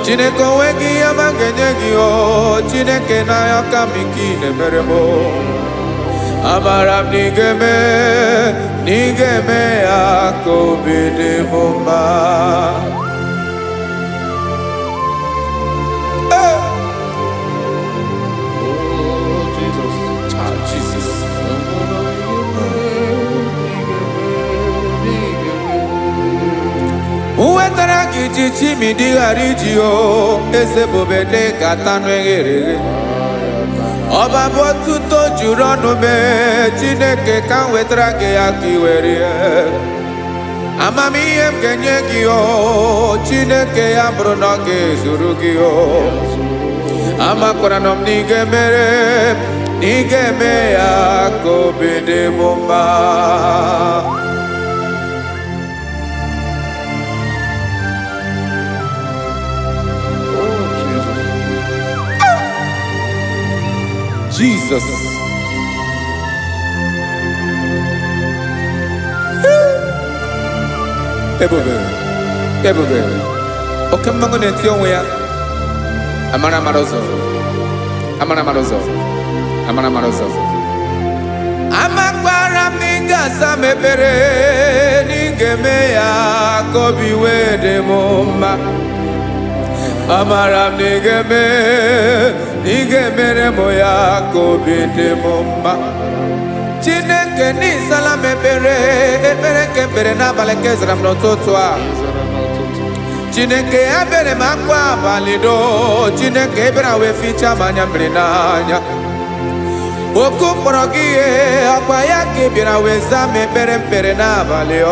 Chineke onwe gị ihe ọma ga-enye gị o Chineke n'anya ka m ike ị na-emere m. Amara m na ị ga-eme ya ka obi dị m mma. Uwetara gị ji chimidi ghara iji o eze bobede ka tanụ eghere. Ọba bụ otuto juru ọnụ mee Chineke ka m wetara gị ya ka i were. amamihe m ga-enye gị o Chineke ya bụrụ na ọ ga-ezuru gị o amakwara na m na ị ga-emere na ị ga-eme ya ka obi dị m mma. Jesus. Ebube. Oke mmanwụ na-eti onwe ya. Amara ụzọ. Amakwara m na ị ga-asa m ekpere na ị ga-eme ya ka obi wee dị m mma. Amara m na ị ga-emere m ya ka obi dị m mma. Chineke n'ịzala m ekpere nke ekpere n'abalị nke zara m n'ụtụtụ a. Chineke ya bere m akwa abalị do. Chineke ebere wee fichaa m anya mmiri n'anya. Oku mkpọrọ gị ihe akwa ya ka ị bịara wee zaa m ekpere n'abalị o.